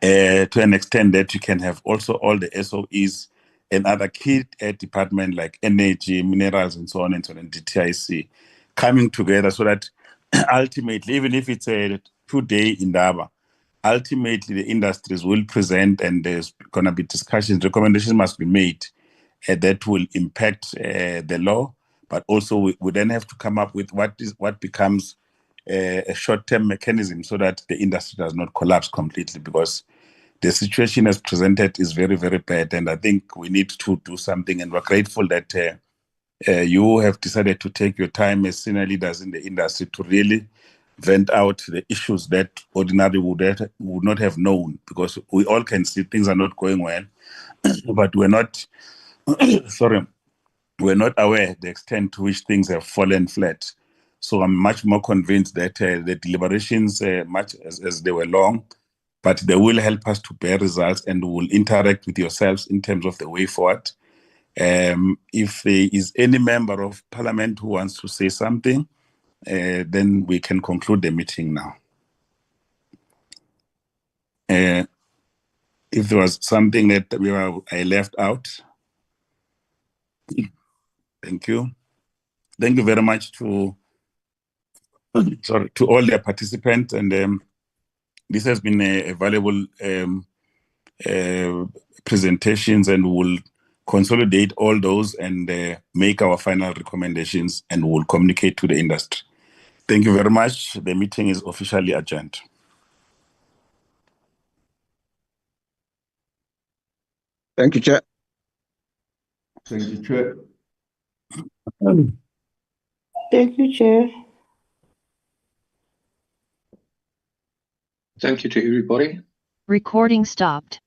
to an extent that you can have also all the SOEs and other key departments like energy, minerals, and so on and so on, and DTIC coming together so that ultimately, even if it's a 2-day Indaba, ultimately the industries will present and there's going to be discussions. Recommendations must be made that will impact the law, but also we then have to come up with what becomes a short-term mechanism so that the industry does not collapse completely, because the situation as presented is very, very bad, and I think we need to do something, and we're grateful that you have decided to take your time as senior leaders in the industry to really vent out the issues that ordinarily would not have known, because we all can see things are not going well, but we're not, we're not aware the extent to which things have fallen flat. So I'm much more convinced that the deliberations, much as they were long, but they will help us to bear results, and will interact with yourselves in terms of the way forward. If there is any member of parliament who wants to say something, then we can conclude the meeting now. If there was something that I left out, thank you. Thank you very much to all the participants, and this has been a valuable presentations, and we'll consolidate all those and make our final recommendations, and we'll communicate to the industry. Thank you very much. The meeting is officially adjourned. Thank you, Chair. Thank you, Chair. Thank you, Chair. Thank you to everybody. Recording stopped.